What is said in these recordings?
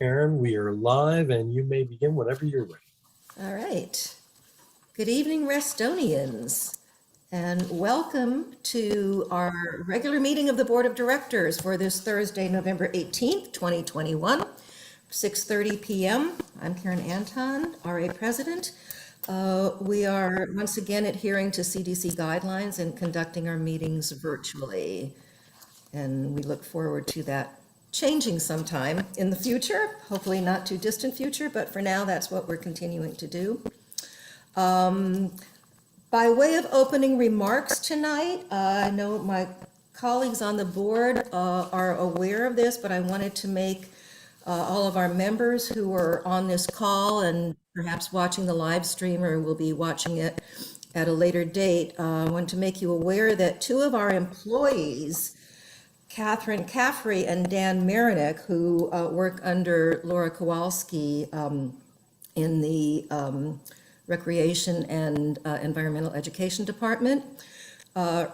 Karen. We are live and you may begin whenever you're ready. All right. Good evening, Restonians, and welcome to our regular meeting of the Board of Directors for this Thursday, November 18th, 2021, 6:30 p.m. I'm Karen Anton, RA President. We are once again adhering to CDC guidelines and conducting our meetings virtually. And we look forward to that changing sometime in the future, hopefully not too distant future, but for now, that's what we're continuing to do. By way of opening remarks tonight, I know my colleagues on the board are aware of this, but I wanted to make all of our members who are on this call and perhaps watching the live stream or will be watching it at a later date, I want to make you aware that two of our employees, Catherine Caffrey and Dan Marinick, who work under Laura Kowalski in the Recreation and Environmental Education Department,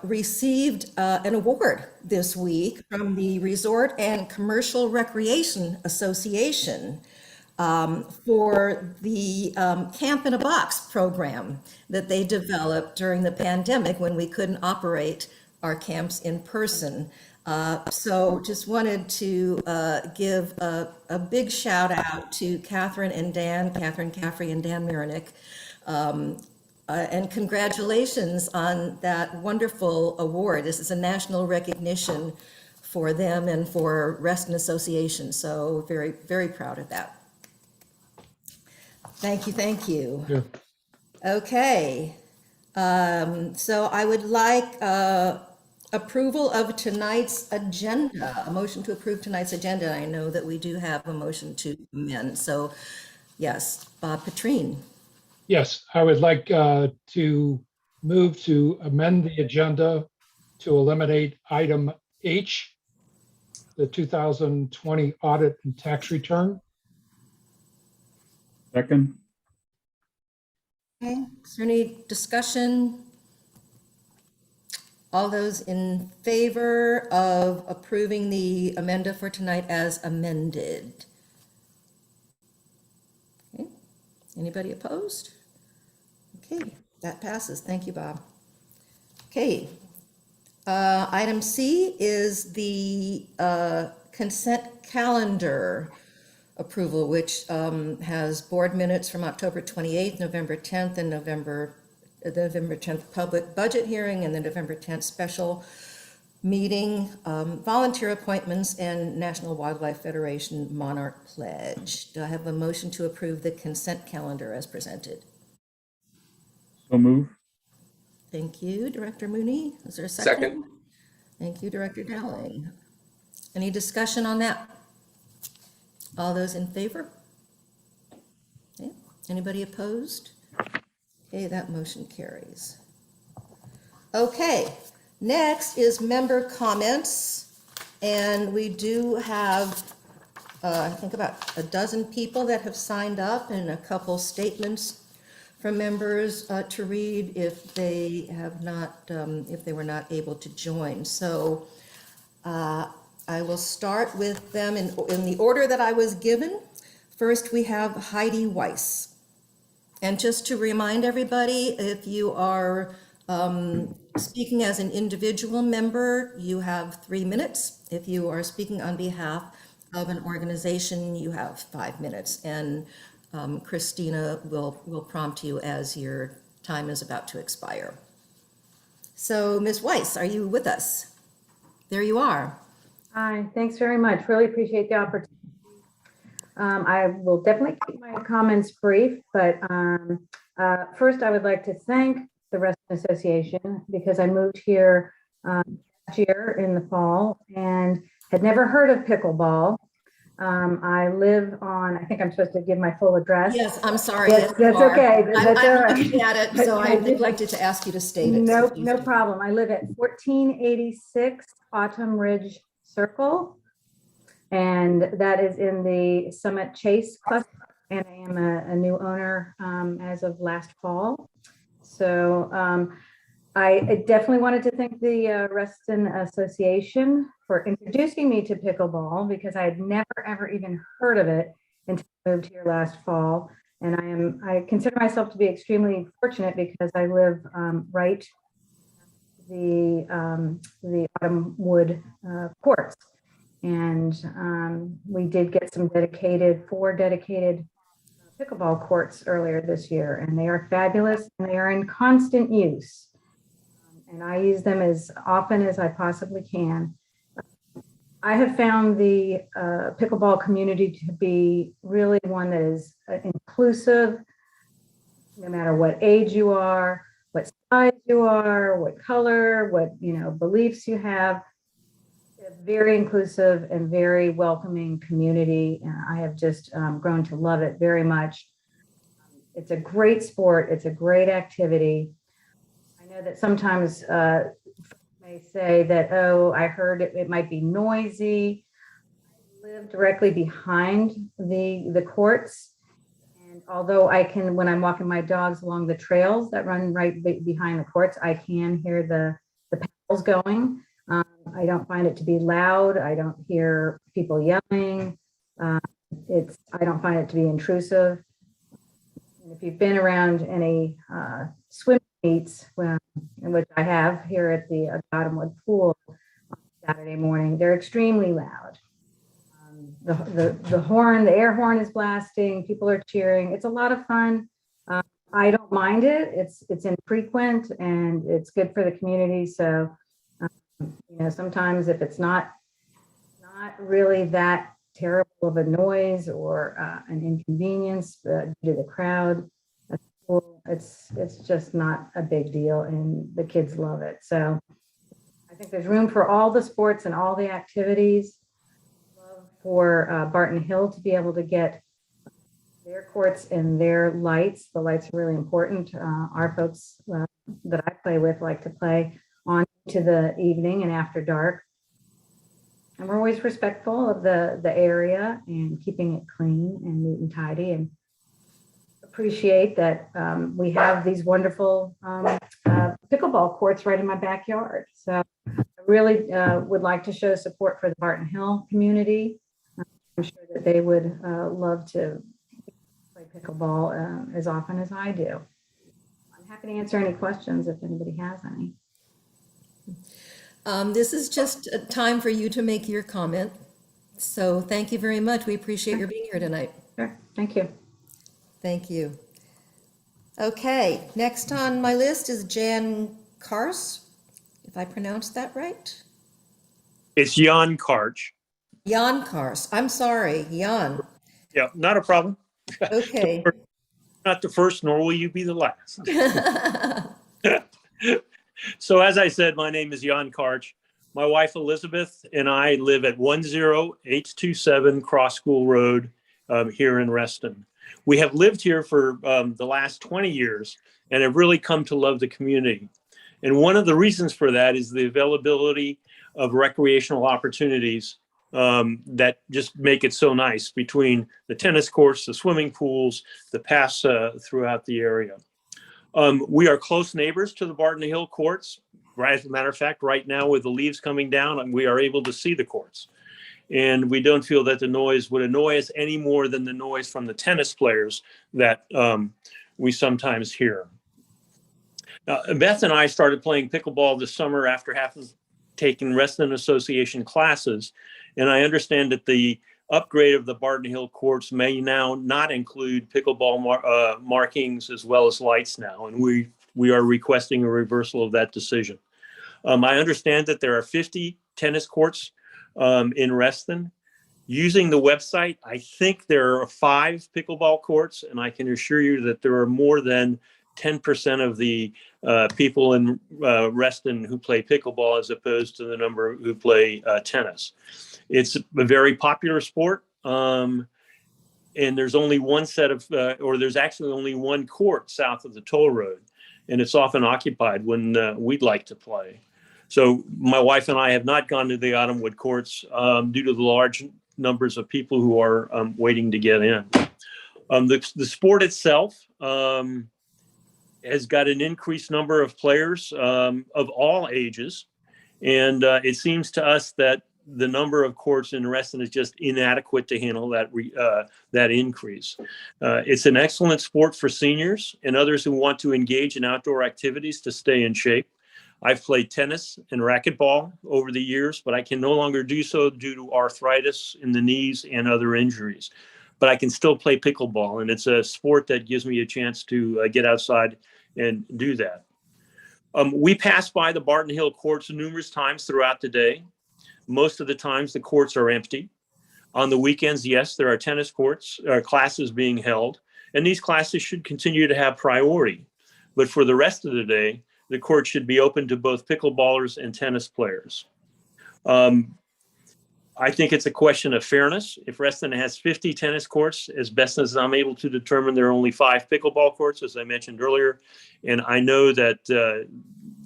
received an award this week from the Resort and Commercial Recreation Association for the Camp in a Box program that they developed during the pandemic when we couldn't operate our camps in person. So just wanted to give a big shout out to Catherine and Dan, Catherine Caffrey and Dan Marinick, and congratulations on that wonderful award. This is a national recognition for them and for Reston Association. So very, very proud of that. Thank you, thank you. Yeah. Okay, so I would like approval of tonight's agenda, a motion to approve tonight's agenda. I know that we do have a motion to amend. So yes, Bob Petrine. Yes, I would like to move to amend the agenda to eliminate item H, the 2020 audit and tax return. Second. Okay, is there any discussion? All those in favor of approving the amenda for tonight as amended? Okay, anybody opposed? Okay, that passes. Thank you, Bob. Okay, item C is the consent calendar approval, which has board minutes from October 28th, November 10th, and the November 10th public budget hearing and the November 10th special meeting, volunteer appointments, and National Wildlife Federation Monarch Pledge. Do I have a motion to approve the consent calendar as presented? So move. Thank you, Director Mooney. Is there a second? Second. Thank you, Director Dowling. Any discussion on that? All those in favor? Okay. Anybody opposed? Okay, that motion carries. Okay, next is member comments. And we do have, I think about a dozen people that have signed up and a couple statements from members to read if they have not, if they were not able to join. So I will start with them in the order that I was given. First, we have Heidi Weiss. And just to remind everybody, if you are speaking as an individual member, you have 3 minutes. If you are speaking on behalf of an organization, you have 5 minutes. And Christina will prompt you as your time is about to expire. So Ms. Weiss, are you with us? There you are. Hi, thanks very much. Really appreciate the opportunity. I will definitely keep my comments brief, but first I would like to thank the Reston Association because I moved here last year in the fall and had never heard of pickleball. I live on, I think I'm supposed to give my full address. Yes, I'm sorry. Yes, that's okay. That's all I'm right. looking at it, so I neglected to ask you to state it. No, so please no do. problem. I live at 1486 Autumn Ridge Circle. And that is in the Summit Chase cluster. And I am a new owner as of last fall. So I definitely wanted to thank the Reston Association for introducing me to pickleball because I had never, ever even heard of it until I moved here last fall. And I consider myself to be extremely fortunate because I live right the Autumn Wood courts. And we did get four dedicated pickleball courts earlier this year, and they are fabulous and they are in constant use. And I use them as often as I possibly can. I have found the pickleball community to be really one that is inclusive, no matter what age you are, what size you are, what color, what beliefs you have. A very inclusive and very welcoming community. And I have just grown to love it very much. It's a great sport. It's a great activity. I know that sometimes may say that, oh, I heard it might be noisy. I live directly behind the courts. And although when I'm walking my dogs along the trails that run right behind the courts, I can hear the paddles going. I don't find it to be loud. I don't hear people yelling. I don't find it to be intrusive. And if you've been around any swim meets, which I have here at the Autumnwood Pool on Saturday morning, they're extremely loud. The horn, the air horn is blasting. People are cheering. It's a lot of fun. I don't mind it. It's infrequent and it's good for the community. So. Sometimes if it's not really that terrible of a noise or an inconvenience due to the crowd, it's just not a big deal, and the kids love it. So I think there's room for all the sports and all the activities. Love for Barton Hill to be able to get their courts and their lights. The lights are really important. Our folks that I play with like to play on to the evening and after dark. And we're always respectful of the area and keeping it clean and neat and tidy, and appreciate that we have these wonderful pickleball courts right in my backyard. So I really would like to show support for the Barton Hill community. I'm sure that they would love to play pickleball as often as I do. I'm happy to answer any questions if anybody has any. This is just a time for you to make your comment. So thank you very much. We appreciate your being here tonight. Sure, thank you. Thank you. Okay, next on my list is Jan Kars, if I pronounced that right. It's Jan Karch. Jan Kars. I'm sorry, Jan. Yeah, not a problem. Okay. Not the first, nor will you be the last. So as I said, my name is Jan Karch. My wife Elizabeth and I live at 10827 Cross School Road here in Reston. We have lived here for the last 20 years and have really come to love the community. And one of the reasons for that is the availability of recreational opportunities that just make it so nice, between the tennis courts, the swimming pools, the paths throughout the area. We are close neighbors to the Barton Hill courts. As a matter of fact, right now with the leaves coming down, we are able to see the courts. And we don't feel that the noise would annoy us any more than the noise from the tennis players that we sometimes hear. Beth and I started playing pickleball this summer after having taken Reston Association classes. And I understand that the upgrade of the Barton Hill courts may now not include pickleball markings as well as lights now. And we are requesting a reversal of that decision. I understand that there are 50 tennis courts in Reston. Using the website, I think there are 5 pickleball courts, and I can assure you that there are more than 10% of the people in Reston who play pickleball as opposed to the number who play tennis. It's a very popular sport, and there's only one set of, or there's actually only one court south of the toll road, and it's often occupied when we'd like to play. So my wife and I have not gone to the Autumnwood courts due to the large numbers of people who are waiting to get in. The sport itself has got an increased number of players of all ages. And it seems to us that the number of courts in Reston is just inadequate to handle that increase. It's an excellent sport for seniors and others who want to engage in outdoor activities to stay in shape. I've played tennis and racquetball over the years, but I can no longer do so due to arthritis in the knees and other injuries. But I can still play pickleball, and it's a sport that gives me a chance to get outside and do that. We pass by the Barton Hill courts numerous times throughout the day. Most of the times the courts are empty. On the weekends, yes, there are tennis courts, classes being held, and these classes should continue to have priority. But for the rest of the day, the court should be open to both pickleballers and tennis players. I think it's a question of fairness. If Reston has 50 tennis courts, as best as I'm able to determine, there are only 5 pickleball courts, as I mentioned earlier. And I know that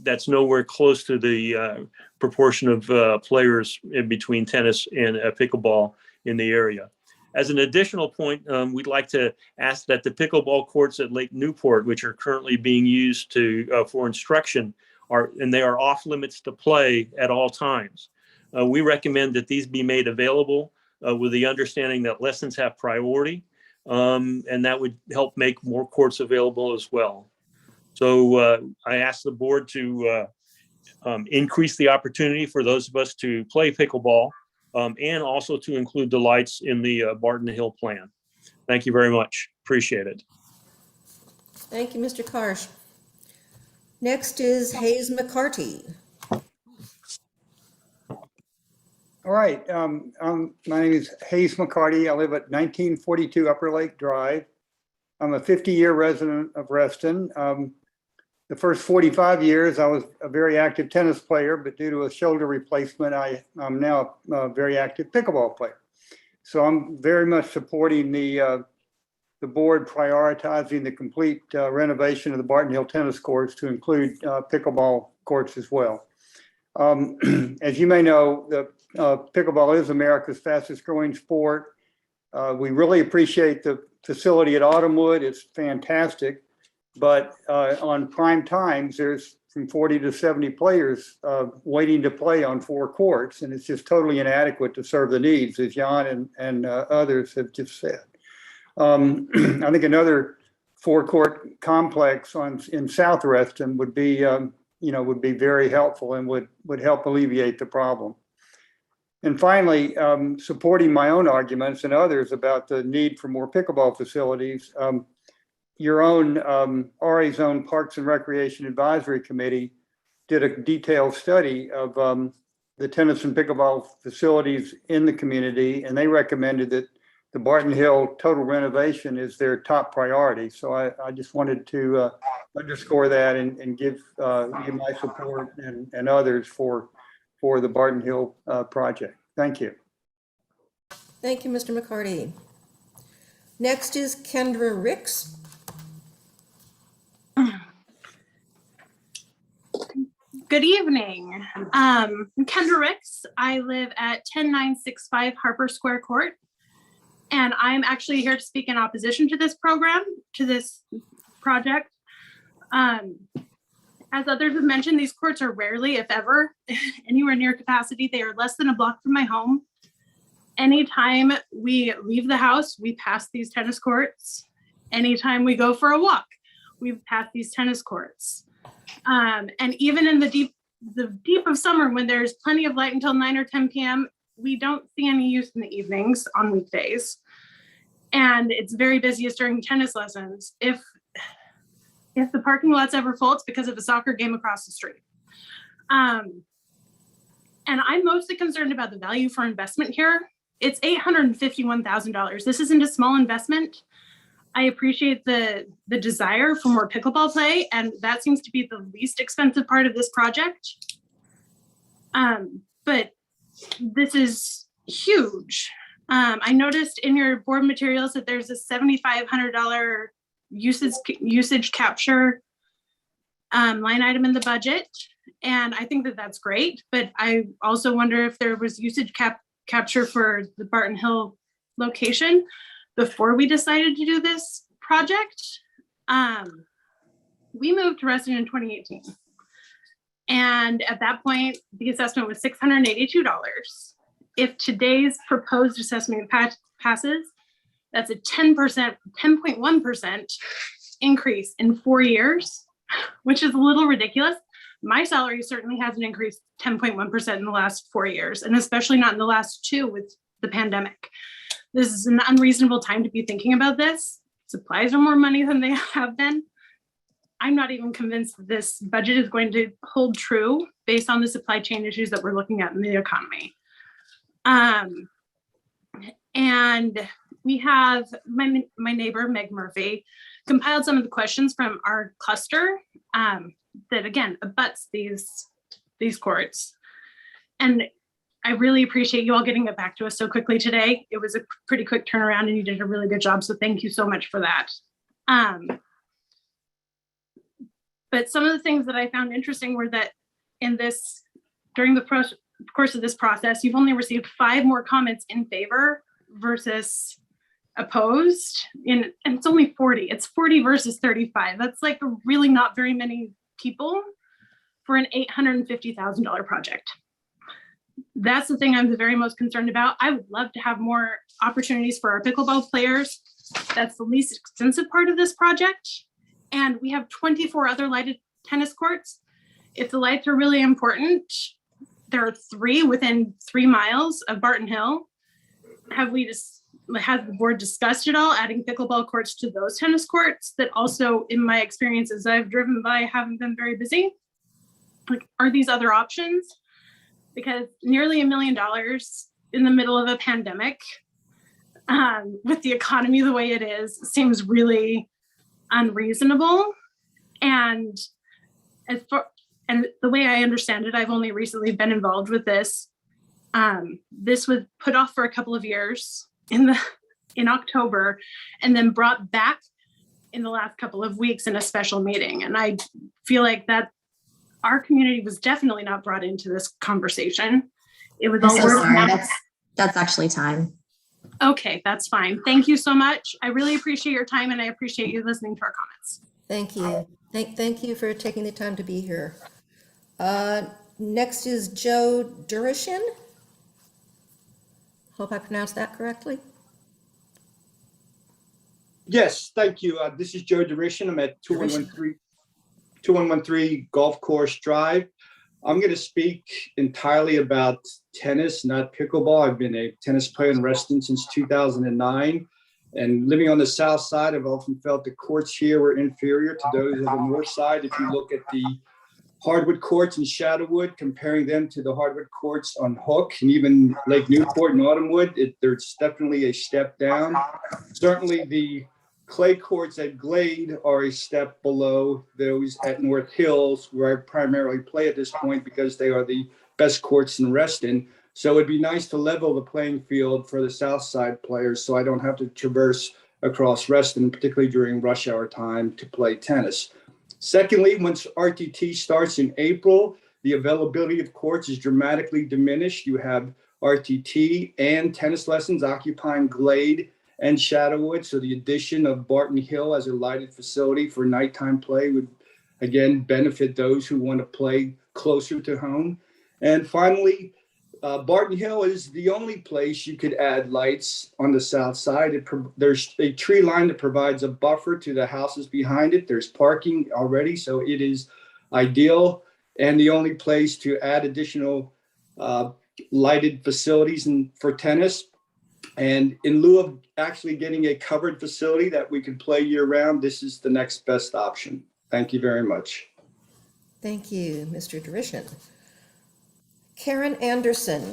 that's nowhere close to the proportion of players in between tennis and pickleball in the area. As an additional point, we'd like to ask that the pickleball courts at Lake Newport, which are currently being used for instruction, they are off limits to play at all times. We recommend that these be made available with the understanding that lessons have priority, and that would help make more courts available as well. So I ask the board to increase the opportunity for those of us to play pickleball, and also to include the lights in the Barton Hill plan. Thank you very much. Appreciate it. Thank you, Mr. Karsh. Next is Hayes McCarty. All right, my name is Hayes McCarty. I live at 1942 Upper Lake Drive. I'm a 50-year resident of Reston. The first 45 years, I was a very active tennis player, but due to a shoulder replacement, I'm now a very active pickleball player. So I'm very much supporting the board prioritizing the complete renovation of the Barton Hill tennis courts to include pickleball courts as well. As you may know, the pickleball is America's fastest growing sport. We really appreciate the facility at Autumnwood. It's fantastic, but on prime times, there's from 40 to 70 players waiting to play on 4 courts, and it's just totally inadequate to serve the needs, as Jan and others have just said. I think another 4-court complex in South Reston would be would be very helpful and would help alleviate the problem. And finally, supporting my own arguments and others about the need for more pickleball facilities, your own RA's own Parks and Recreation Advisory Committee did a detailed study of the tennis and pickleball facilities in the community, and they recommended that the Barton Hill total renovation is their top priority. So I just wanted to underscore that and give you my support and others for the Barton Hill project. Thank you. Thank you, Mr. McCarty. Next is Kendra Ricks. Good evening. I'm Kendra Ricks. I live at 10965 Harper Square Court, and I'm actually here to speak in opposition to this project. As others have mentioned, these courts are rarely, if ever, anywhere near capacity. They are less than a block from my home. Anytime we leave the house, we pass these tennis courts. Anytime we go for a walk, we pass these tennis courts. And even in the deep of summer, when there's plenty of light until 9 or 10 p.m., we don't see any use in the evenings on weekdays. And it's very busiest during tennis lessons. If the parking lot's ever full, it's because of a soccer game across the street. And I'm mostly concerned about the value for investment here. It's $851,000. This isn't a small investment. I appreciate the desire for more pickleball play, and that seems to be the least expensive part of this project. But this is huge. I noticed in your board materials that there's a $7,500 usage capture line item in the budget, and I think that that's great. But I also wonder if there was usage capture for the Barton Hill location before we decided to do this project. we moved to Reston in 2018. And at that point, the assessment was $682. If today's proposed assessment passes, that's a 10.1% increase in 4 years, which is a little ridiculous. My salary certainly hasn't increased 10.1% in the last 4 years, and especially not in the last 2 with the pandemic. This is an unreasonable time to be thinking about this. Supplies are more money than they have been. I'm not even convinced that this budget is going to hold true based on the supply chain issues that we're looking at in the economy. And we have my neighbor, Meg Murphy, compiled some of the questions from our cluster that again abuts these courts. And I really appreciate you all getting it back to us so quickly today. It was a pretty quick turnaround and you did a really good job. So thank you so much for that. But some of the things that I found interesting were that during the course of this process, you've only received 5 more comments in favor versus opposed. And it's only 40. It's 40 versus 35. That's like really not very many people for an $850,000 project. That's the thing I'm the very most concerned about. I would love to have more opportunities for our pickleball players. That's the least extensive part of this project. And we have 24 other lighted tennis courts. If the lights are really important, there are 3 within 3 miles of Barton Hill. Has the board discussed at all adding pickleball courts to those tennis courts that also, in my experiences I've driven by, haven't been very busy? Like, are these other options? Because nearly $1 million in the middle of a pandemic, with the economy the way it is, seems really unreasonable. And the way I understand it, I've only recently been involved with this. This was put off for a couple of years in October, and then brought back in the last couple of weeks in a special meeting. And I feel like that our community was definitely not brought into this conversation. It was I'm all so word of sorry. mouth. That's actually time. Okay, that's fine. Thank you so much. I really appreciate your time and I appreciate you listening to our comments. Thank you. Thank you for taking the time to be here. Next is Joe Durishin. Hope I pronounced that correctly. Yes, thank you. This is Joe Durishin. I'm at 2113 Golf Course Drive. I'm going to speak entirely about tennis, not pickleball. I've been a tennis player in Reston since 2009. And living on the south side, I've often felt the courts here were inferior to those of the north side. If you look at the hardwood courts in Shadowwood, comparing them to the hardwood courts on Hook and even Lake Newport and Autumnwood, there's definitely a step down. Certainly the clay courts at Glade are a step below those at North Hills, where I primarily play at this point because they are the best courts in Reston. So it'd be nice to level the playing field for the South Side players so I don't have to traverse across Reston, particularly during rush hour time, to play tennis. Secondly, once RTT starts in April, the availability of courts is dramatically diminished. You have RTT and tennis lessons occupying Glade and Shadowwood. So the addition of Barton Hill as a lighted facility for nighttime play would, again, benefit those who want to play closer to home. And finally, Barton Hill is the only place you could add lights on the south side. There's a tree line that provides a buffer to the houses behind it. There's parking already, so it is ideal. And the only place to add additional lighted facilities for tennis. And in lieu of actually getting a covered facility that we can play year round, this is the next best option. Thank you very much. Thank you, Mr. Durishin. Karen Anderson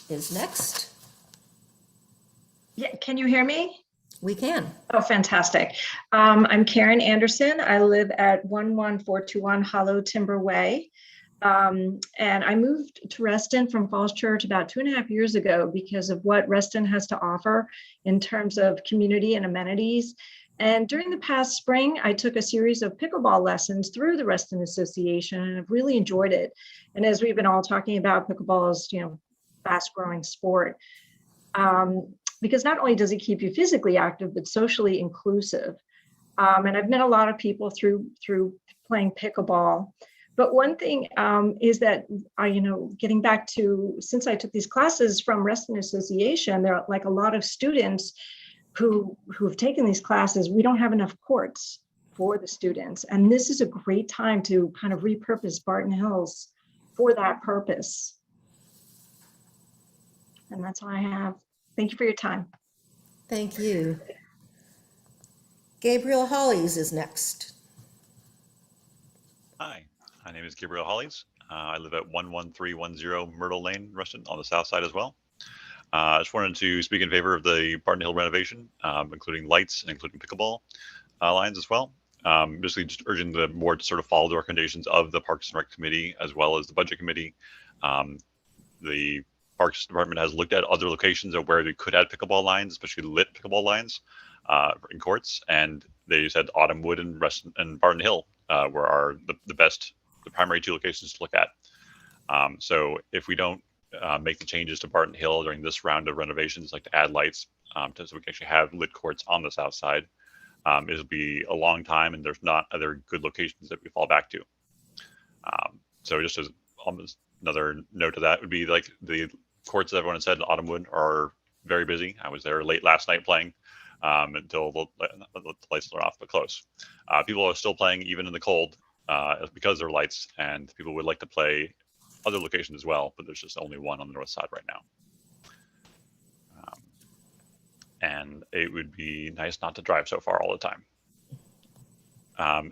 is next. Yeah, can you hear me? We can. Oh, fantastic. I'm Karen Anderson. I live at 11421 Hollow Timber Way. And I moved to Reston from Falls Church about 2.5 years ago because of what Reston has to offer in terms of community and amenities. And during the past spring, I took a series of pickleball lessons through the Reston Association, and I've really enjoyed it. And as we've been all talking about, pickleball is, fast growing sport. Because not only does it keep you physically active, but socially inclusive. And I've met a lot of people through playing pickleball. But one thing is that getting back to, since I took these classes from Reston Association, there are like a lot of students who have taken these classes. We don't have enough courts for the students. And this is a great time to kind of repurpose Barton Hills for that purpose. And that's all I have. Thank you for your time. Thank you. Gabriel Hollies is next. Hi, my name is Gabriel Hollies. I live at 11310 Myrtle Lane, Reston, on the south side as well. I just wanted to speak in favor of the Barton Hill renovation, including lights and including pickleball lines as well. Basically just urging the board to sort of follow the recommendations of the Parks and Rec Committee as well as the Budget Committee. The Parks Department has looked at other locations of where they could add pickleball lines, especially lit pickleball lines in courts, and they said Autumnwood and Reston and Barton Hill were the primary two locations to look at. So if we don't make the changes to Barton Hill during this round of renovations, like to add lights so we can actually have lit courts on the south side, it'll be a long time, and there's not other good locations that we fall back to. So just as almost another note of that would be like the courts that everyone has said in Autumnwood are very busy. I was there late last night playing until the lights are off, but close. People are still playing even in the cold because there are lights, and people would like to play other locations as well, but there's just only one on the north side right now. And it would be nice not to drive so far all the time.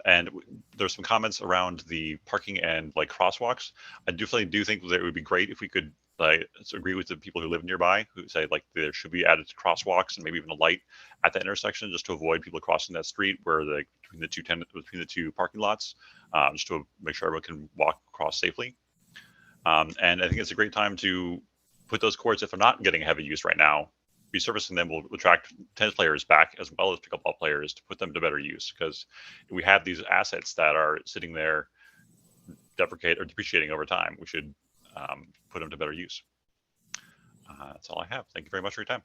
And there's some comments around the parking and like crosswalks. I definitely do think that it would be great if we could agree with the people who live nearby who say like there should be added crosswalks and maybe even a light at the intersection just to avoid people crossing that street where between the two parking lots, just to make sure everyone can walk across safely. And I think it's a great time to put those courts, if they're not getting heavy use right now, resurfacing them will attract tennis players back as well as pickleball players to put them to better use, because we have these assets that are sitting there depreciating over time. We should put them to better use. That's all I have. Thank you very much for your time.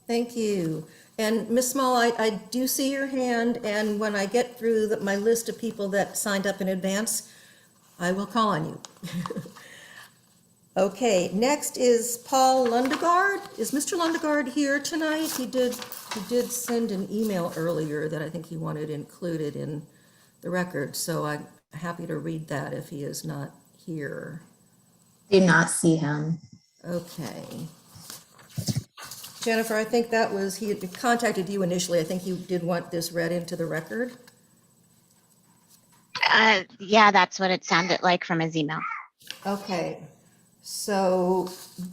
Thank you. And Ms. Small, I do see your hand, and when I get through my list of people that signed up in advance, I will call on you. Okay, next is Paul Lundegaard. Is Mr. Lundegaard here tonight? He did send an email earlier that I think he wanted included in the record, so I'm happy to read that if he is not here. Do not see him. Okay. Jennifer, I think he had contacted you initially. I think you did want this read into the record. Yeah, that's what it sounded like from his email. Okay. So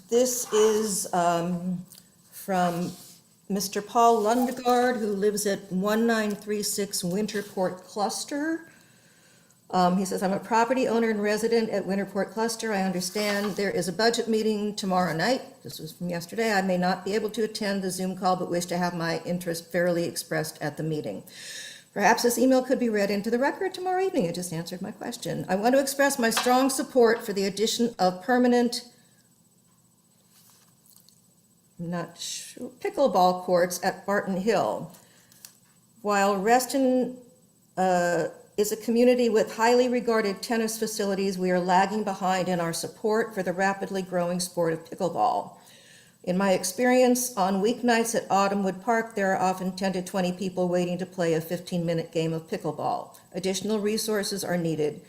this is from Mr. Paul Lundegaard, who lives at 1936 Winterport Cluster. He says, I'm a property owner and resident at Winterport Cluster. I understand there is a budget meeting tomorrow night. This was from yesterday. I may not be able to attend the Zoom call, but wish to have my interest fairly expressed at the meeting. Perhaps this email could be read into the record tomorrow evening. It just answered my question. I want to express my strong support for the addition of permanent, I'm not sure, pickleball courts at Barton Hill. While Reston is a community with highly regarded tennis facilities, we are lagging behind in our support for the rapidly growing sport of pickleball. In my experience, on weeknights at Autumnwood Park, there are often 10 to 20 people waiting to play a 15-minute game of pickleball. Additional resources are needed.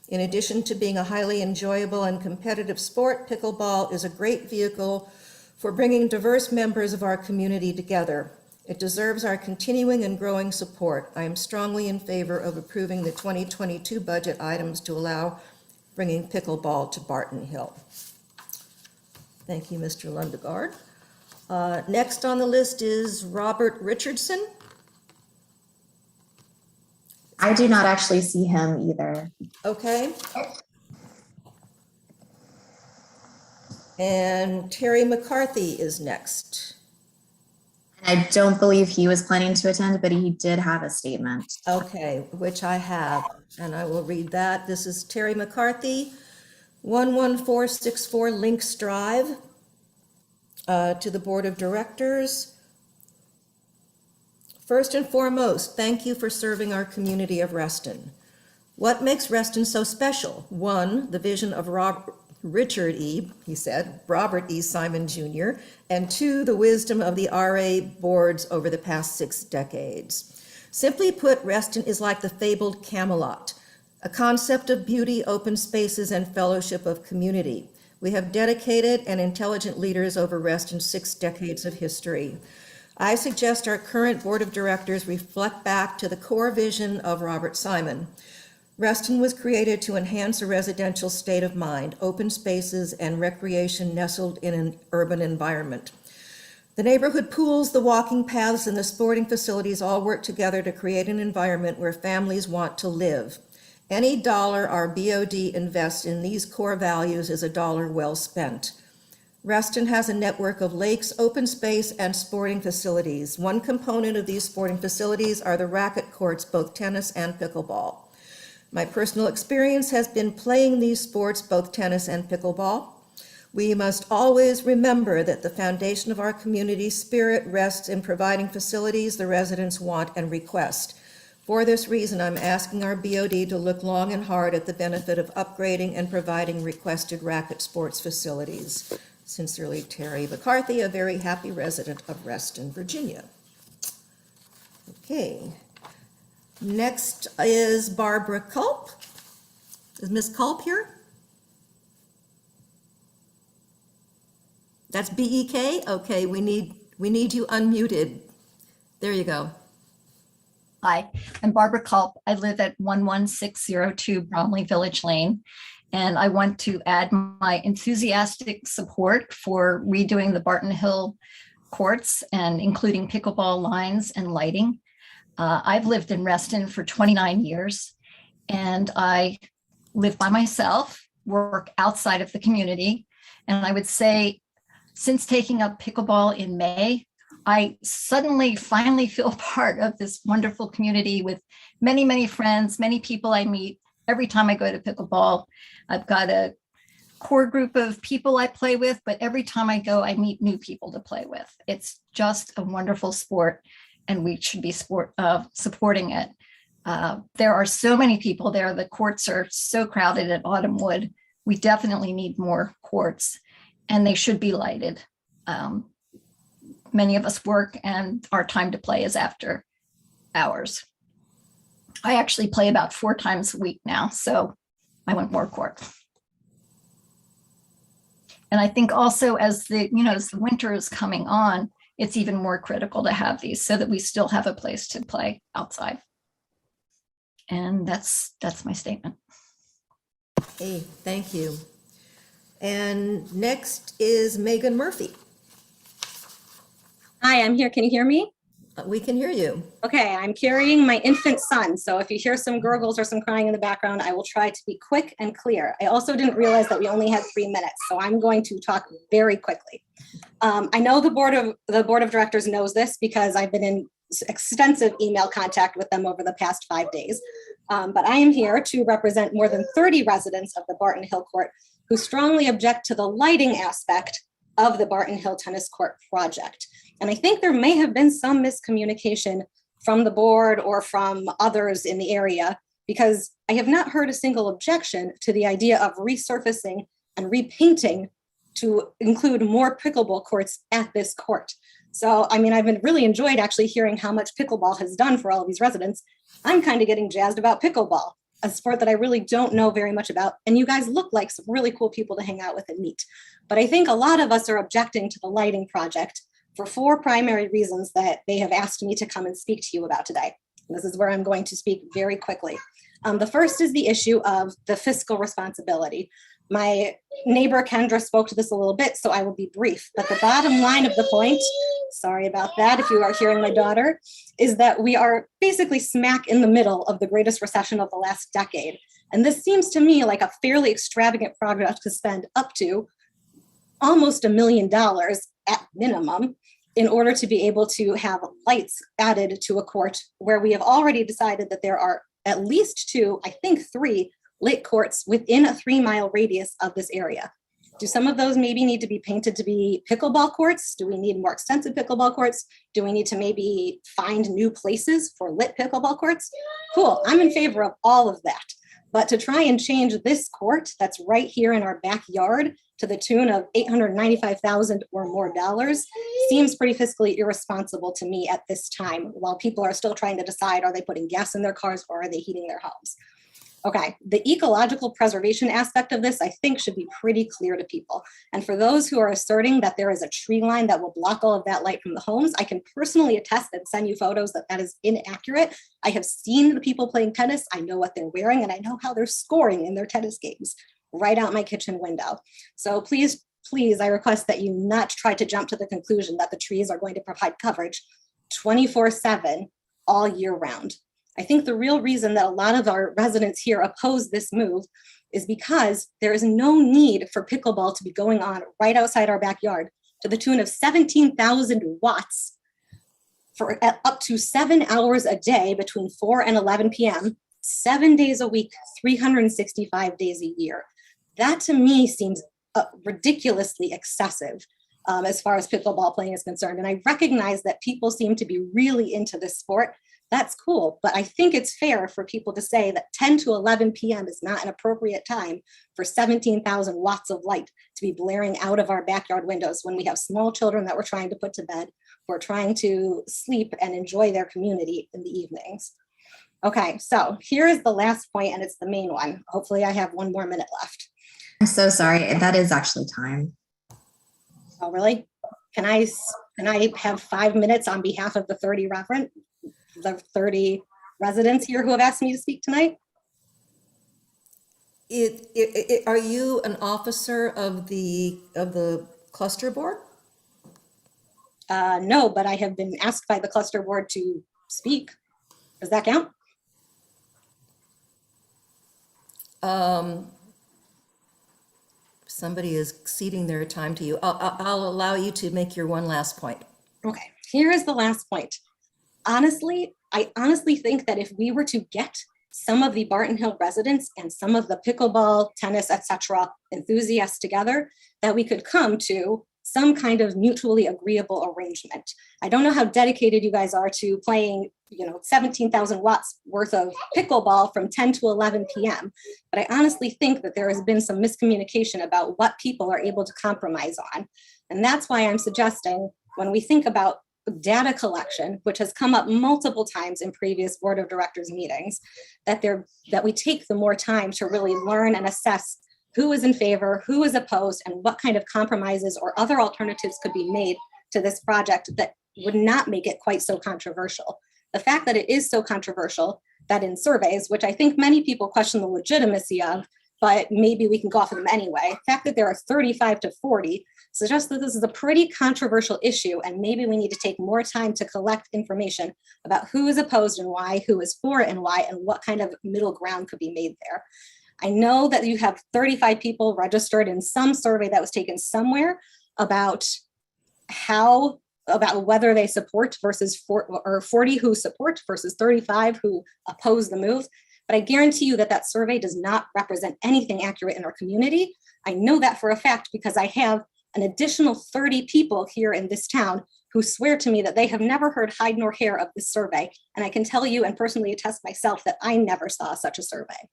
In addition to being a highly enjoyable and competitive sport, pickleball is a great vehicle for bringing diverse members of our community together. It deserves our continuing and growing support. I am strongly in favor of approving the 2022 budget items to allow bringing pickleball to Barton Hill. Thank you, Mr. Lundegaard. Next on the list is Robert Richardson. I do not actually see him either. Okay. And Terry McCarthy is next. I don't believe he was planning to attend, but he did have a statement. Okay, which I have, and I will read that. This is Terry McCarthy, 11464 Links Drive, to the Board of Directors. First and foremost, thank you for serving our community of Reston. What makes Reston so special? One, the vision of Richard E., he said, Robert E. Simon Jr., and two, the wisdom of the RA boards over the past 6 decades. Simply put, Reston is like the fabled Camelot, a concept of beauty, open spaces, and fellowship of community. We have dedicated and intelligent leaders over Reston's 6 decades of history. I suggest our current board of directors reflect back to the core vision of Robert Simon. Reston was created to enhance a residential state of mind, open spaces, and recreation nestled in an urban environment. The neighborhood pools, the walking paths, and the sporting facilities all work together to create an environment where families want to live. Any dollar our BOD invests in these core values is a dollar well spent. Reston has a network of lakes, open space, and sporting facilities. One component of these sporting facilities are the racket courts, both tennis and pickleball. My personal experience has been playing these sports, both tennis and pickleball. We must always remember that the foundation of our community spirit rests in providing facilities the residents want and request. For this reason, I'm asking our BOD to look long and hard at the benefit of upgrading and providing requested racket sports facilities. Sincerely, Terry McCarthy, a very happy resident of Reston, Virginia. Okay. Next is Barbara Culp. Is Ms. Culp here? That's B-E-K? Okay, we need you unmuted. There you go. Hi, I'm Barbara Culp. I live at 11602 Bromley Village Lane, and I want to add my enthusiastic support for redoing the Barton Hill courts and including pickleball lines and lighting. I've lived in Reston for 29 years, and I live by myself, work outside of the community, and I would say since taking up pickleball in May, I suddenly finally feel part of this wonderful community with many, many friends, many people I meet every time I go to pickleball. I've got a core group of people I play with, but every time I go, I meet new people to play with. It's just a wonderful sport, and we should be supporting it. There are so many people there. The courts are so crowded at Autumnwood. We definitely need more courts, and they should be lighted. Many of us work and our time to play is after hours. I actually play about 4 times a week now, so I want more courts. And I think also as the winter is coming on, it's even more critical to have these so that we still have a place to play outside. And that's my statement. Hey, thank you. And next is Megan Murphy. Hi, I'm here. Can you hear me? We can hear you. Okay, I'm carrying my infant son. So if you hear some gurgles or some crying in the background, I will try to be quick and clear. I also didn't realize that we only had 3 minutes, so I'm going to talk very quickly. I know the board of directors knows this because I've been in extensive email contact with them over the past 5 days. But I am here to represent more than 30 residents of the Barton Hill Court who strongly object to the lighting aspect of the Barton Hill Tennis Court project. And I think there may have been some miscommunication from the board or from others in the area, because I have not heard a single objection to the idea of resurfacing and repainting to include more pickleball courts at this court. So, I mean, I've been really enjoyed actually hearing how much pickleball has done for all of these residents. I'm kind of getting jazzed about pickleball, a sport that I really don't know very much about. And you guys look like some really cool people to hang out with and meet. But I think a lot of us are objecting to the lighting project for 4 primary reasons that they have asked me to come and speak to you about today. This is where I'm going to speak very quickly. The first is the issue of the fiscal responsibility. My neighbor Kendra spoke to this a little bit, so I will be brief. But the bottom line of the point, sorry about that if you are hearing my daughter, is that we are basically smack in the middle of the greatest recession of the last decade. And this seems to me like a fairly extravagant project to spend up to almost $1 million at minimum in order to be able to have lights added to a court where we have already decided that there are at least 2, I think 3, lit courts within a 3-mile radius of this area. Do some of those maybe need to be painted to be pickleball courts? Do we need more extensive pickleball courts? Do we need to maybe find new places for lit pickleball courts? Cool, I'm in favor of all of that. But to try and change this court that's right here in our backyard to the tune of $895,000 or more seems pretty fiscally irresponsible to me at this time, while people are still trying to decide, are they putting gas in their cars or are they heating their homes? Okay, the ecological preservation aspect of this, I think, should be pretty clear to people. And for those who are asserting that there is a tree line that will block all of that light from the homes, I can personally attest and send you photos that that is inaccurate. I have seen the people playing tennis. I know what they're wearing and I know how they're scoring in their tennis games right out my kitchen window. So please, please, I request that you not try to jump to the conclusion that the trees are going to provide coverage 24/7 all year round. I think the real reason that a lot of our residents here oppose this move is because there is no need for pickleball to be going on right outside our backyard to the tune of 17,000 watts for up to 7 hours a day between 4 and 11 p.m., 7 days a week, 365 days a year. That to me seems ridiculously excessive as far as pickleball playing is concerned. And I recognize that people seem to be really into this sport. That's cool, but I think it's fair for people to say that 10 to 11 p.m. is not an appropriate time for 17,000 watts of light to be blaring out of our backyard windows when we have small children that we're trying to put to bed, who are trying to sleep and enjoy their community in the evenings. Okay, so here is the last point, and it's the main one. Hopefully I have 1 more minute left. I'm so sorry. That is actually time. Oh, really? Can I have 5 minutes on behalf of the 30 residents here who have asked me to speak tonight? Are you an officer of the cluster board? No, but I have been asked by the cluster board to speak. Does that count? Somebody is ceding their time to you. I'll allow you to make your one last point. Okay, here is the last point. Honestly, I honestly think that if we were to get some of the Barton Hill residents and some of the pickleball, tennis, etc. enthusiasts together, that we could come to some kind of mutually agreeable arrangement. I don't know how dedicated you guys are to playing, 17,000 watts worth of pickleball from 10 to 11 p.m. But I honestly think that there has been some miscommunication about what people are able to compromise on. And that's why I'm suggesting when we think about data collection, which has come up multiple times in previous board of directors meetings, that we take the more time to really learn and assess who is in favor, who is opposed, and what kind of compromises or other alternatives could be made to this project that would not make it quite so controversial. The fact that it is so controversial that in surveys, which I think many people question the legitimacy of, but maybe we can go off of them anyway, the fact that there are 35 to 40 suggests that this is a pretty controversial issue, and maybe we need to take more time to collect information about who is opposed and why, who is for and why, and what kind of middle ground could be made there. I know that you have 35 people registered in some survey that was taken somewhere about whether they support versus 40 who support versus 35 who oppose the move. But I guarantee you that that survey does not represent anything accurate in our community. I know that for a fact because I have an additional 30 people here in this town who swear to me that they have never heard hide nor hair of this survey. And I can tell you and personally attest myself that I never saw such a survey.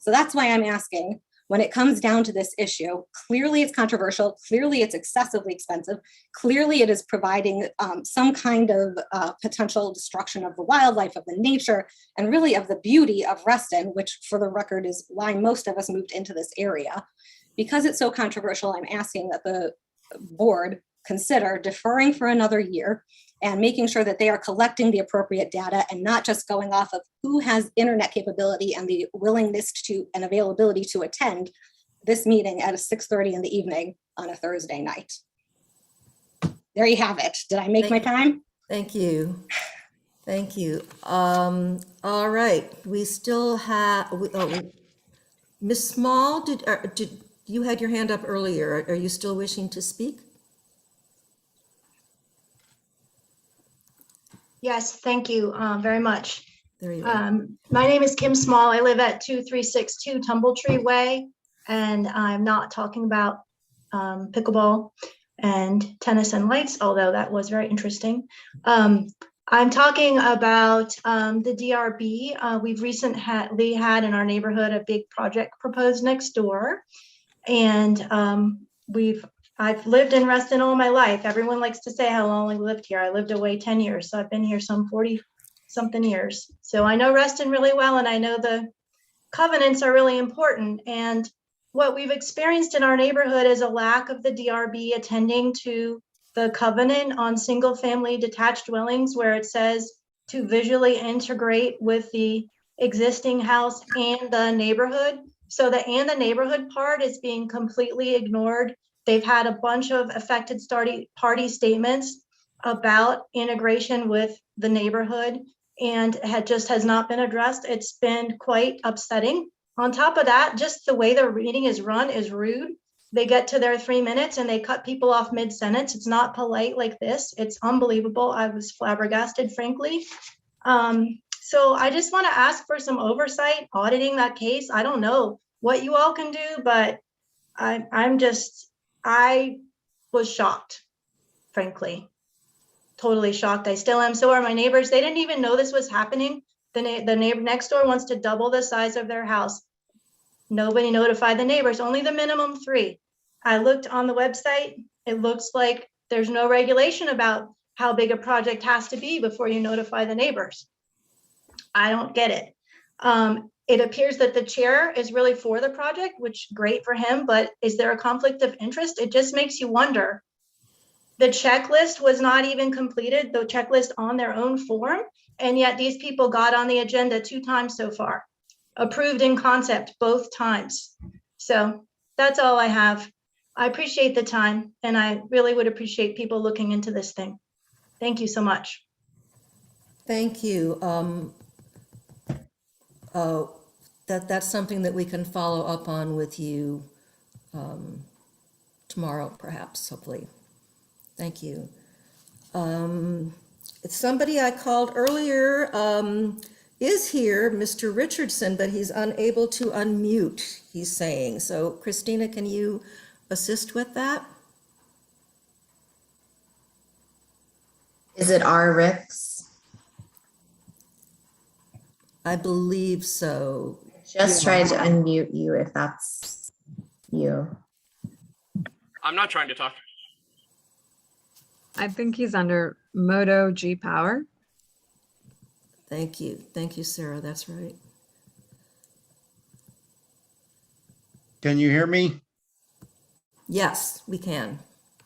So that's why I'm asking, when it comes down to this issue, clearly it's controversial, clearly it's excessively expensive, clearly it is providing some kind of potential destruction of the wildlife, of the nature, and really of the beauty of Reston, which for the record is why most of us moved into this area. Because it's so controversial, I'm asking that the board consider deferring for another year and making sure that they are collecting the appropriate data and not just going off of who has internet capability and the willingness to and availability to attend this meeting at 6:30 in the evening on a Thursday night. There you have it. Did I make my time? Thank you. Thank you. All right, we still have, Ms. Small, did you had your hand up earlier. Are you still wishing to speak? Yes, thank you very much. There you are. My name is Kim Small. I live at 2362 Tumbletree Way, and I'm not talking about pickleball and tennis and lights, although that was very interesting. I'm talking about the DRB. We've recently had in our neighborhood a big project proposed next door. And I've lived in Reston all my life. Everyone likes to say how long I lived here. I lived away 10 years, so I've been here some 40 something years. So I know Reston really well, and I know the covenants are really important. And what we've experienced in our neighborhood is a lack of the DRB attending to the covenant on single family detached dwellings, where it says to visually integrate with the existing house and the neighborhood. So the and the neighborhood part is being completely ignored. They've had a bunch of affected party statements about integration with the neighborhood, and has not been addressed. It's been quite upsetting. On top of that, just the way the meeting is run is rude. They get to their 3 minutes and they cut people off mid-sentence. It's not polite like this. It's unbelievable. I was flabbergasted, frankly. So I just want to ask for some oversight, auditing that case. I don't know what you all can do, but I was shocked, frankly. Totally shocked. I still am. So are my neighbors. They didn't even know this was happening. The neighbor next door wants to double the size of their house. Nobody notified the neighbors, only the minimum 3. I looked on the website. It looks like there's no regulation about how big a project has to be before you notify the neighbors. I don't get it. It appears that the chair is really for the project, which great for him, but is there a conflict of interest? It just makes you wonder. The checklist was not even completed, the checklist on their own form, and yet these people got on the agenda 2 times so far. Approved in concept both times. So that's all I have. I appreciate the time, and I really would appreciate people looking into this thing. Thank you so much. Thank you. That's something that we can follow up on with you tomorrow, perhaps, hopefully. Thank you. Somebody I called earlier is here, Mr. Richardson, but he's unable to unmute, he's saying. So Christina, can you assist with that? Is it R. Ricks? I believe so. Just tried to unmute you if that's you. I'm not trying to talk. I think he's under Moto G Power. Thank you. Thank you, Sarah. That's right. Can you hear me? Yes, we can.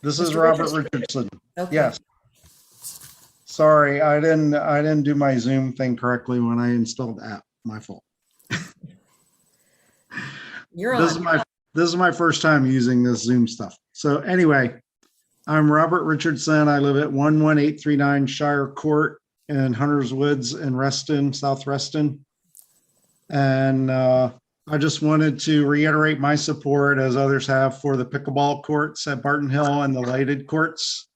This is Mr. Robert Richardson. Okay. Yes. Sorry, I didn't do my Zoom thing correctly when I installed the app. My fault. You're on. This is my first time using this Zoom stuff. So anyway, I'm Robert Richardson. I live at 11839 Shire Court in Hunters Woods in Reston, South Reston. And I just wanted to reiterate my support, as others have, for the pickleball courts at Barton Hill and the lighted courts.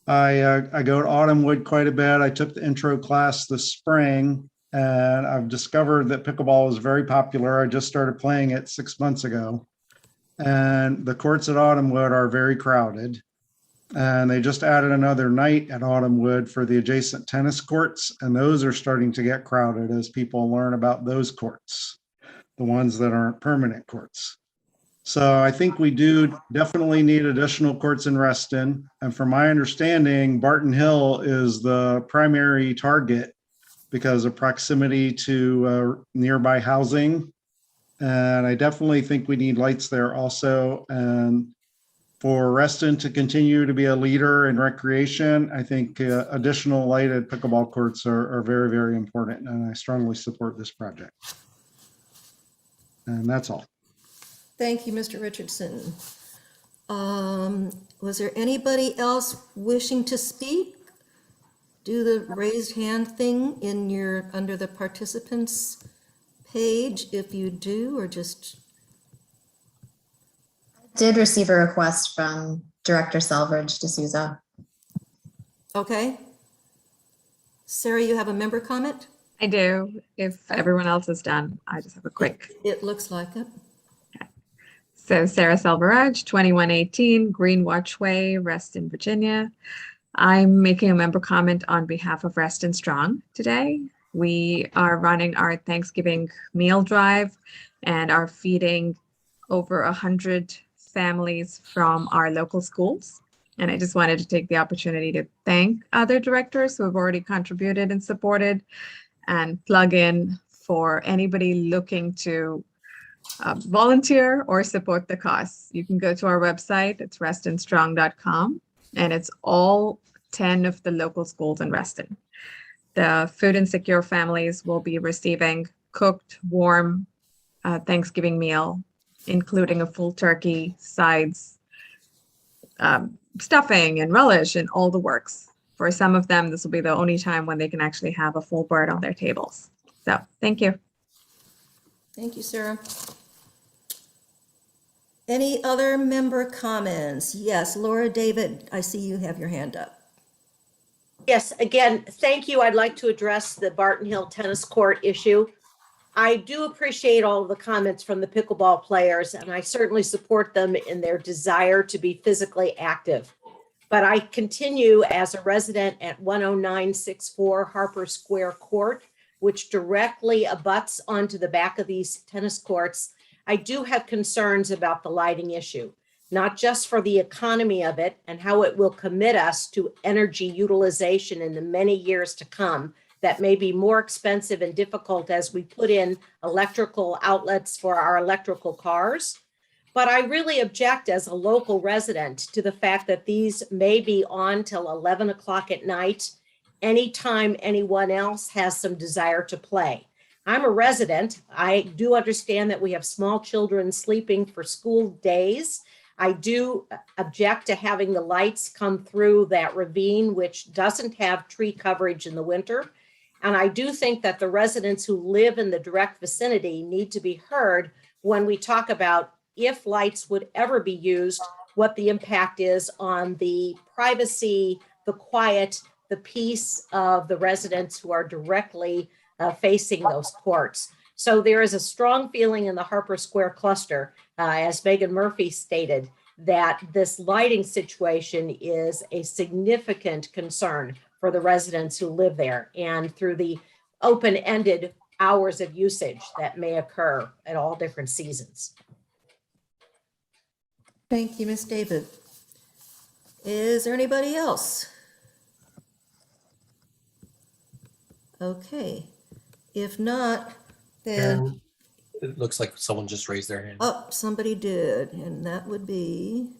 I go to Autumnwood quite a bit. I took the intro class this spring, and I've discovered that pickleball is very popular. I just started playing it 6 months ago. And the courts at Autumnwood are very crowded. And they just added another night at Autumnwood for the adjacent tennis courts. And those are starting to get crowded as people learn about those courts, the ones that aren't permanent courts. So I think we do definitely need additional courts in Reston. And from my understanding, Barton Hill is the primary target because of proximity to nearby housing. And I definitely think we need lights there also. And for Reston to continue to be a leader in recreation, I think additional lighted pickleball courts are very, very important. And I strongly support this project. And that's all. Thank you, Mr. Richardson. Was there anybody else wishing to speak? Do the raised hand thing in your, under the participants page if you do, or just. Did receive a request from Director Selvage D'Souza. Okay. Sarah, you have a member comment? I do. If everyone else is done, I just have a quick. It looks like it. So Sarah Selvaraj, 2118 Greenwatch Way, Reston, Virginia. I'm making a member comment on behalf of Reston Strong today. We are running our Thanksgiving meal drive and are feeding over 100 families from our local schools. And I just wanted to take the opportunity to thank other directors who have already contributed and supported, and plug in for anybody looking to volunteer or support the costs. You can go to our website, it's restonstrong.com, and it's all 10 of the local schools in Reston. The food insecure families will be receiving cooked, warm Thanksgiving meal, including a full turkey, sides, stuffing and relish and all the works. For some of them, this will be the only time when they can actually have a full bird on their tables. So thank you. Thank you, Sarah. Any other member comments? Yes, Laura David, I see you have your hand up. Yes, again, thank you. I'd like to address the Barton Hill tennis court issue. I do appreciate all of the comments from the pickleball players, and I certainly support them in their desire to be physically active. But I continue as a resident at 10964 Harper Square Court, which directly abuts onto the back of these tennis courts. I do have concerns about the lighting issue, not just for the economy of it and how it will commit us to energy utilization in the many years to come that may be more expensive and difficult as we put in electrical outlets for our electrical cars. But I really object as a local resident to the fact that these may be on till 11 o'clock at night, anytime anyone else has some desire to play. I'm a resident. I do understand that we have small children sleeping for school days. I do object to having the lights come through that ravine, which doesn't have tree coverage in the winter. And I do think that the residents who live in the direct vicinity need to be heard when we talk about if lights would ever be used, what the impact is on the privacy, the quiet, the peace of the residents who are directly facing those courts. So there is a strong feeling in the Harper Square cluster, as Megan Murphy stated, that this lighting situation is a significant concern for the residents who live there, and through the open-ended hours of usage that may occur at all different seasons. Thank you, Ms. David. Is there anybody else? Okay, if not, then, Karen, it looks like someone just raised their hand. oh, somebody did, and that would be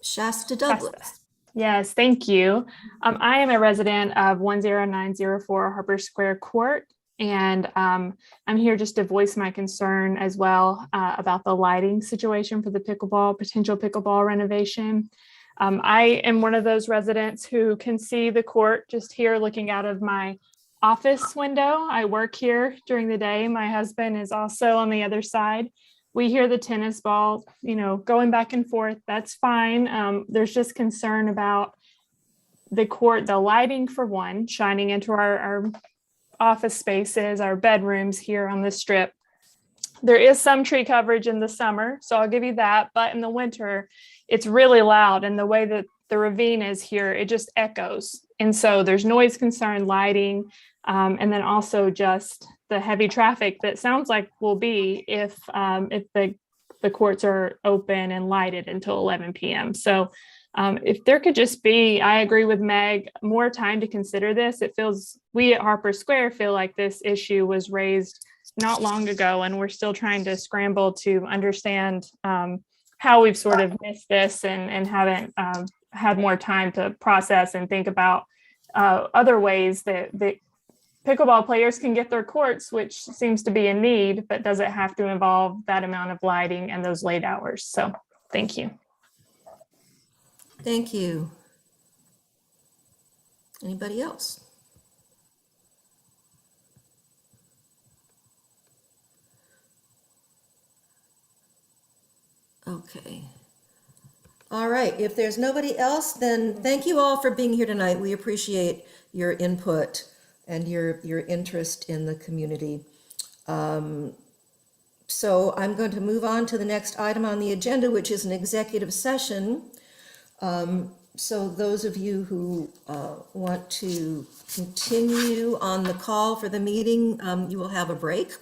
Shasta Douglas. Yes, thank you. I am a resident of 10904 Harper Square Court, and I'm here just to voice my concern as well about the lighting situation for the potential pickleball renovation. I am one of those residents who can see the court just here looking out of my office window. I work here during the day. My husband is also on the other side. We hear the tennis ball, going back and forth. That's fine. There's just concern about the court, the lighting for one, shining into our office spaces, our bedrooms here on the strip. There is some tree coverage in the summer, so I'll give you that. But in the winter, it's really loud. And the way that the ravine is here, it just echoes. And so there's noise concern, lighting, and then also just the heavy traffic that sounds like will be if the courts are open and lighted until 11 p.m. So if there could just be, I agree with Meg, more time to consider this. It feels, we at Harper Square feel like this issue was raised not long ago, and we're still trying to scramble to understand how we've sort of missed this and haven't had more time to process and think about other ways that pickleball players can get their courts, which seems to be a need, but does it have to involve that amount of lighting and those late hours? So thank you. Thank you. Anybody else? Okay. All right, if there's nobody else, then thank you all for being here tonight. We appreciate your input and your interest in the community. So I'm going to move on to the next item on the agenda, which is an executive session So those of you who want to continue on the call for the meeting, you will have a break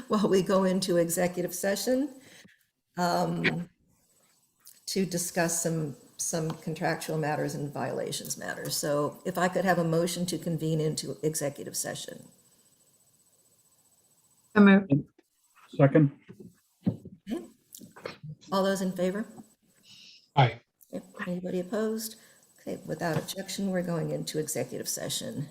while we go into executive session to discuss some contractual matters and violations matters. So if I could have a motion to convene into executive session. So moved. Second. All those in favor? Aye. Anybody opposed? Okay, without objection, we're going into executive session.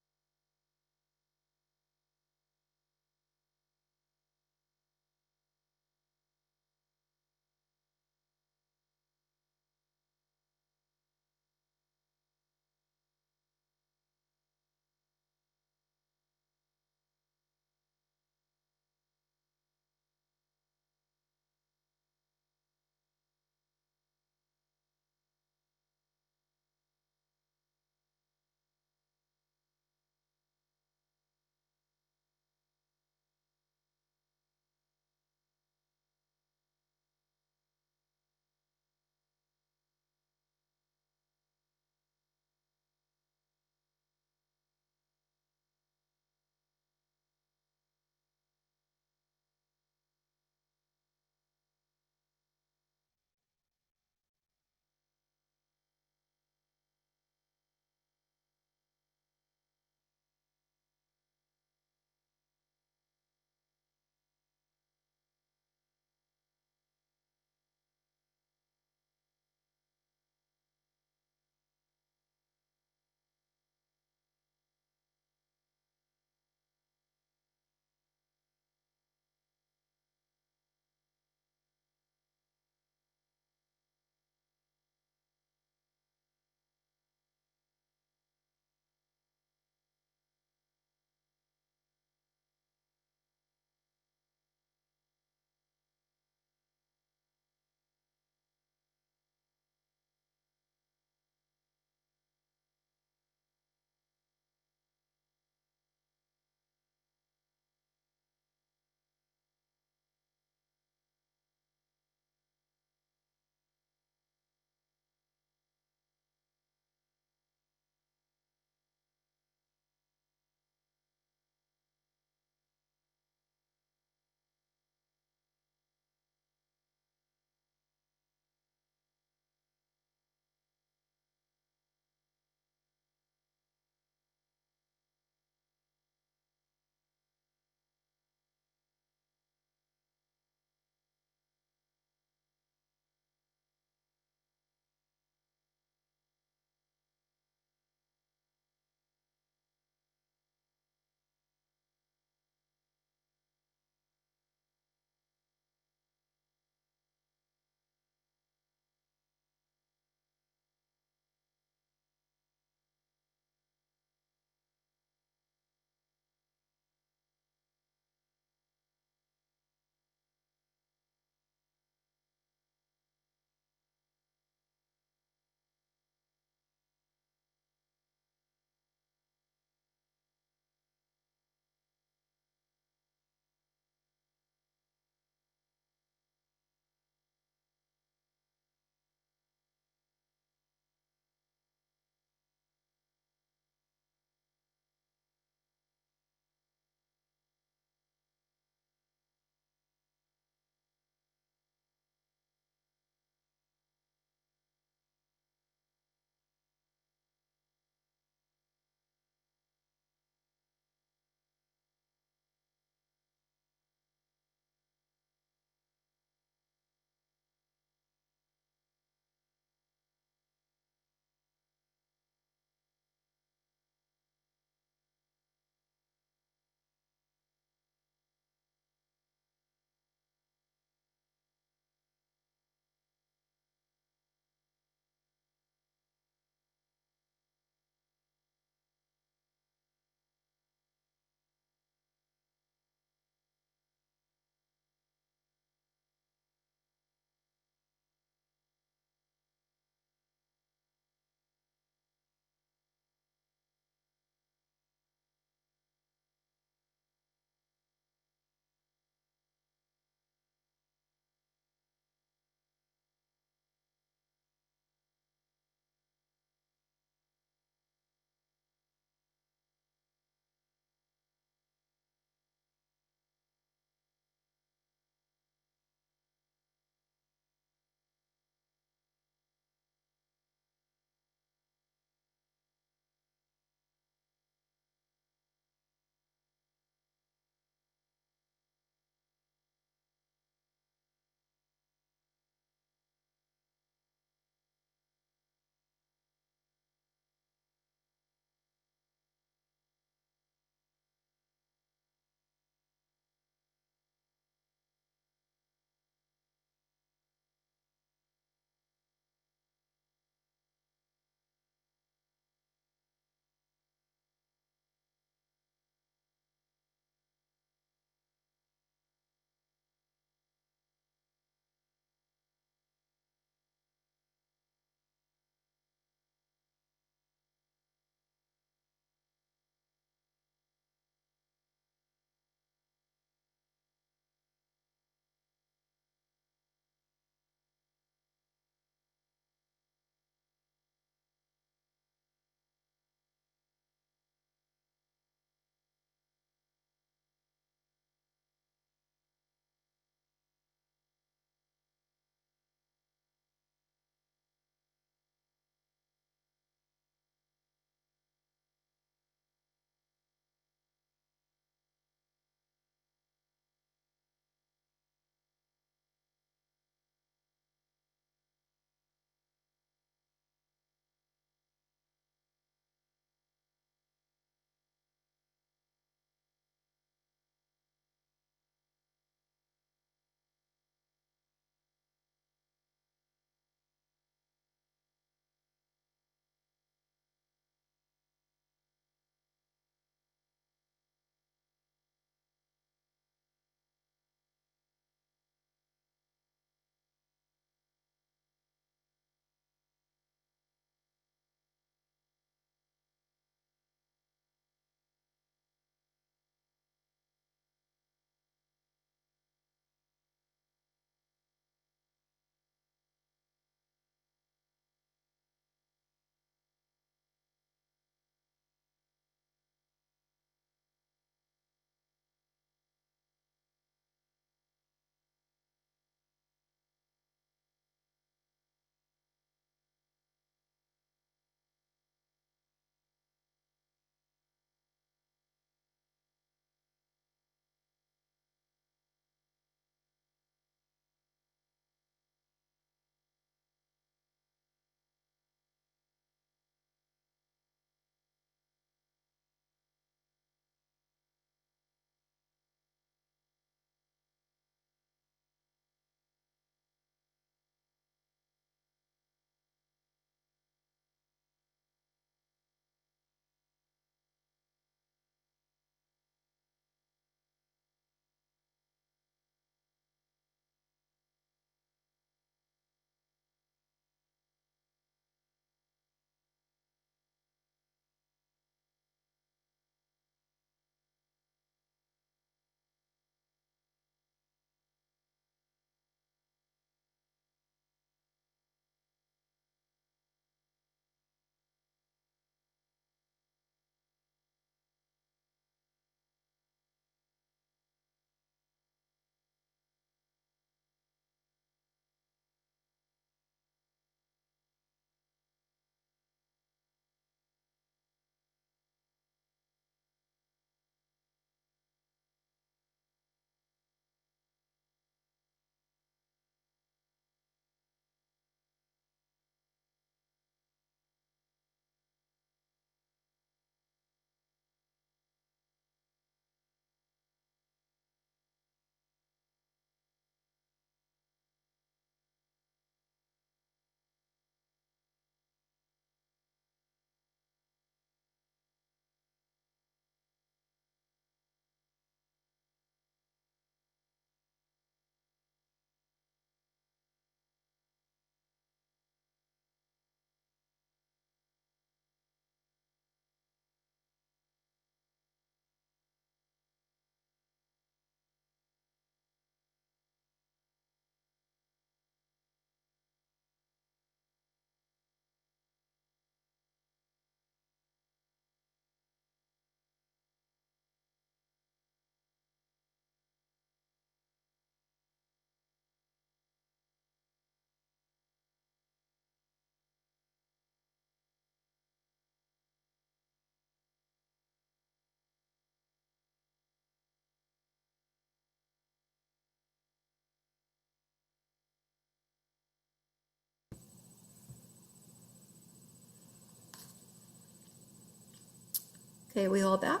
Okay, we all back?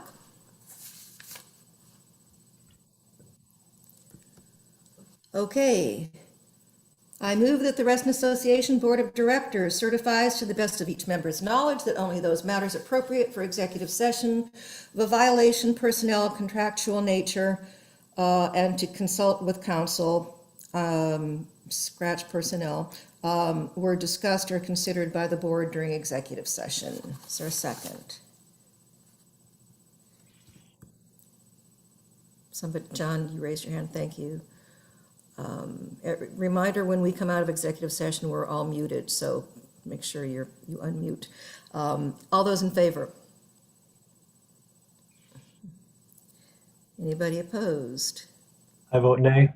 Okay. I move that the Reston Association Board of Directors certifies to the best of each member's knowledge that only those matters appropriate for executive session of a violation, personnel, contractual nature, and to consult with counsel, scratch personnel, were discussed or considered by the board during executive session. Is there a second? Somebody, John, you raised your hand, thank you. Reminder, when we come out of executive session, we're all muted, so make sure you unmute. All those in favor? Anybody opposed? I vote nay.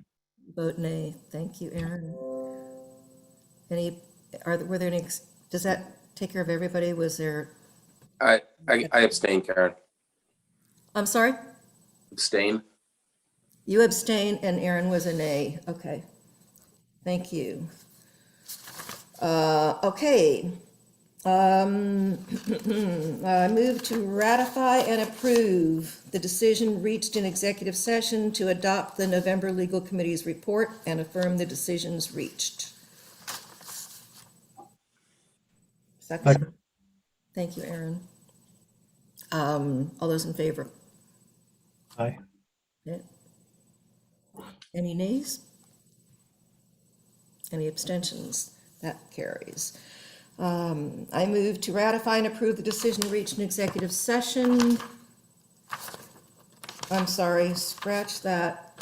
Vote nay. Thank you, Aaron. Were there any, does that take care of everybody? Was there? I abstain, Karen. I'm sorry? Abstain. You abstain and Aaron was a nay. Okay. Thank you. Okay. I move to ratify and approve the decision reached in executive session to adopt the November Legal Committee's report and affirm the decisions reached. Second. Thank you, Aaron. All those in favor? Aye. Okay. Any nays? Any abstentions? That carries. I move to ratify and approve the decision reached in executive session. I'm sorry, scratch that.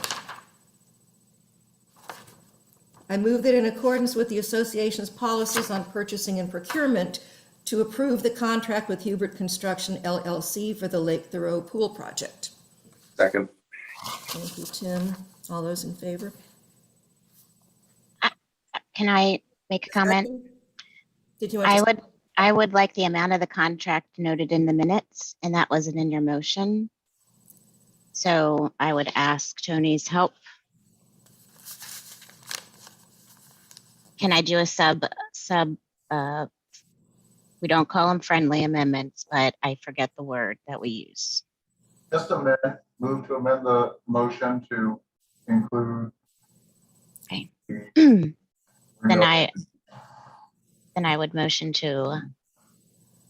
I move that in accordance with the association's policies on purchasing and procurement, to approve the contract with Hubert Construction LLC for the Lake Thoreau Pool Project. Second. Thank you, Tim. All those in favor? Can I make a comment? Did you want to? I would like the amount of the contract noted in the minutes, and that wasn't in your motion. So I would ask Tony's help. Can I do a we don't call them friendly amendments, but I forget the word that we use. Just a minute. Move to amend the motion to include. Okay. Then I would motion to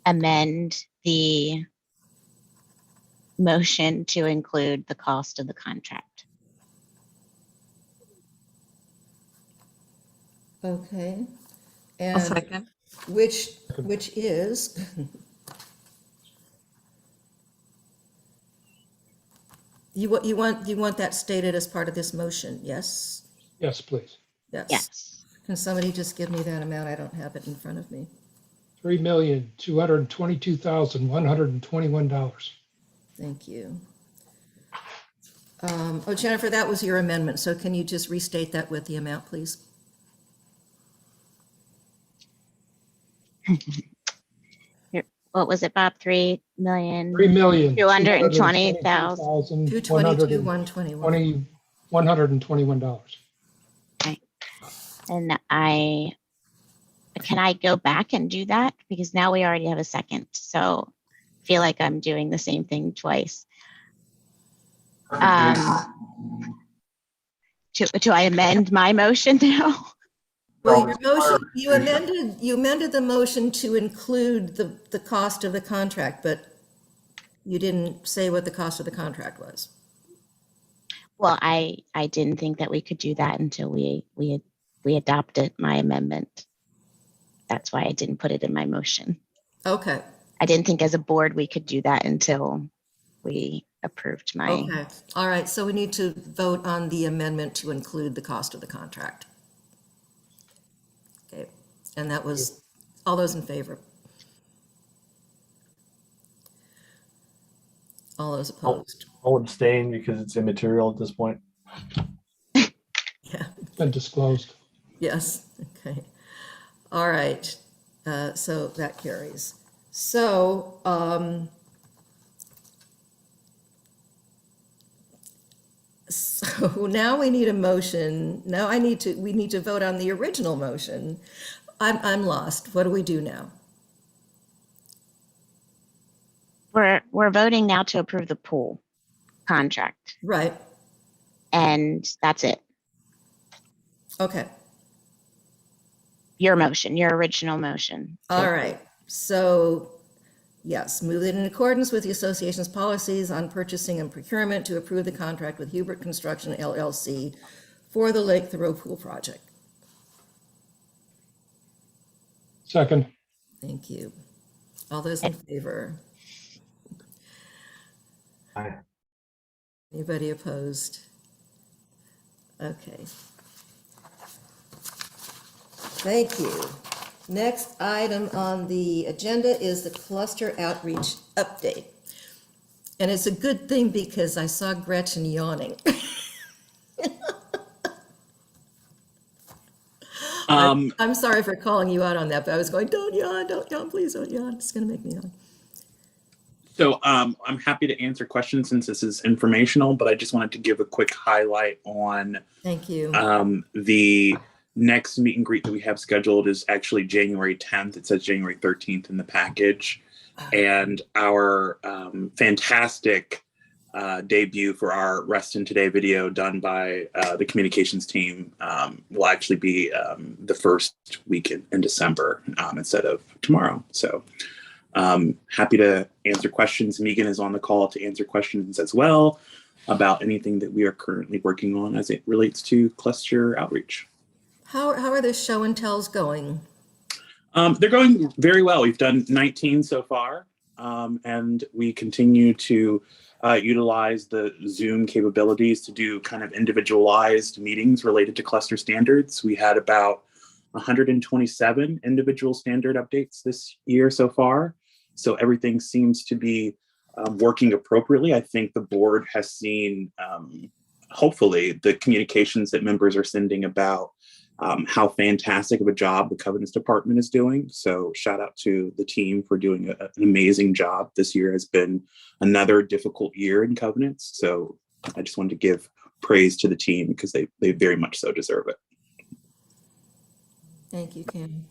amend the motion to include the cost of the contract. Okay. I'll And second. which is? You want that stated as part of this motion, yes? Yes, please. Yes. Can somebody just give me that amount? I don't have it in front of me. $3,222,121. Thank you. Oh, Jennifer, that was your amendment, so can you just restate that with the amount, please? What was it, Bob? 3,000,000. 3,220,000. 222,121. $121. Okay. And can I go back and do that? Because now we already have a second. So I feel like I'm doing the same thing twice. Do I amend my motion now? Well, your motion, you amended the motion to include the cost of the contract, but you didn't say what the cost of the contract was. Well, I didn't think that we could do that until we adopted my amendment. That's why I didn't put it in my motion. Okay. I didn't think as a board we could do that until we approved my. Okay. All right. So we need to vote on the amendment to include the cost of the contract. Okay. And that was all those in favor. All those opposed. I'll abstain because it's immaterial at this point. Yeah. Been disclosed. Yes. Okay. All right. So that carries. So, so now we need a motion. Now we need to vote on the original motion. I'm lost. What do we do now? We're voting now to approve the pool contract, Right, and that's it. okay. Your motion, your original motion. All right, so yes, move it in accordance with the association's policies on purchasing and procurement to approve the contract with Hubert Construction LLC for the Lake Thoreau Pool Project. Second. Thank you. All those in favor? Aye. Anybody opposed? Okay. Thank you. Next item on the agenda is the cluster outreach update. And it's a good thing because I saw Gretchen yawning. I'm sorry for calling you out on that, but I was going, don't yawn, please don't yawn. It's gonna make me yawn. So I'm happy to answer questions since this is informational, but I just wanted to give a quick highlight on Thank you. The next meet and greet that we have scheduled is actually January 10th. It says January 13th in the package. And our fantastic debut for our Reston Today video done by the communications team will actually be the first week in December instead of tomorrow. So happy to answer questions. Megan is on the call to answer questions as well about anything that we are currently working on as it relates to cluster outreach. How are the show and tells going? They're going very well. We've done 19 so far, and we continue to utilize the Zoom capabilities to do kind of individualized meetings related to cluster standards. We had about 127 individual standard updates this year so far. So everything seems to be working appropriately. I think the board has seen, hopefully, the communications that members are sending about how fantastic of a job the Covenants Department is doing. So shout out to the team for doing an amazing job. This year has been another difficult year in Covenants. So I just wanted to give praise to the team because they very much so deserve it. Thank you, Cam.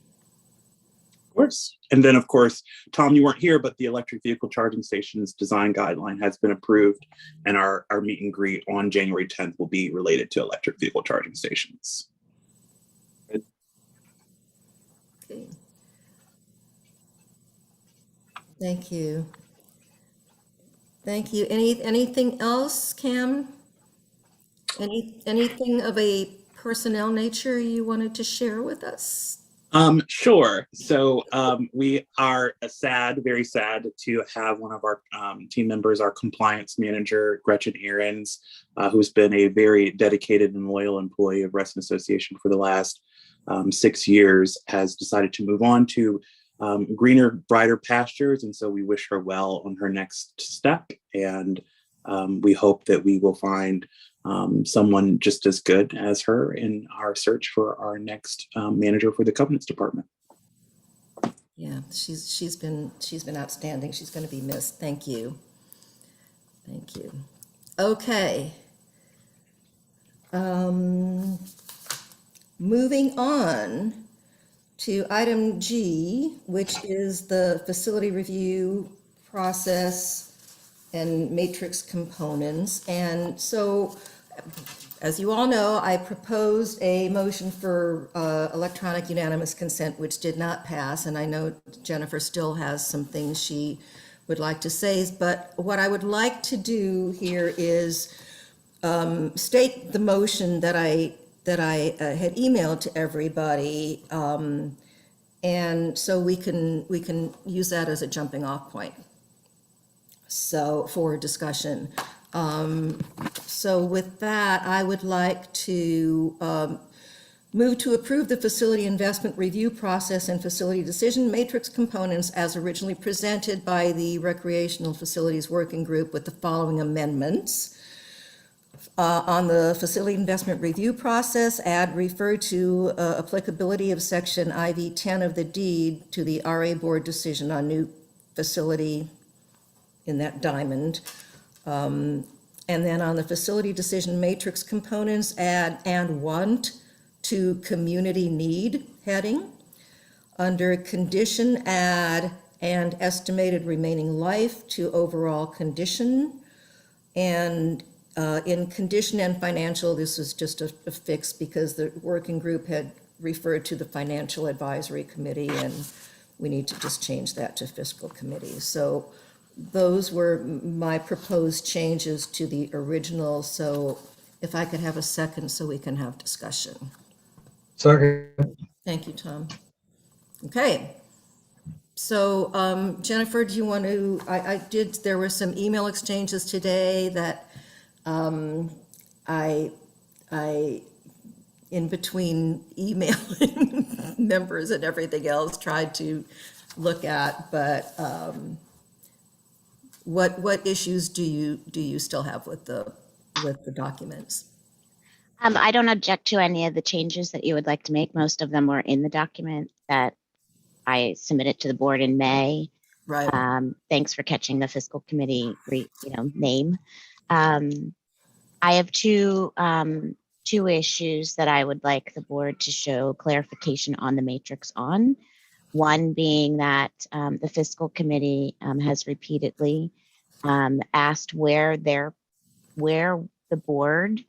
Of course. And then, of course, Tom, you weren't here, but the electric vehicle charging stations design guideline has been approved, and our meet and greet on January 10th will be related to electric vehicle charging stations. Okay. Thank you. Thank you. Anything else, Cam? Anything of a personnel nature you wanted to share with us? Sure. So we are very sad to have one of our team members, our compliance manager, Gretchen Ahrens, who's been a very dedicated and loyal employee of Reston Association for the last 6 years, has decided to move on to greener, brighter pastures. And so we wish her well on her next step. And we hope that we will find someone just as good as her in our search for our next manager for the Covenants Department. Yeah, she's been outstanding. She's going to be missed. Thank you. Thank you. Okay. Moving on to item G, which is the facility review process and matrix components. And so, as you all know, I proposed a motion for electronic unanimous consent, which did not pass. And I know Jennifer still has some things she would like to say. But what I would like to do here is state the motion that I had emailed to everybody. And so we can use that as a jumping off point. So for discussion. So with that, I would like to move to approve the facility investment review process and facility decision matrix components as originally presented by the Recreational Facilities Working Group with the following amendments. On the facility investment review process, add refer to applicability of section IV 10 of the deed to the RA board decision on new facility in that diamond. And then on the facility decision matrix components, add and want to community need heading. Under condition, add and estimated remaining life to overall condition. And in condition and financial, this was just a fix because the working group had referred to the financial advisory committee, and we need to just change that to fiscal committee. So those were my proposed changes to the original. So if I could have a second so we can have discussion. Second. Thank you, Tom. Okay. So Jennifer, do you want to, there were some email exchanges today that I in between emailing members and everything else, tried to look at, but what issues do you still have with the documents? I don't object to any of the changes that you would like to make. Most of them were in the document that I submitted to the board in May. Right. Thanks for catching the fiscal committee, name. I have two issues that I would like the board to show clarification on the matrix on. One being that the fiscal committee has repeatedly asked where the board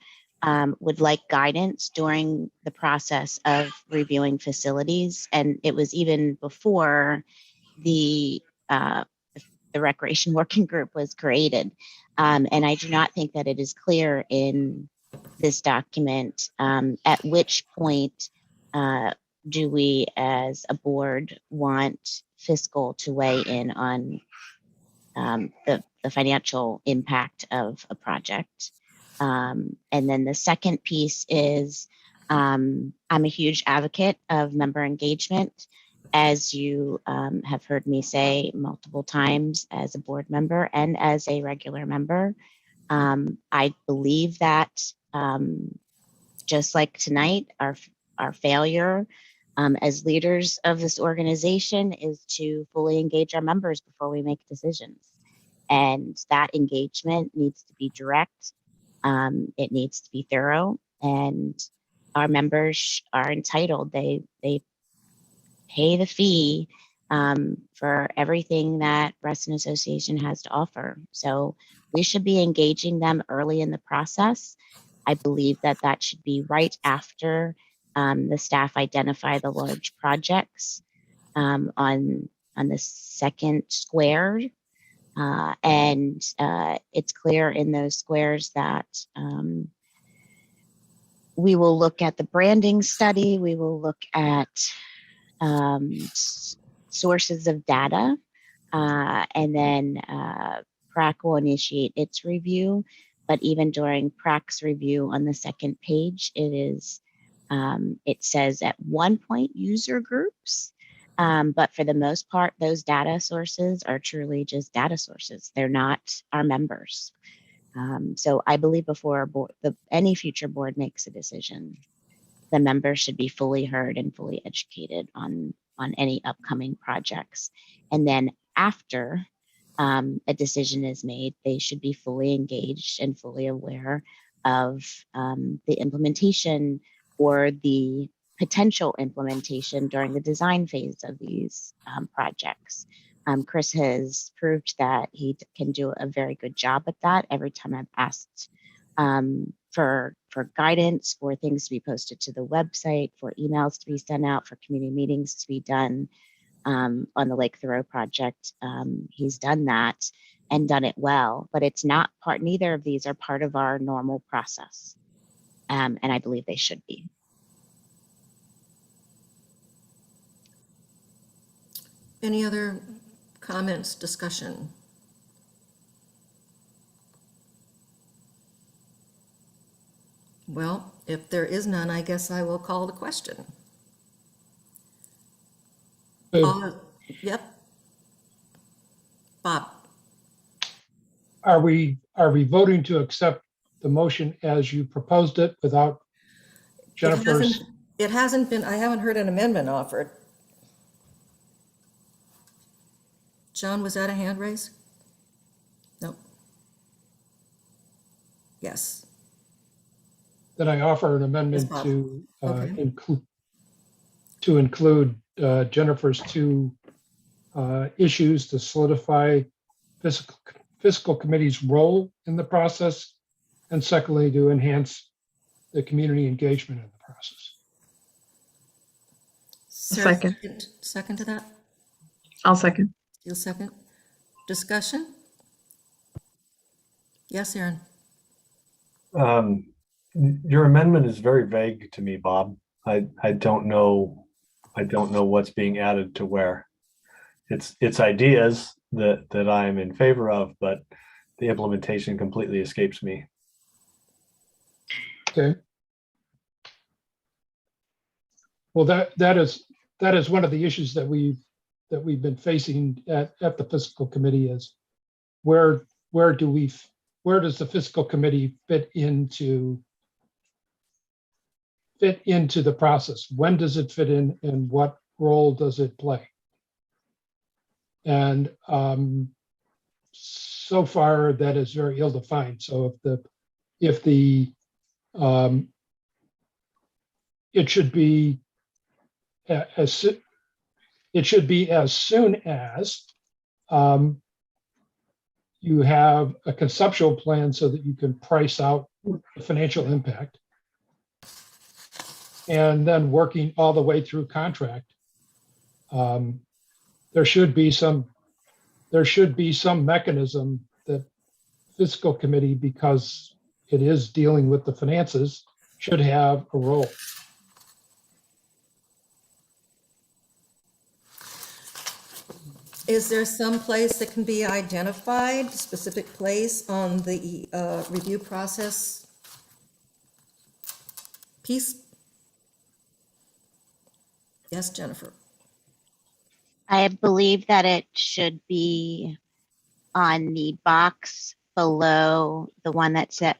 would like guidance during the process of reviewing facilities. And it was even before the recreation working group was created. And I do not think that it is clear in this document at which point do we as a board want fiscal to weigh in on the financial impact of a project. And then the second piece is I'm a huge advocate of member engagement. As you have heard me say multiple times as a board member and as a regular member, I believe that just like tonight, our failure as leaders of this organization is to fully engage our members before we make decisions. And that engagement needs to be direct. It needs to be thorough, and our members are entitled. They pay the fee for everything that Reston Association has to offer. So we should be engaging them early in the process. I believe that should be right after the staff identify the large projects on the second square. And it's clear in those squares that we will look at the branding study, we will look at sources of data, and then PRAC will initiate its review. But even during PRAC's review on the second page, it says at one point user groups. But for the most part, those data sources are truly just data sources. They're not our members. So I believe before any future board makes a decision, the members should be fully heard and fully educated on any upcoming projects. And then after a decision is made, they should be fully engaged and fully aware of the implementation or the potential implementation during the design phase of these projects. Chris has proved that he can do a very good job at that. Every time I've asked for guidance, for things to be posted to the website, for emails to be sent out, for community meetings to be done on the Lake Thoreau project, he's done that and done it well. But it's not part. Neither of these are part of our normal process, and I believe they should be. Any other comments, discussion? Well, if there is none, I guess I will call the question. Yep. Bob. Are we voting to accept the motion as you proposed it without Jennifer's? It hasn't been, I haven't heard an amendment offered. John, was that a hand raise? No. Yes. Then I offer an amendment Yes, to include Jennifer's two issues to solidify fiscal committee's role in the process, and secondly, to enhance the community engagement in the process. Sarah, Second. Second to that? I'll second. You'll second? Discussion? Yes, Aaron? Your amendment is very vague to me, Bob. I don't know what's being added to where. It's ideas that I'm in favor of, but the implementation completely escapes me. Okay. Well, that is one of the issues that we've been facing at the fiscal committee is where does the fiscal committee fit into the process? When does it fit in and what role does it play? And so far that is very ill-defined. So it should be as soon as you have a conceptual plan so that you can price out the financial impact, and then working all the way through contract. There should be some mechanism that fiscal committee, because it is dealing with the finances, should have a role. Is there some place that can be identified, specific place on the review process piece? Yes, Jennifer. I believe that it should be on the box below the one that says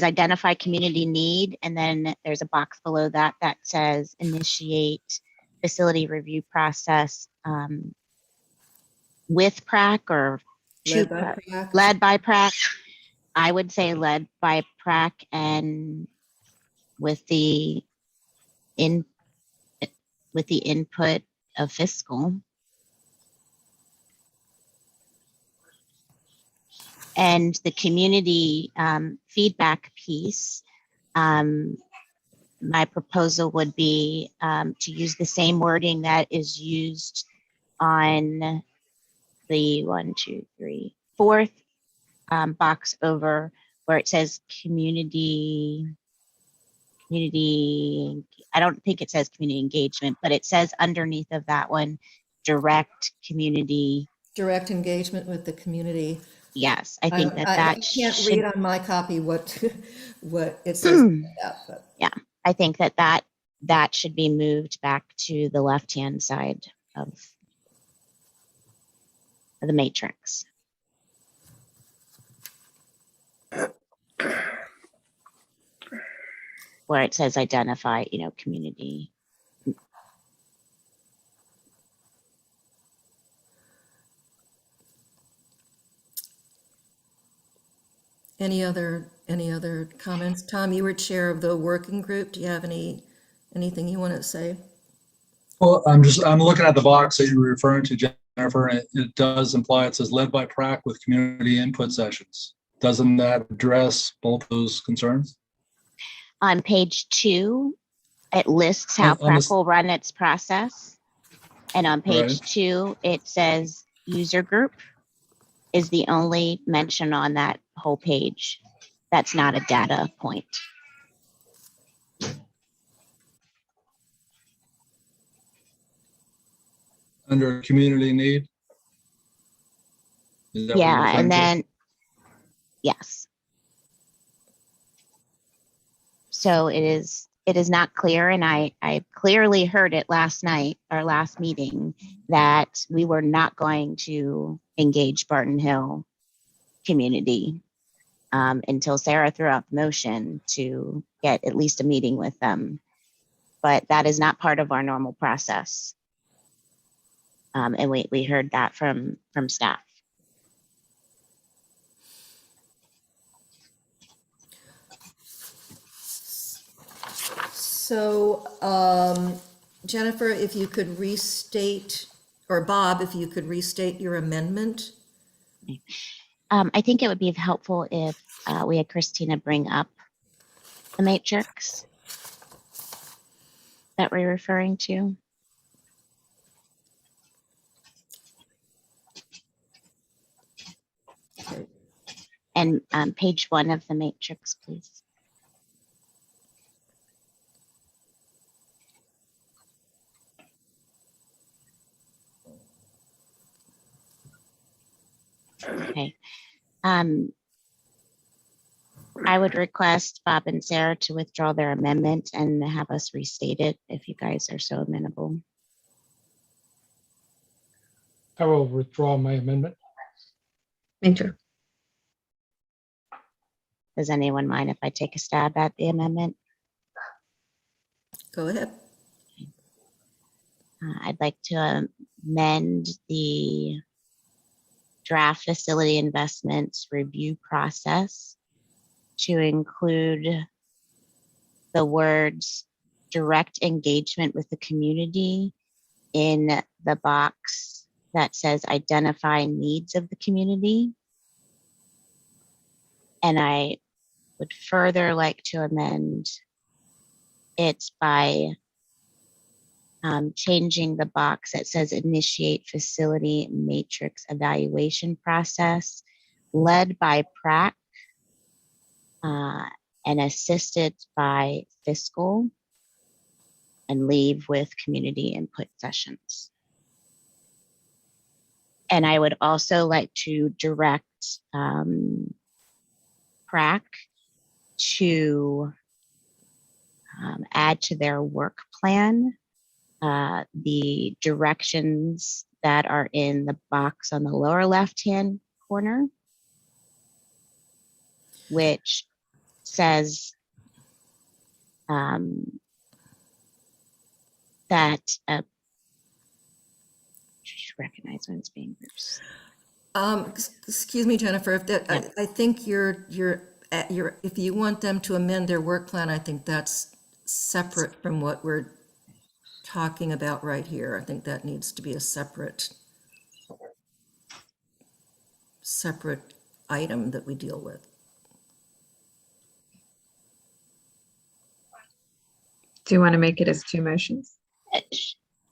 identify community need, and then there's a box below that that says initiate facility review process with PrAC or to led by PrAC. I would say led by PrAC and with the input of fiscal. And the community feedback piece, my proposal would be to use the same wording that is used on the 4th box over where it says community, I don't think it says community engagement, but it says underneath of that one, direct engagement with the community. Yes, I think that I can't read on my copy what it says. But. Yeah, I think that should be moved back to the left-hand side of the matrix. Where it says identify, community. Any other comments? Tom, you were chair of the working group. Do you have anything you want to say? Well, I'm looking at the box that you were referring to, Jennifer, and it does imply it says led by PrAC with community input sessions. Doesn't that address both those concerns? On page 2, it lists how PrAC will run its process. And on page 2, it says user group is the only mention on that whole page. That's not a data point. Under community need? Is that what you're Yeah, referring and to? then, yes. So it is not clear, and I clearly heard it last night, our last meeting, that we were not going to engage Barton Hill community until Sarah threw out the motion to get at least a meeting with them. But that is not part of our normal process. And we heard that from staff. So Jennifer, if you could restate, or Bob, if you could restate your amendment. I think it would be helpful if we had Christina bring up the matrix that we're referring to. And page 1 of the matrix, please. Okay. I would request Bob and Sarah to withdraw their amendment and have us restate it if you guys are so amenable. I will withdraw my amendment. Me too. Does anyone mind if I take a stab at the amendment? Go ahead. I'd like to amend the draft facility investments review process to include the words direct engagement with the community in the box that says identify needs of the community. And I would further like to amend it by changing the box that says initiate facility matrix evaluation process led by PrAC and assisted by fiscal, and leave with community input sessions. And I would also like to direct PrAC to add to their work plan the directions that are in the box on the lower left-hand corner, which says that recognize when it's being used. Excuse me, Jennifer, if that, I think if you want them to amend their work plan, I think that's separate from what we're talking about right here. I think that needs to be a separate item that we deal with. Do you want to make it as 2 motions?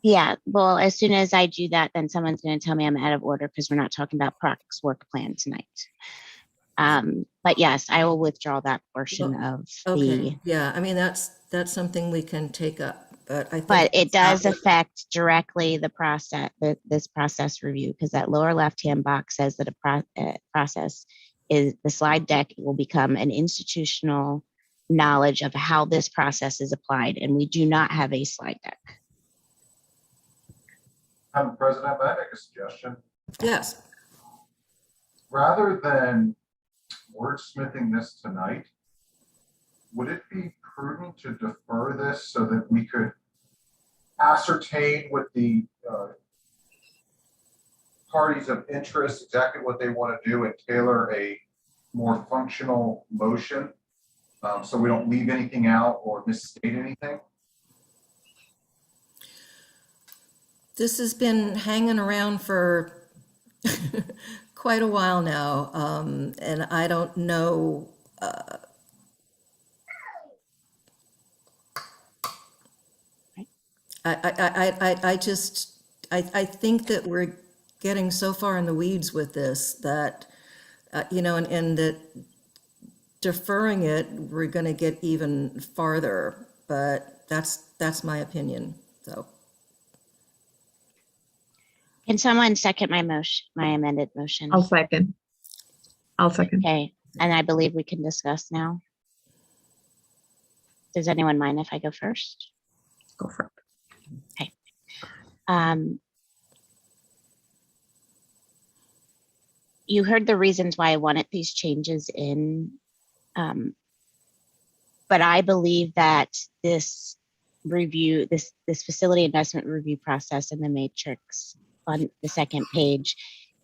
Yeah, well, as soon as I do that, then someone's going to tell me I'm out of order because we're not talking about PrAC's work plan tonight. But yes, I will withdraw that portion of Okay, yeah, I mean, that's something we can take up, but I think. But it it's not does affect directly the process, this process review, because that lower left-hand box says that a process is, the slide deck will become an institutional knowledge of how this process is applied, and we do not have a slide deck. Madam President, may I make a suggestion? Yes. Rather than wordsmithing this tonight, would it be prudent to defer this so that we could ascertain with the parties of interest exactly what they want to do and tailor a more functional motion so we don't leave anything out or misstate anything? This has been hanging around for quite a while now, and I don't know. I think that we're getting so far in the weeds with this that, and that deferring it, we're going to get even farther. But that's my opinion. So. Can someone second my motion, my amended motion? I'll second. Okay, and I believe we can discuss now. Does anyone mind if I go first? Go for it. Okay. You heard the reasons why I wanted these changes in, but I believe that this review, this facility investment review process in the matrix on the second page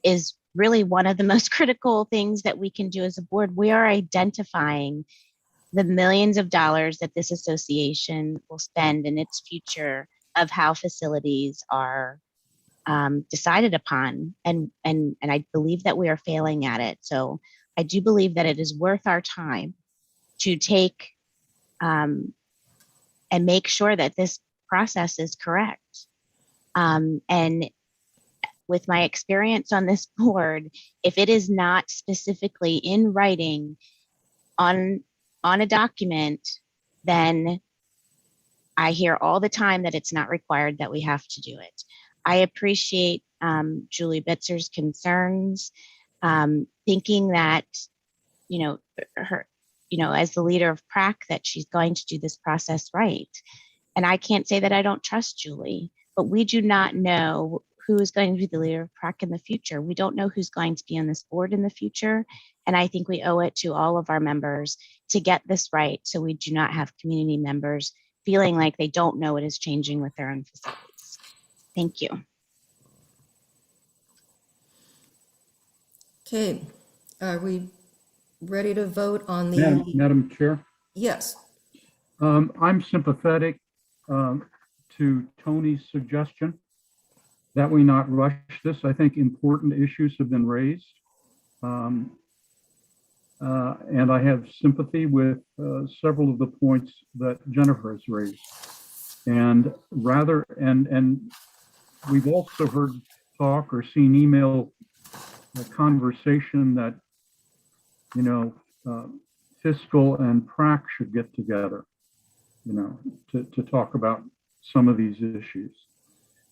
is really one of the most critical things that we can do as a board. We are identifying the millions of dollars that this association will spend in its future of how facilities are decided upon, and I believe that we are failing at it. So I do believe that it is worth our time to take and make sure that this process is correct. And with my experience on this board, if it is not specifically in writing on a document, then I hear all the time that it's not required, that we have to do it. I appreciate Julie Bitzer's concerns, thinking that, her, as the leader of PrAC, that she's going to do this process right. And I can't say that I don't trust Julie, but we do not know who is going to be the leader of PrAC in the future. We don't know who's going to be on this board in the future. And I think we owe it to all of our members to get this right, so we do not have community members feeling like they don't know what is changing with their own facilities. Thank you. Okay, are we ready to vote on the? Madam Chair, Yes. I'm sympathetic to Tony's suggestion that we not rush this. I think important issues have been raised. And I have sympathy with several of the points that Jennifer has raised. And we've also heard talk or seen email conversation that, fiscal and PrAC should get together, to talk about some of these issues.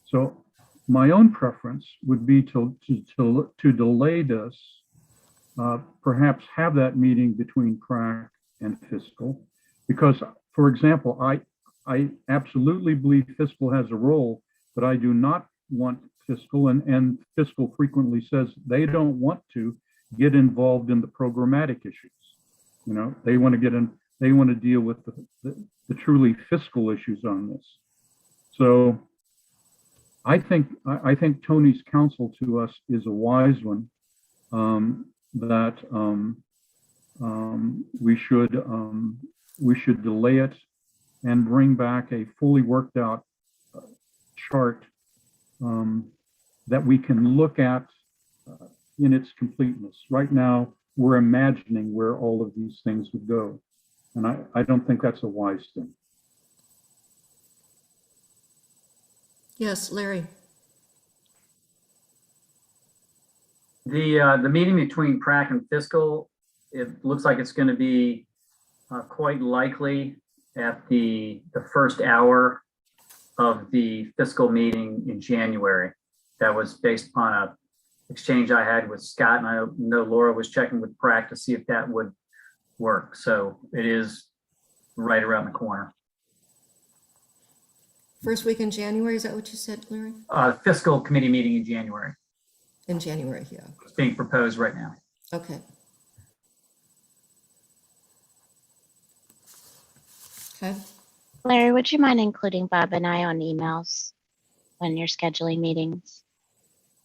So my own preference would be to delay this, perhaps have that meeting between PrAC and fiscal, because, for example, I absolutely believe fiscal has a role, but I do not want fiscal, and fiscal frequently says they don't want to get involved in the programmatic issues. They want to get in, they want to deal with the truly fiscal issues on this. So I think Tony's counsel to us is a wise one, that we should delay it and bring back a fully worked out chart that we can look at in its completeness. Right now, we're imagining where all of these things would go, and I don't think that's a wise thing. Yes, Larry. The meeting between PrAC and fiscal, it looks like it's going to be quite likely at the first hour of the fiscal meeting in January. That was based upon a exchange I had with Scott, and I know Laura was checking with PrAC to see if that would work. So it is right around the corner. First week in January, is that what you said, Larry? Fiscal committee meeting in January. In January, yeah. It's being proposed right now. Okay. Okay. Larry, would you mind including Bob and I on emails when you're scheduling meetings?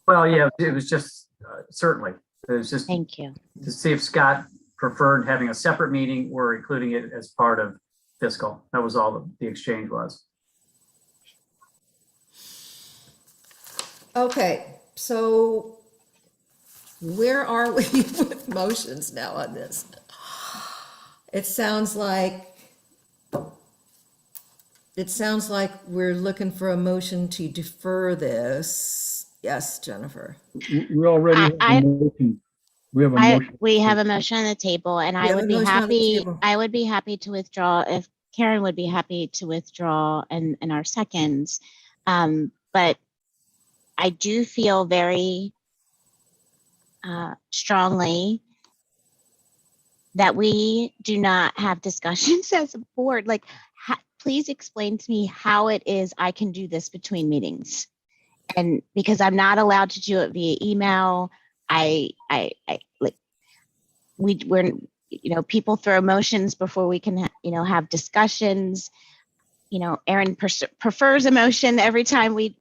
Well, yeah, it was just, certainly. It was just Thank you. To see if Scott preferred having a separate meeting or including it as part of fiscal. That was all the exchange was. Okay, so where are we with motions now on this? It sounds like we're looking for a motion to defer this. Yes, Jennifer. We already have a motion. We have a motion. We have a motion on the table, and We I have would a be motion on the happy. table. I would be happy to withdraw if Karen would be happy to withdraw and our seconds. But I do feel very strongly that we do not have discussions as a board. Like, please explain to me how it is I can do this between meetings. And because I'm not allowed to do it via email, we're people throw motions before we can, have discussions. Erin prefers a motion every time we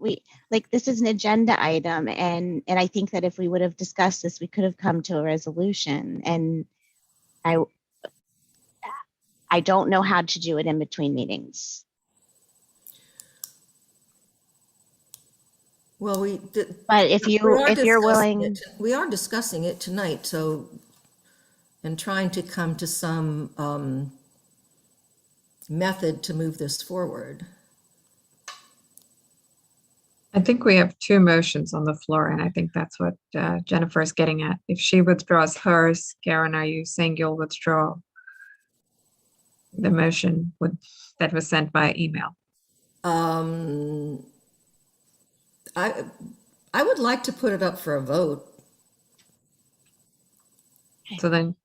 this is an agenda item. And I think that if we would have discussed this, we could have come to a resolution. And I don't know how to do it in between meetings. Well, we did. But if we you, are if you're discussing willing, it- We are discussing it tonight, so, and trying to come to some method to move this forward. I think we have two motions on the floor, and I think that's what Jennifer is getting at. If she withdraws hers, Karen, are you saying you'll withdraw the motion that was sent by email? I would like to put it up for a vote. So then,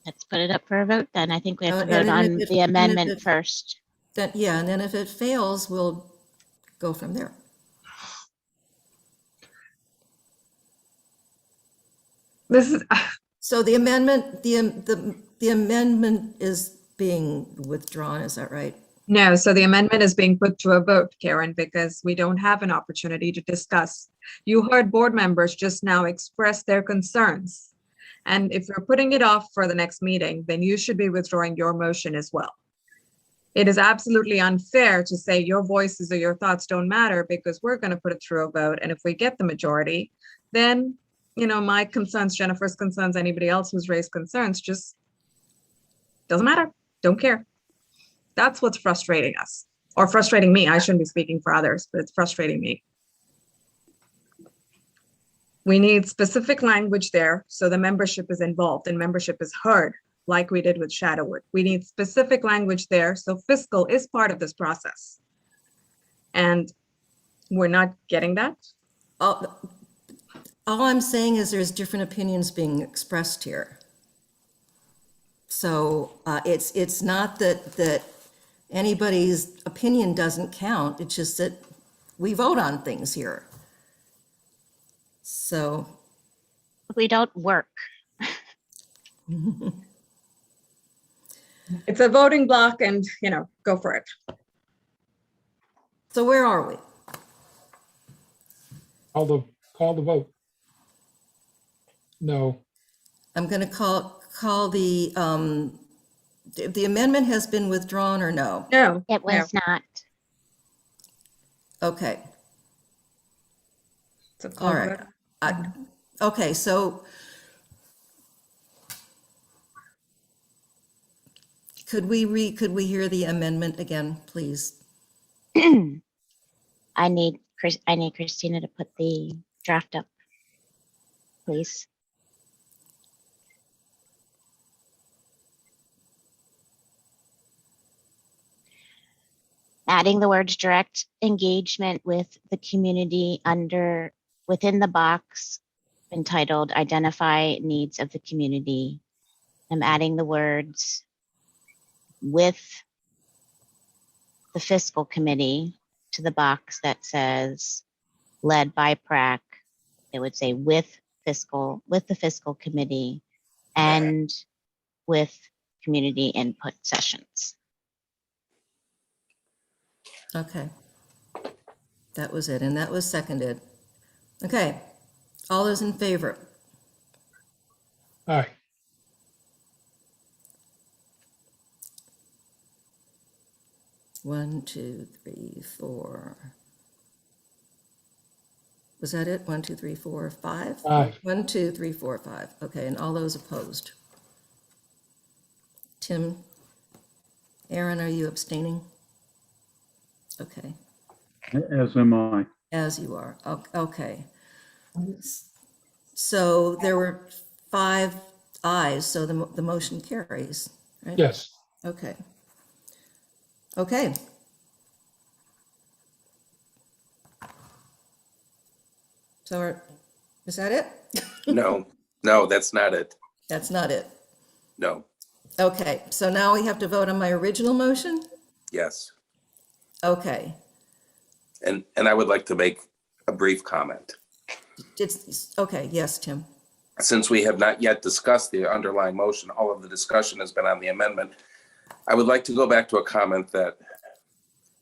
let's put it up for a vote then. I think we have to And vote then on if the and if amendment first. Then, yeah, and then if it fails, we'll go from there. this is, So the amendment, the amendment is being withdrawn, is that right? no, so the amendment is being put to a vote, Karen, because we don't have an opportunity to discuss. You heard board members just now express their concerns. And if you're putting it off for the next meeting, then you should be withdrawing your motion as well. It is absolutely unfair to say your voices or your thoughts don't matter because we're going to put it through a vote. And if we get the majority, then, you know, my concerns, Jennifer's concerns, anybody else who's raised concerns, just doesn't matter. Don't care. That's what's frustrating us, or frustrating me. I shouldn't be speaking for others, but it's frustrating me. We need specific language there so the membership is involved and membership is heard, like we did with Shadowwood. We need specific language there so fiscal is part of this process. And we're not getting that. All I'm saying is there's different opinions being expressed here. So it's not that anybody's opinion doesn't count. It's just that we vote on things here. So. We don't work. It's a voting block and, you know, go for it. So where are we? Call the vote. No. I'm going to call the amendment has been withdrawn or no? No. It was not. Okay. So All right. Okay, so could we hear the amendment again, please? I need Christina to put the draft up, please. Adding the words direct engagement with the community within the box entitled Identify Needs of the Community. I'm adding the words with the fiscal committee to the box that says led by PrAC. It would say with the fiscal committee and with community input sessions. Okay. That was it, and that was seconded. Okay, all those in favor? Aye. One, two, three, four. Was that it? 1, 2, 3, 4, 5? Aye. 1, 2, 3, 4, 5. Okay, and all those opposed? Tim, Aaron, are you abstaining? Okay, As am I. as you are. Okay. So there were 5 ayes, so the motion carries, right? Yes. Okay. Okay. So is that it? No, that's not it. That's not it. No, Okay, so now we have to vote on my original motion? yes. Okay. And I would like to make a brief comment. Okay, yes, Tim. Since we have not yet discussed the underlying motion, all of the discussion has been on the amendment. I would like to go back to a comment that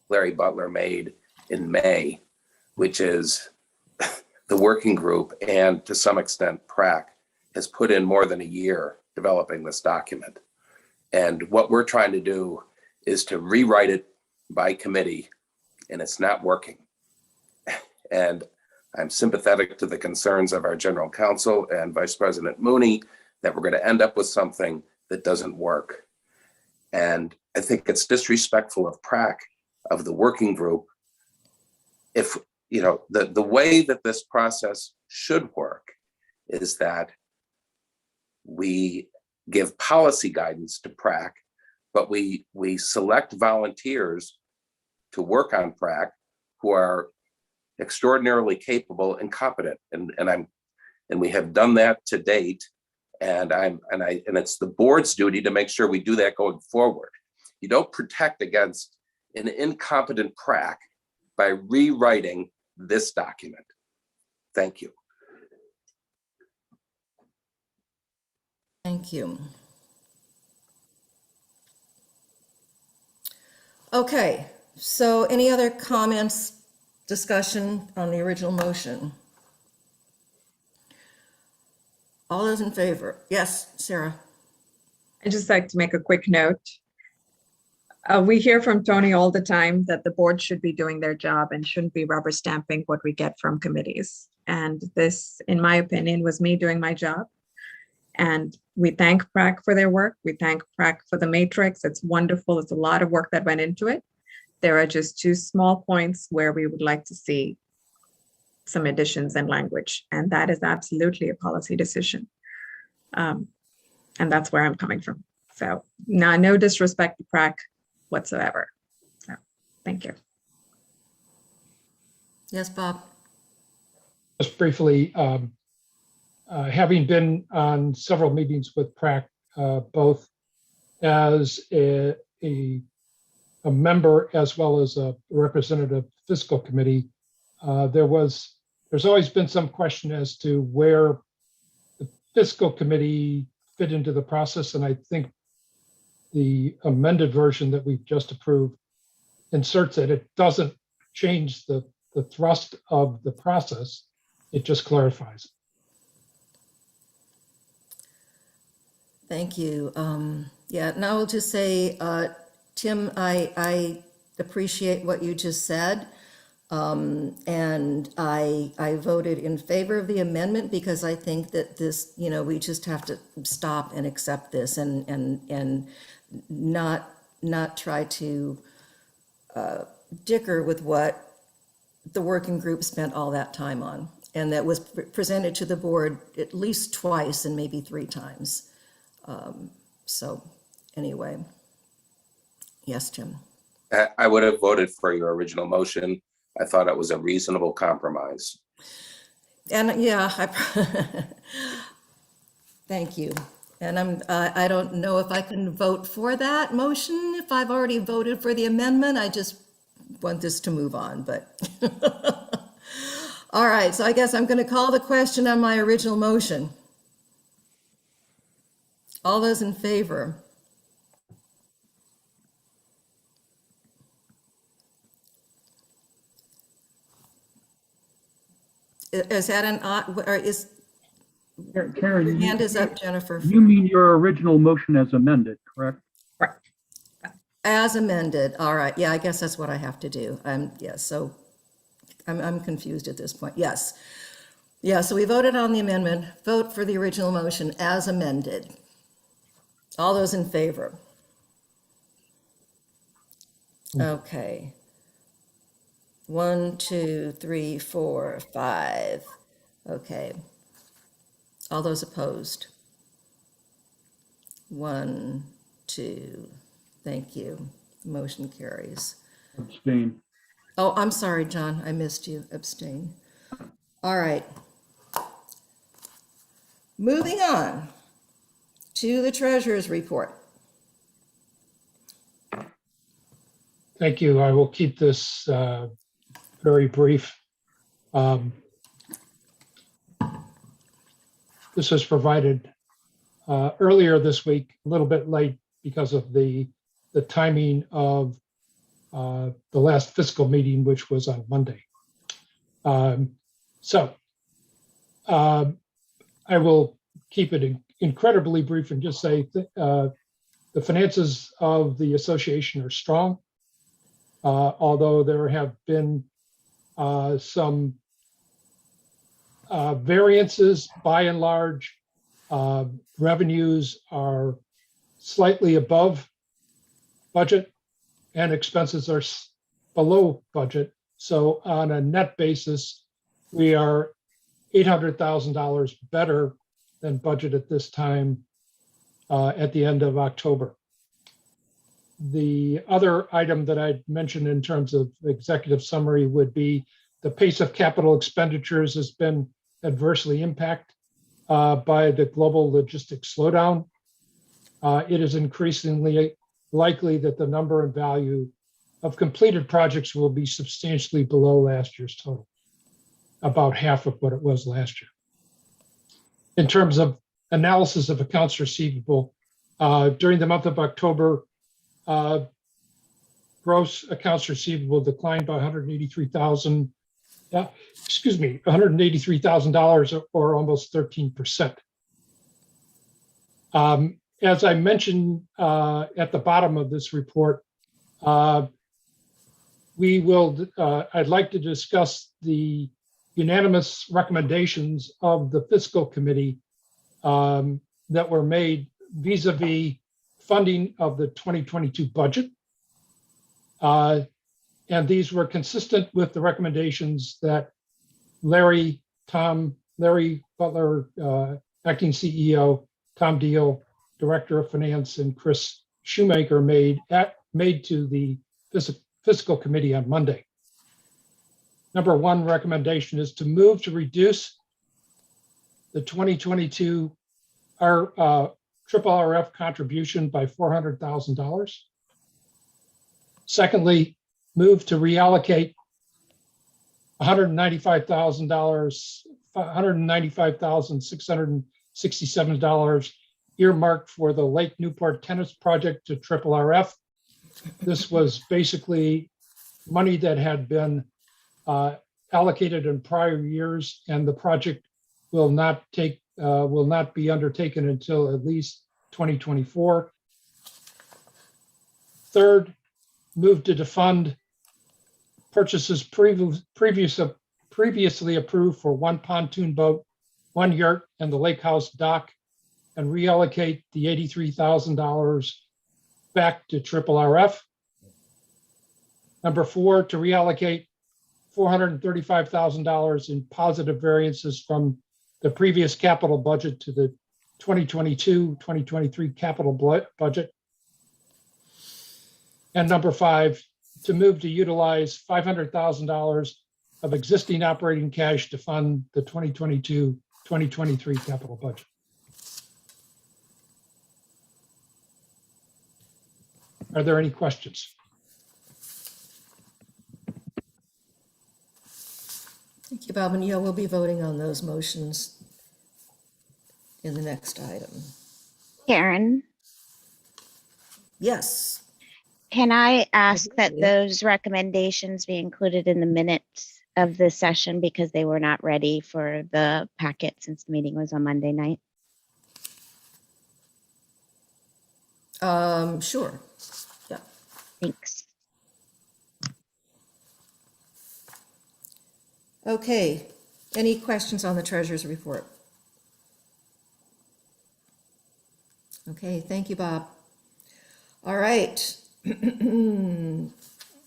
Larry Butler made in May, which is the working group and to some extent PrAC has put in more than a year developing this document. And what we're trying to do is to rewrite it by committee, and it's not working. And I'm sympathetic to the concerns of our general counsel and Vice President Mooney that we're going to end up with something that doesn't work. And I think it's disrespectful of PrAC, of the working group, if, you know, the way that this process should work is that we give policy guidance to PrAC, but we select volunteers to work on PrAC who are extraordinarily capable and competent. And we have done that to date. And it's the board's duty to make sure we do that going forward. You don't protect against an incompetent PrAC by rewriting this document. Thank you. Thank you. Okay, so any other comments, discussion on the original motion? All those in favor? Yes, Sarah. I'd just like to make a quick note. We hear from Tony all the time that the board should be doing their job and shouldn't be rubber stamping what we get from committees. And this, in my opinion, was me doing my job. And we thank PrAC for their work. We thank PrAC for the matrix. It's wonderful. It's a lot of work that went into it. There are just 2 small points where we would like to see some additions in language, and that is absolutely a policy decision. And that's where I'm coming from. So no disrespect to PrAC whatsoever. So thank you. Yes, Bob. Just briefly, having been on several meetings with PrAC, both as a member as well as a representative fiscal committee, there's always been some question as to where the fiscal committee fit into the process. And I think the amended version that we've just approved inserts it. It doesn't change the thrust of the process. It just clarifies. Thank you. Yeah, now I'll just say, Tim, I appreciate what you just said. And I voted in favor of the amendment because I think that this, you know, we just have to stop and accept this and not try to dicker with what the working group spent all that time on. And that was presented to the board at least twice and maybe 3 times. So anyway, yes, Jim. I would have voted for your original motion. I thought it was a reasonable compromise. And yeah, thank you. And I don't know if I can vote for that motion if I've already voted for the amendment. I just want this to move on, but. All right, so I guess I'm going to call the question on my original motion. All those in favor? Is that an, or is, Karen, your hand is up, Jennifer. You mean your original motion as amended, correct? As amended, all right, yeah, I guess that's what I have to do. Yes, so I'm confused at this point, yes. Yeah, so we voted on the amendment, vote for the original motion as amended. All those in favor? Okay. 1, 2, 3, 4, 5. Okay. All those opposed? 1, 2. Thank you. Motion carries. Abstain. Oh, I'm sorry, John. I missed you. Abstain. All right. Moving on to the treasurer's report. Thank you. I will keep this very brief. This was provided earlier this week, a little bit late because of the timing of the last fiscal meeting, which was on Monday. I will keep it incredibly brief and just say the finances of the association are strong. Although there have been some variances, by and large, revenues are slightly above budget and expenses are below budget. So on a net basis, we are $800,000 better than budget at this time at the end of October. The other item that I'd mentioned in terms of executive summary would be the pace of capital expenditures has been adversely impacted by the global logistics slowdown. It is increasingly likely that the number and value of completed projects will be substantially below last year's total, about half of what it was last year. In terms of analysis of accounts receivable, during the month of October, gross accounts receivable declined by $183,000 or almost 13%. As I mentioned at the bottom of this report, I'd like to discuss the unanimous recommendations of the fiscal committee that were made vis-a-vis funding of the 2022 budget. And these were consistent with the recommendations that Larry Butler, acting CEO, Tom Deal, Director of Finance, and Chris Shoemaker made to the fiscal committee on Monday. Number one recommendation is to move to reduce the 2022 RRF contribution by $400,000. Secondly, move to reallocate $195,667 earmarked for the Lake Newport Tennis Project to RRF. This was basically money that had been allocated in prior years, and the project will not be undertaken until at least 2024. Third, move to defund purchases previously approved for one pontoon boat, one yurt, and the lake house dock, and reallocate the $83,000 back to RRF. Number four, to reallocate $435,000 in positive variances from the previous capital budget to the 2022-2023 capital budget. And number five, to move to utilize $500,000 of existing operating cash to fund the 2022-2023 capital budget. Are there any questions? Thank you, Bob, and yeah, we'll be voting on those motions in the next item. Karen, Yes. can I ask that those recommendations be included in the minutes of the session because they were not ready for the packet since the meeting was on Monday night? Sure. Yeah. Thanks. Okay. Any questions on the treasurer's report? Okay, thank you, Bob. All right.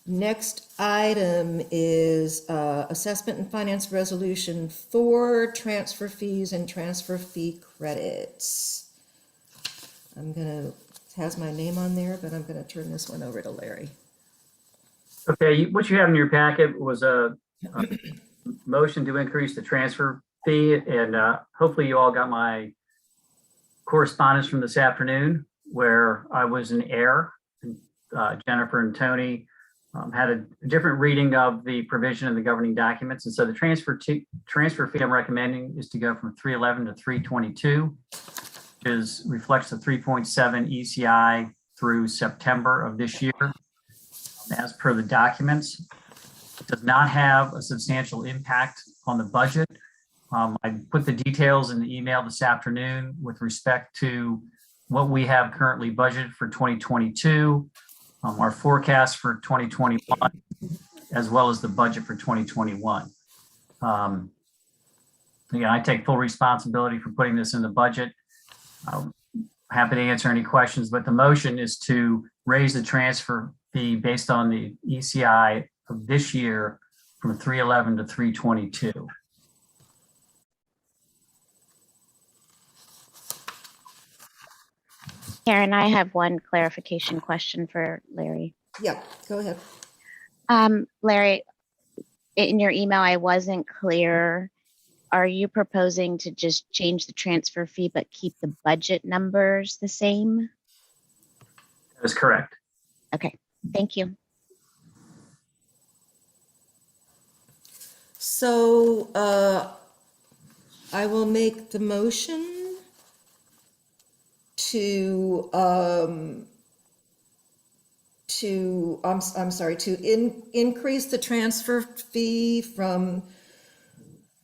Next item is assessment and finance resolution 4, transfer fees and transfer fee credits. It has my name on there, but I'm gonna turn this one over to Larry. Okay, what you have in your packet was a motion to increase the transfer fee, and hopefully you all got my correspondence from this afternoon where I was in error. Jennifer and Tony had a different reading of the provision in the governing documents, and so the transfer fee I'm recommending is to go from 311 to 322, which reflects the 3.7 ECI through September of this year, as per the documents. It does not have a substantial impact on the budget. I put the details in the email this afternoon with respect to what we have currently budgeted for 2022, our forecast for 2021, as well as the budget for 2021. again, I take full responsibility for putting this in the budget. I'm happy to answer any questions, but the motion is to raise the transfer fee based on the ECI of this year from 311 to 322. Karen, I have one clarification question for Larry. Yeah, go ahead. Larry, in your email, I wasn't clear. Are you proposing to just change the transfer fee but keep the budget numbers the same? That is correct. Okay, thank you. So I will make the motion to increase the transfer fee from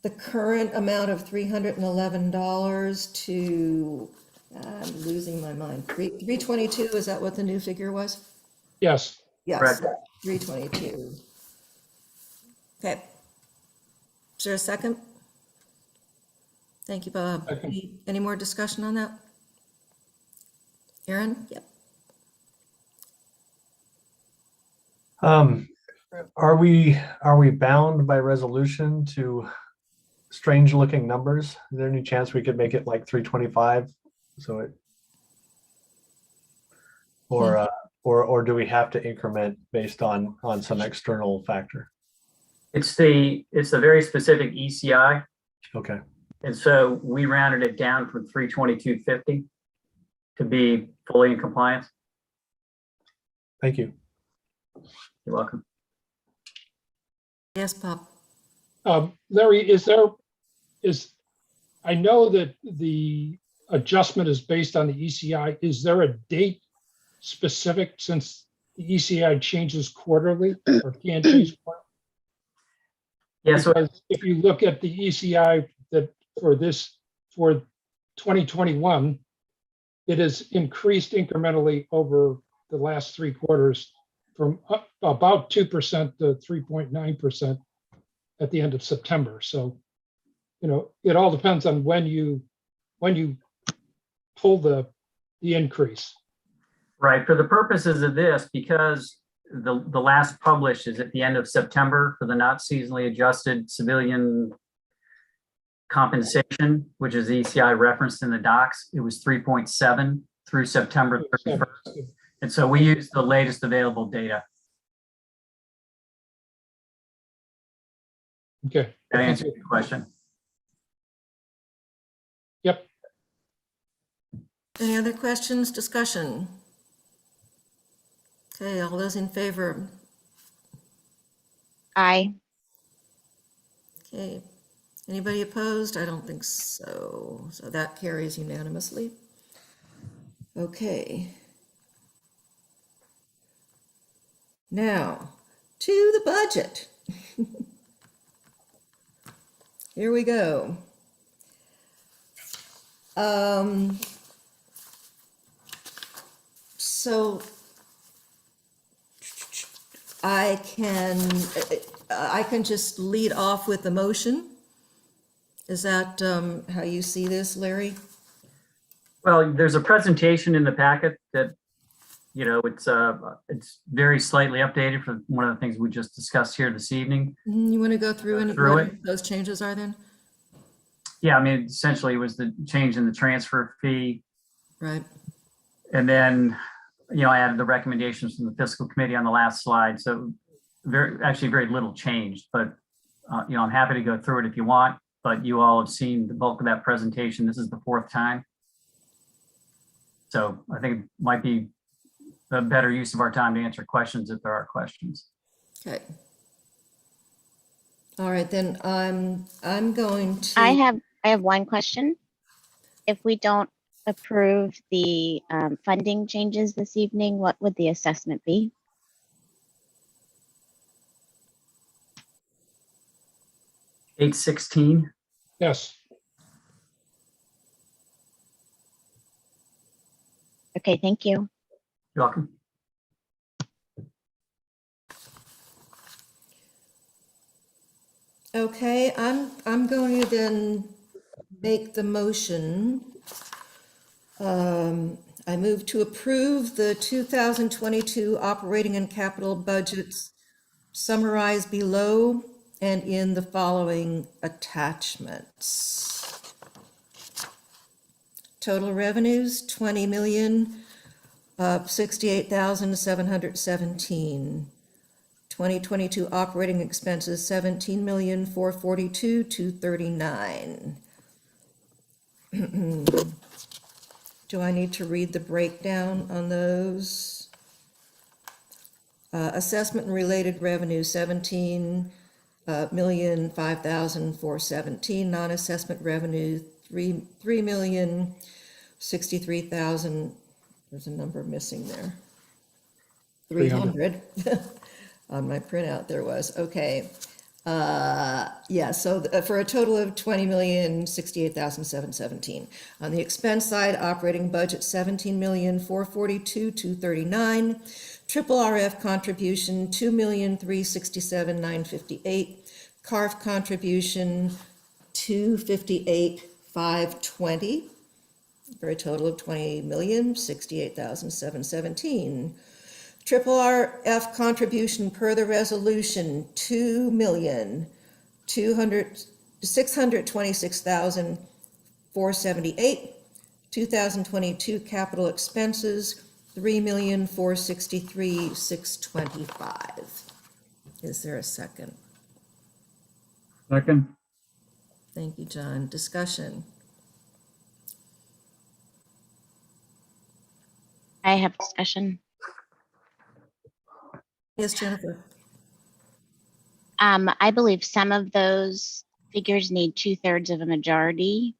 the current amount of $311 to, I'm losing my mind, 322, is that what the new figure was? Yes. Yes, Correct. 322. Okay. Is there a second? Thank you, Bob. Second. Any more discussion on that? Aaron? Yep. Are we bound by resolution to strange looking numbers? Is there any chance we could make it like 325? So it, or do we have to increment based on some external factor? It's the very specific ECI. Okay. And so we rounded it down from 322.50 to be fully in compliance. Thank you. You're welcome. Yes, Bob. Larry, I know that the adjustment is based on the ECI. Is there a date specific since the ECI changes quarterly or can change quarterly? Yes. Because if you look at the ECI that for 2021, it has increased incrementally over the last 3 quarters from about 2% to 3.9% at the end of September. So, it all depends on when you pull the increase. Right. For the purposes of this, because the last published is at the end of September for the not seasonally adjusted civilian compensation, which is the ECI referenced in the docs, it was 3.7 through September 31st. And so we use the latest available data. Okay. That answers your question. Yep. Any other questions, discussion? Okay, all those in favor? Aye. Okay, anybody opposed? I don't think so. So that carries unanimously. Okay. Now, to the budget. Here we go. So I can just lead off with the motion. Is that how you see this, Larry? Well, there's a presentation in the packet that, it's very slightly updated for one of the things we just discussed here this evening. You want to go through and what those changes are then? Yeah, I mean, essentially it was the change in the transfer fee. Right. And then, I added the recommendations from the fiscal committee on the last slide. So very little changed, but, I'm happy to go through it if you want, but you all have seen the bulk of that presentation. This is the 4th time. So I think it might be a better use of our time to answer questions if there are questions. Okay. All right, then I'm going to. I have one question. If we don't approve the funding changes this evening, what would the assessment be? $816. Yes. Okay, thank you. You're welcome. Okay, I'm going to then make the motion. I move to approve the 2022 operating and capital budgets summarized below and in the following attachments. Total revenues, 20,068,717. 2022 operating expenses, 17,442,239. Do I need to read the breakdown on those? Assessment and related revenue, 17,005,417. Non-assessment revenue, 3,063,000. There's a number missing there. 300. On my printout there was, okay. Yeah, so for a total of 20,068,717. On the expense side, operating budget 17,442,239. Triple RF contribution 2,367,958. CARF contribution 258,520. For a total of 20,068,717. Triple RF contribution per the resolution, 2,626,478. 2022 capital expenses, 3,463,625. Is there a second? Second. Thank you, John. Discussion. I have discussion. Yes, Jennifer. I believe some of those figures need 2/3 of a majority.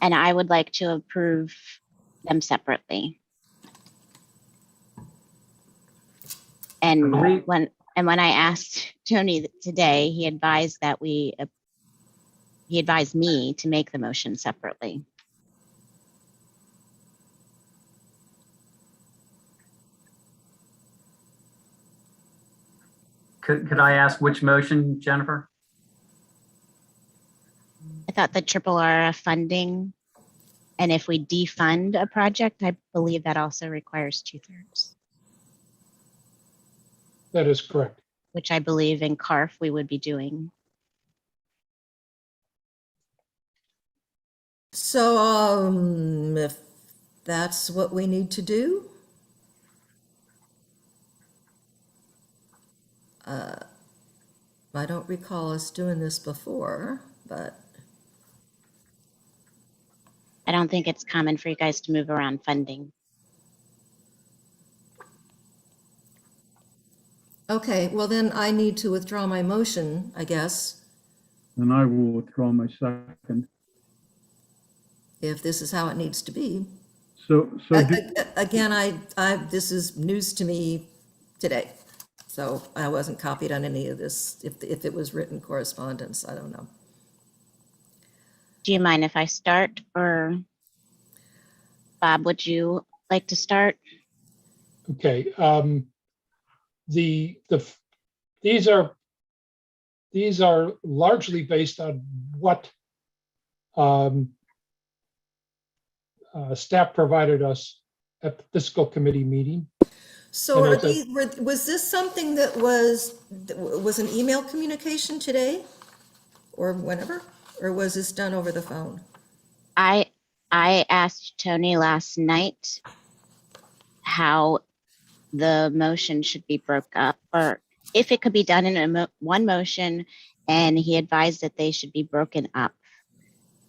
And I would like to approve them separately. And when I asked Tony today, he advised that he advised me to make the motion separately. Could I ask which motion, Jennifer? I thought the triple RF funding, and if we defund a project, I believe that also requires 2/3, That is correct. which I believe in CARF we would be doing. So, if that's what we need to do, I don't recall us doing this before, but I don't think it's common for you guys to move around funding. okay, well then I need to withdraw my motion, I guess, And I will withdraw my second. if this is how it needs to be. So Again, this is news to me today. So I wasn't copied on any of this. If it was written correspondence, I don't know. Do you mind if I start, or Bob, would you like to start? Okay. These are largely based on what staff provided us at the fiscal committee meeting. So And are as I- these, was this something that was an email communication today or whenever? Or was this done over the phone? I asked Tony last night how the motion should be broke up, or if it could be done in one motion, and he advised that they should be broken up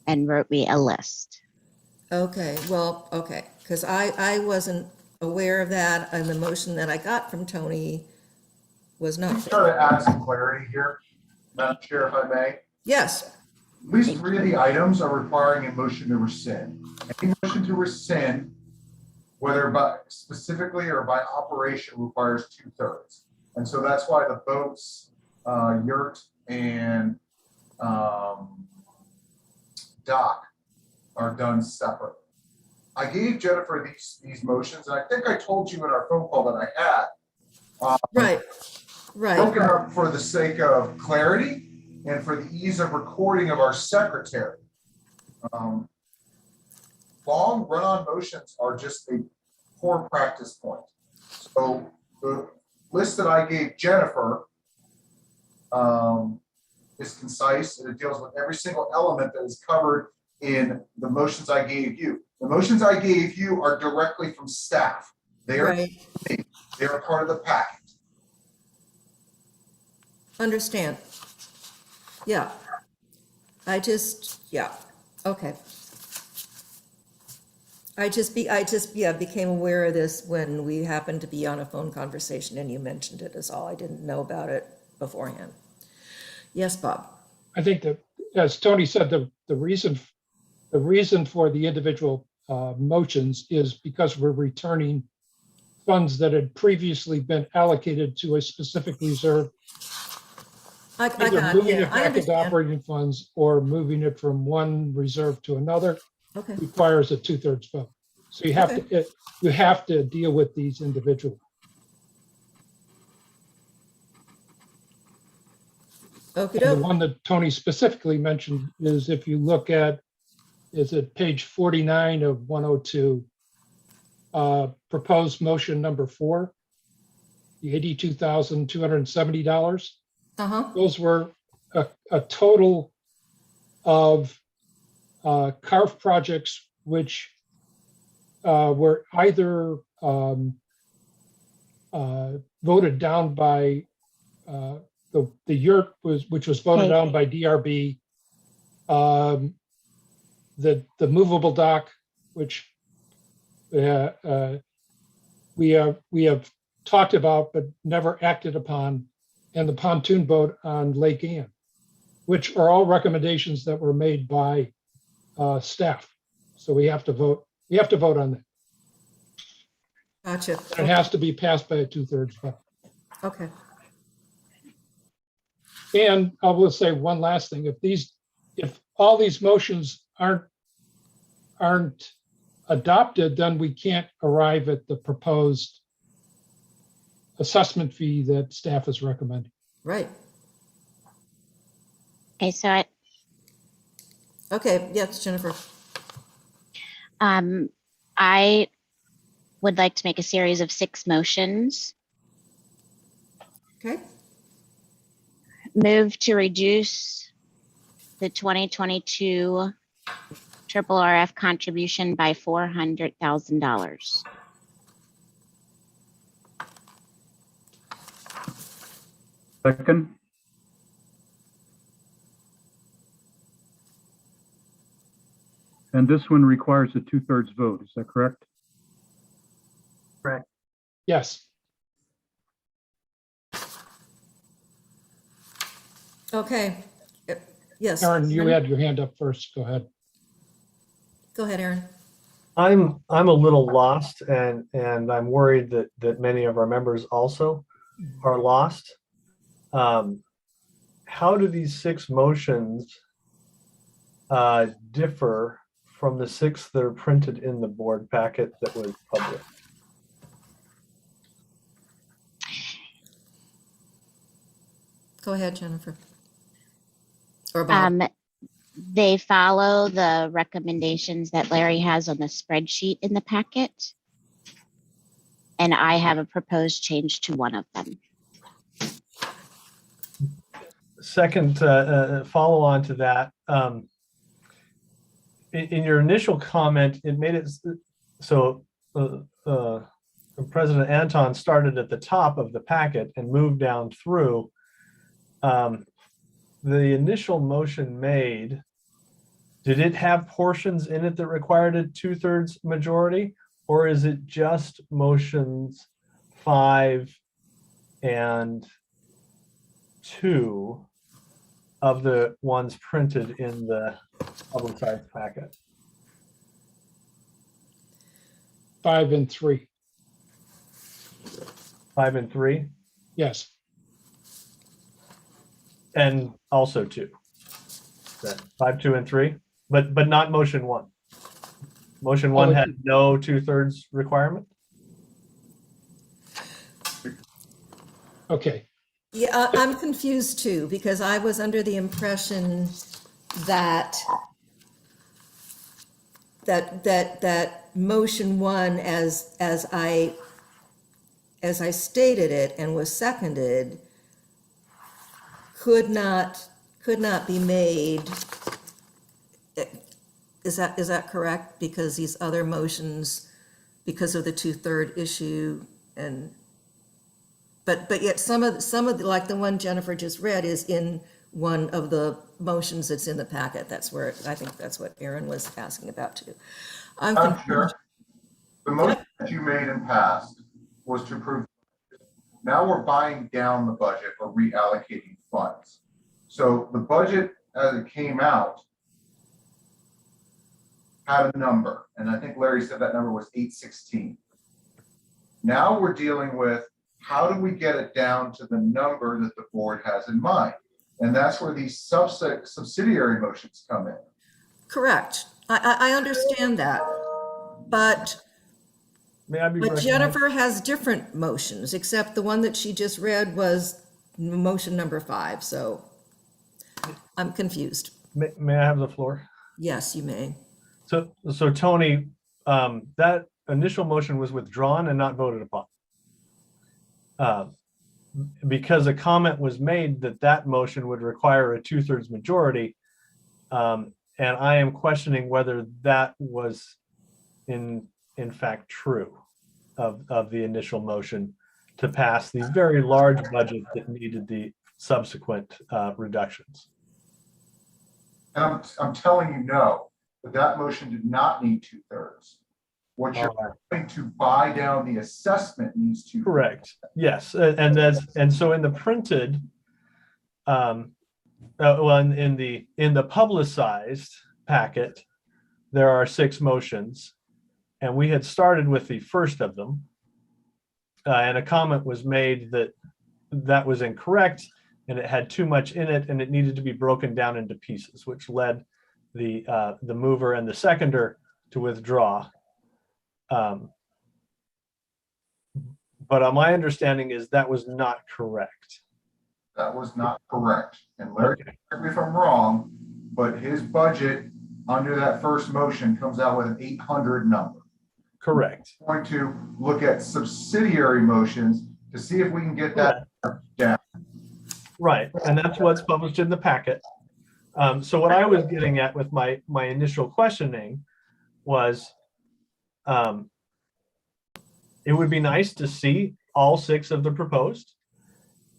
and wrote me a list. Okay, well, okay, because I wasn't aware of that, and the motion that I got from Tony was not. Try to add some clarity here, Madam Chair, if I may. Yes. At least 3 of the items are requiring a motion to rescind. Any motion to rescind, whether by specifically or by operation, requires 2/3. And so that's why the votes, Yurt and Doc are done separate. I gave Jennifer these motions, and I think I told you in our phone call that I had. Right. Broken up for the sake of clarity and for the ease of recording of our secretary. Long run-on motions are just a poor practice point. So the list that I gave Jennifer is concise, and it deals with every single element that is covered in the motions I gave you. The motions I gave you are directly from staff. They are Right. they are part of the packet. Understand. Yeah. Yeah, okay. I just became aware of this when we happened to be on a phone conversation and you mentioned it is all. I didn't know about it beforehand. Yes, Bob. I think that, as Tony said, the reason for the individual motions is because we're returning funds that had previously been allocated to a specific reserve. Either moving it back into operating funds or moving it from one reserve to another Okay. requires a 2/3 vote. So you have to deal with these individually. Okay. And the one that Tony specifically mentioned is if you look at, is it page 49 of 102, proposed motion number 4, the $82,270. Those were a total of CARF projects which were either voted down by the yurt, which was voted down by DRB, the movable dock, which we have talked about but never acted upon, and the pontoon boat on Lake Ann, which are all recommendations that were made by staff. So we have to vote. We have to vote on that. Gotcha. It has to be passed by a 2/3 vote. Okay. And I will say one last thing: if all these motions aren't adopted, then we can't arrive at the proposed assessment fee that staff is recommending. Right. Okay, so Okay, yes, Jennifer. I would like to make a series of 6 motions. Okay. Move to reduce the 2022 triple RF contribution by $400,000. Second. And this one requires a 2/3 vote, is that correct? Correct. Yes. Okay. Yes. Aaron, you had your hand up first. Go ahead. Go ahead, Aaron. I'm a little lost, and I'm worried that many of our members also are lost. How do these 6 motions differ from the 6 that are printed in the board packet that was published? Go ahead, Jennifer. Or Bob. They follow the recommendations that Larry has on the spreadsheet in the packet. And I have a proposed change to one of them. Second, follow on to that. In your initial comment, it made it so President Anton started at the top of the packet and moved down through. The initial motion made, did it have portions in it that required a 2/3 majority, or is it just motions 5 and 2 of the ones printed in the publicized packet? 5 and 3. 5 and 3? Yes. And also 2. That 5, 2, and 3, but not motion 1. Motion 1 had no 2/3 requirement. Okay. Yeah, I'm confused too, because I was under the impression that that motion one, as I stated it and was seconded, could not be made. Is that correct? Because these other motions, because of the 2/3 issue, and but yet some of the, like the one Jennifer just read, is in one of the motions that's in the packet. That's where, I think that's what Aaron was asking about too. I'm Madam confused. Chair, the motion that you made and passed was to approve. Now we're buying down the budget or reallocating funds. So the budget as it came out had a number, and I think Larry said that number was 816. Now we're dealing with how do we get it down to the number that the board has in mind? And that's where these subsidiary motions come in. Correct. I understand that, but May I be but recognized? Jennifer has different motions, except the one that she just read was motion number 5. So I'm confused. May I have the floor? Yes, you may. So Tony, that initial motion was withdrawn and not voted upon. Because a comment was made that motion would require a 2/3 majority. And I am questioning whether that was in fact true of the initial motion to pass these very large budgets that needed the subsequent reductions. And I'm telling you no, but that motion did not need 2/3. What you're going to buy down the assessment needs to. Correct. Yes, and so in the printed, well, in the publicized packet, there are 6 motions, and we had started with the first of them, and a comment was made that was incorrect, and it had too much in it, and it needed to be broken down into pieces, which led the mover and the seconder to withdraw. But my understanding is that was not correct. That was not correct. And Larry, correct me if I'm wrong, but his budget under that first motion comes out with an 800 number. Correct. We're going to look at subsidiary motions to see if we can get that down. Right, and that's what's published in the packet. So what I was getting at with my initial questioning was, it would be nice to see all 6 of the proposed,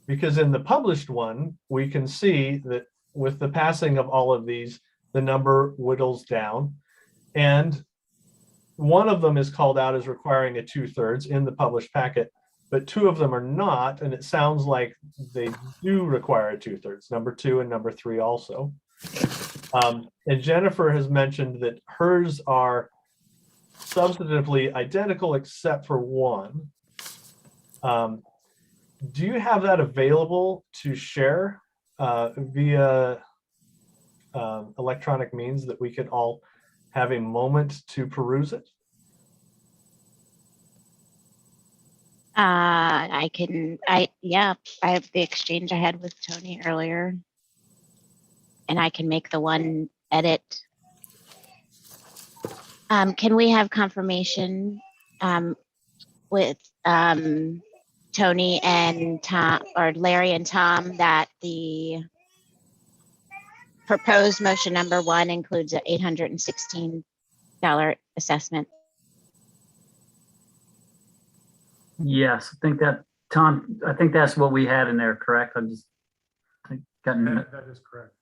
because in the published one, we can see that with the passing of all of these, the number whittles down. And one of them is called out as requiring a 2/3 in the published packet, but 2 of them are not. And it sounds like they do require a 2/3, number 2 and number 3 also. And Jennifer has mentioned that hers are substantively identical except for one. Do you have that available to share via electronic means that we could all have a moment to peruse it? I have the exchange I had with Tony earlier. And I can make the one edit. Can we have confirmation with Tony and Tom, or Larry and Tom, that the proposed motion number 1 includes an $816 assessment? Yes, I think that, Tom, I think that's what we had in there, correct? I'm just gotten. That is correct.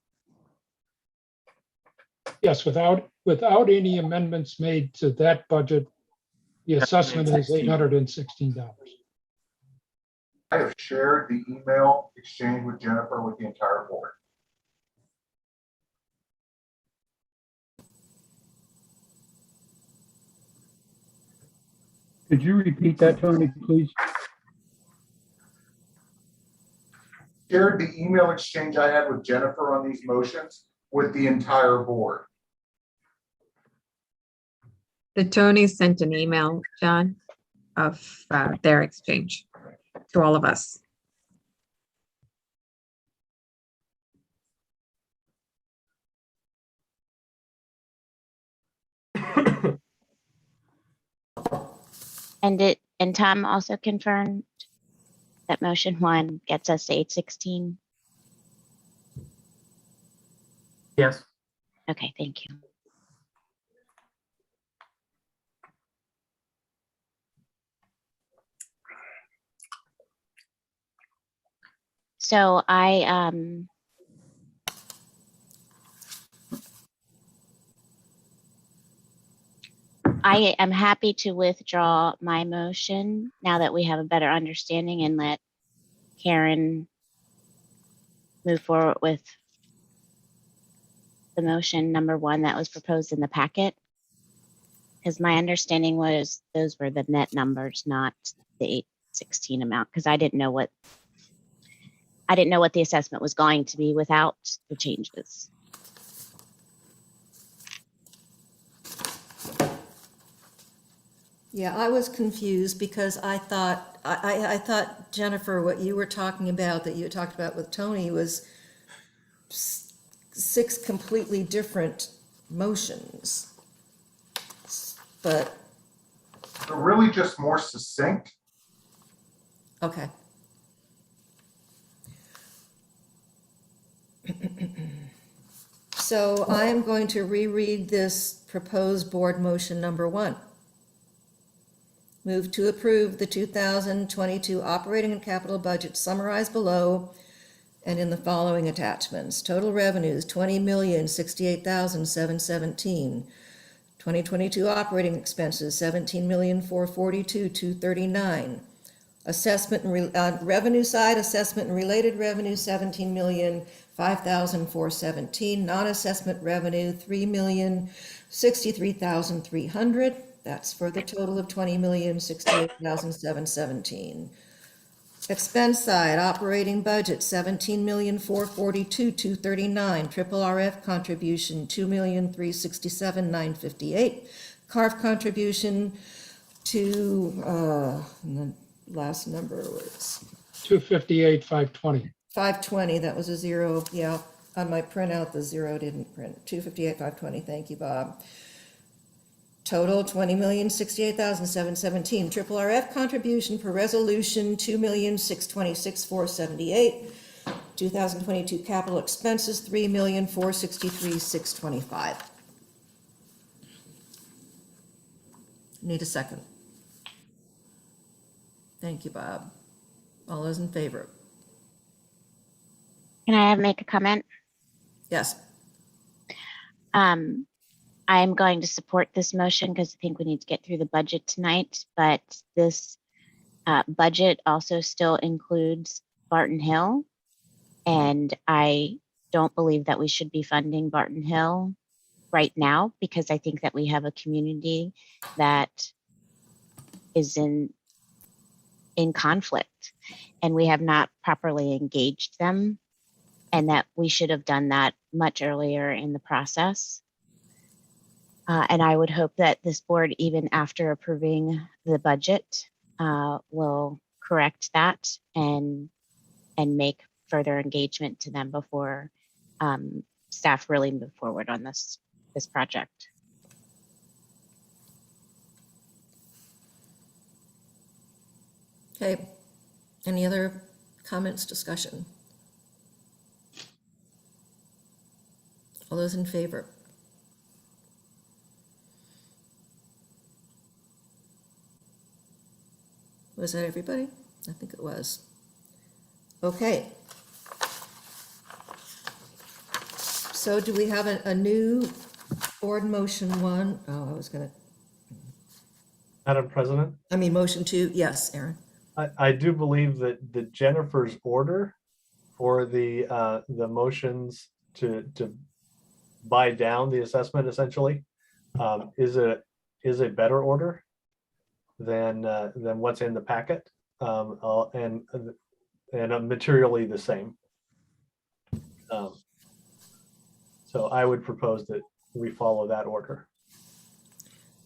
Yes, without any amendments made to that budget, the assessment is $816. I have shared the email exchange with Jennifer with the entire board. Could you repeat that, Tony, please? Shared the email exchange I had with Jennifer on these motions with the entire board. The Tony sent an email, John, of their exchange to all of us. And Tom also confirmed that motion 1 gets us to 816. Yes. Okay, thank you. So I am happy to withdraw my motion now that we have a better understanding and let Karen move forward with the motion number 1 that was proposed in the packet. Because my understanding was those were the net numbers, not the 816 amount, because I didn't know what the assessment was going to be without the changes. Yeah, I was confused because I thought, I thought, Jennifer, what you were talking about, that you had talked about with Tony, was 6 completely different motions. But, They're really just more succinct. okay. So I am going to reread this proposed board motion number 1. Move to approve the 2022 operating and capital budget summarized below and in the following attachments. Total revenues, $20,068,717. 2022 operating expenses, $17,442,239. Assessment and revenue side, assessment and related revenue, $17,005,417. Non-assessment revenue, $3,063,300. That's for the total of $20,068,717. Expense side, operating budget, $17,442,239. Triple RF contribution, $2,367,958. CARF contribution and the last number was 258,520. 520. That was a zero. Yeah, on my printout, the zero didn't print. 258,520. Thank you, Bob. Total $20,068,717. Triple RF contribution per resolution $2,626,478. 2022 capital expenses $3,463,625. Need a second. Thank you, Bob. All those in favor? Can I make a comment? Yes. I'm going to support this motion because I think we need to get through the budget tonight, but this budget also still includes Barton Hill. And I don't believe that we should be funding Barton Hill right now because I think that we have a community that is in conflict and we have not properly engaged them, and that we should have done that much earlier in the process. And I would hope that this board, even after approving the budget, will correct that and make further engagement to them before staff really move forward on this project. Okay. Any other comments, discussion? All those in favor? Was that everybody? I think it was. Okay. So do we have a new board motion 1? Oh, I was gonna, Madam President, motion 2. Yes, Aaron. I do believe that the Jennifer's order for the motions to buy down the assessment essentially is a better order than what's in the packet, and materially the same. So I would propose that we follow that order.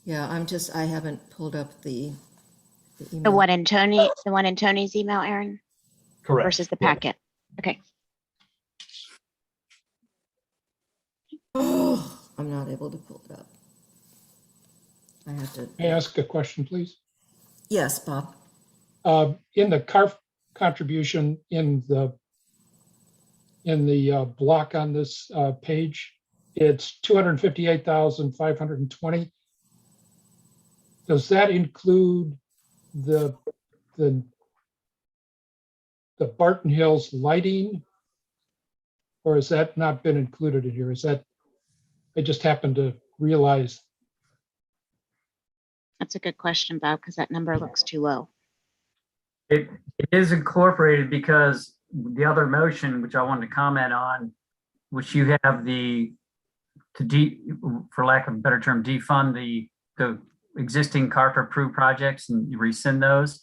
Yeah, I haven't pulled up the email. The one in Tony's email, Aaron? Correct. Versus the packet. Okay. Oh, I'm not able to pull it up. I have to. May I ask a question, please? Yes, Bob. In the CARF contribution in the block on this page, it's 258,520. Does that include the Barton Hills lighting? Or has that not been included in here? Is that, I just happened to realize. That's a good question, Bob, because that number looks too low. It is incorporated because the other motion, which I wanted to comment on, which you have for lack of a better term, defund the existing CARF approved projects and you rescind those,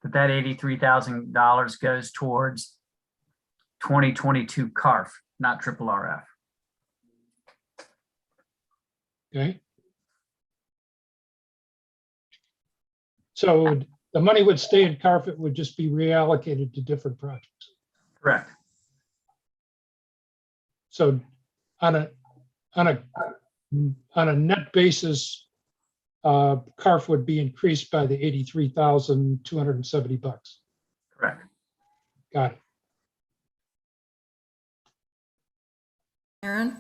that $83,000 goes towards 2022 CARF, not triple RF. Okay. So the money would stay in CARF, it would just be reallocated to different projects. Correct. So on a net basis, CARF would be increased by the $83,270. Correct. Got it. Aaron?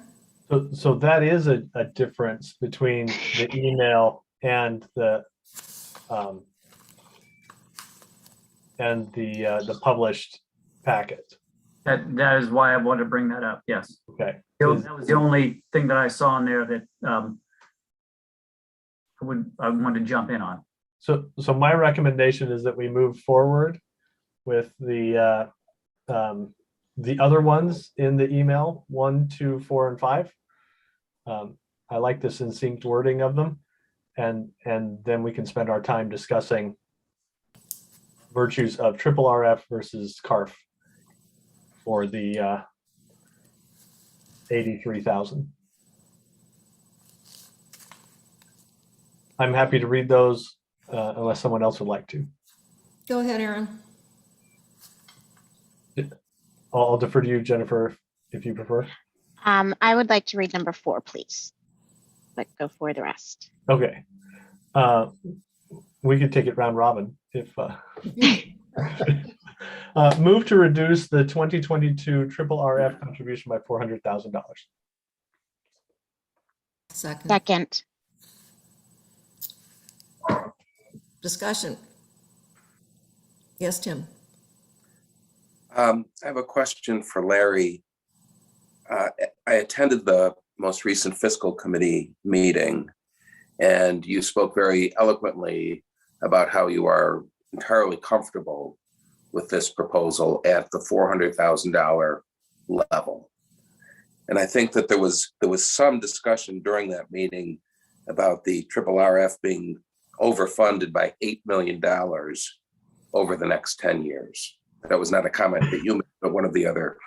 So that is a difference between the email and the published packet. That is why I wanted to bring that up. Yes. Okay. That was the only thing that I saw in there that I wanted to jump in on. So my recommendation is that we move forward with the other ones in the email, 1, 2, 4, and 5. I like the succinct wording of them, and then we can spend our time discussing virtues of triple RF versus CARF for the 83,000. I'm happy to read those unless someone else would like to. Go ahead, Aaron. I'll defer to you, Jennifer, if you prefer. I would like to read number 4, please, but go for the rest. Okay. We could take it round robin if move to reduce the 2022 triple RF contribution by $400,000. Second. Discussion. Yes, Tim. I have a question for Larry. I attended the most recent fiscal committee meeting, and you spoke very eloquently about how you are entirely comfortable with this proposal at the $400,000 level. And I think that there was some discussion during that meeting about the triple RF being overfunded by $8 million over the next 10 years. That was not a comment that you made, but one of the other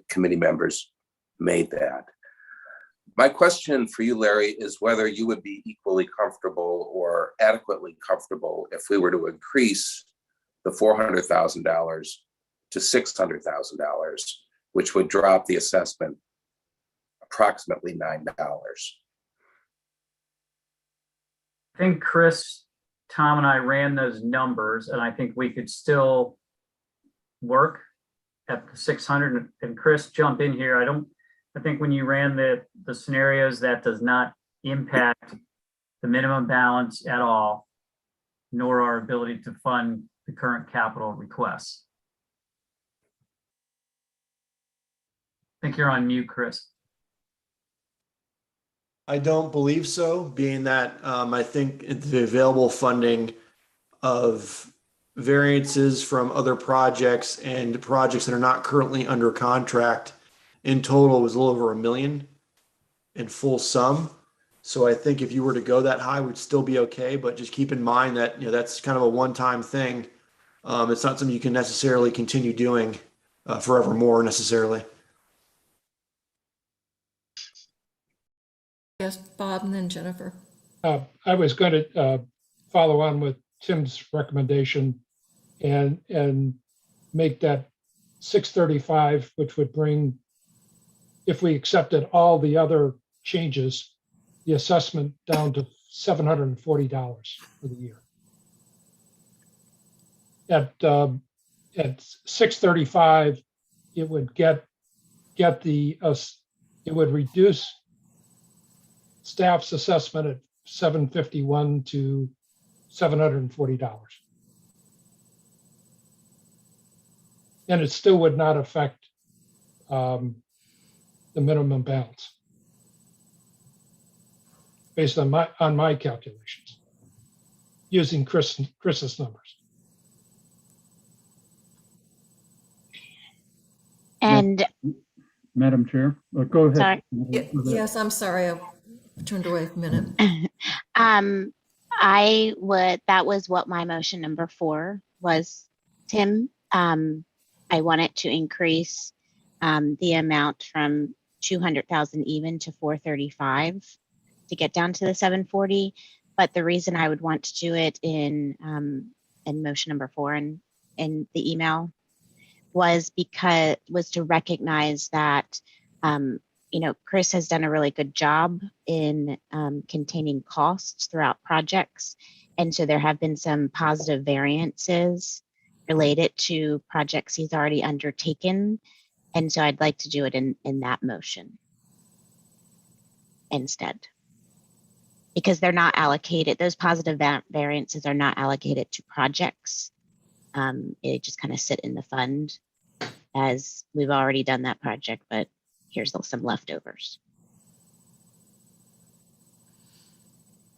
committee members made that. My question for you, Larry, is whether you would be equally comfortable or adequately comfortable if we were to increase the $400,000 to $600,000, which would drop the assessment approximately $9. I think Chris, Tom, and I ran those numbers, and I think we could still work at the 600. And Chris, jump in here. I think when you ran the scenarios, that does not impact the minimum balance at all, nor our ability to fund the current capital requests. I think you're on mute, Chris. I don't believe so, being that I think the available funding of variances from other projects and projects that are not currently under contract in total was a little over $1 million in full sum. So I think if you were to go that high, we'd still be okay. But just keep in mind that that's kind of a one-time thing. It's not something you can necessarily continue doing forevermore necessarily. Yes, Bob, and then Jennifer. I was going to follow on with Tim's recommendation and make that 635, which would bring, if we accepted all the other changes, the assessment down to $740 for the year. at 6:35, it would get the, it would reduce staff's assessment at $751 to $740. And it still would not affect the minimum balance based on my calculations, using Chris's numbers. And Madam Chair, go ahead. Sorry. Yes, I'm sorry. I turned away for a minute. That was what my motion number 4 was, Tim. I wanted to increase the amount from 200,000 even to 435 to get down to the 740. But the reason I would want to do it in motion number 4 in the email was to recognize that Chris has done a really good job in containing costs throughout projects. And so there have been some positive variances related to projects he's already undertaken. And so I'd like to do it in that motion instead. Because they're not allocated, those positive variances are not allocated to projects. It just kind of sit in the fund as we've already done that project, but here's some leftovers.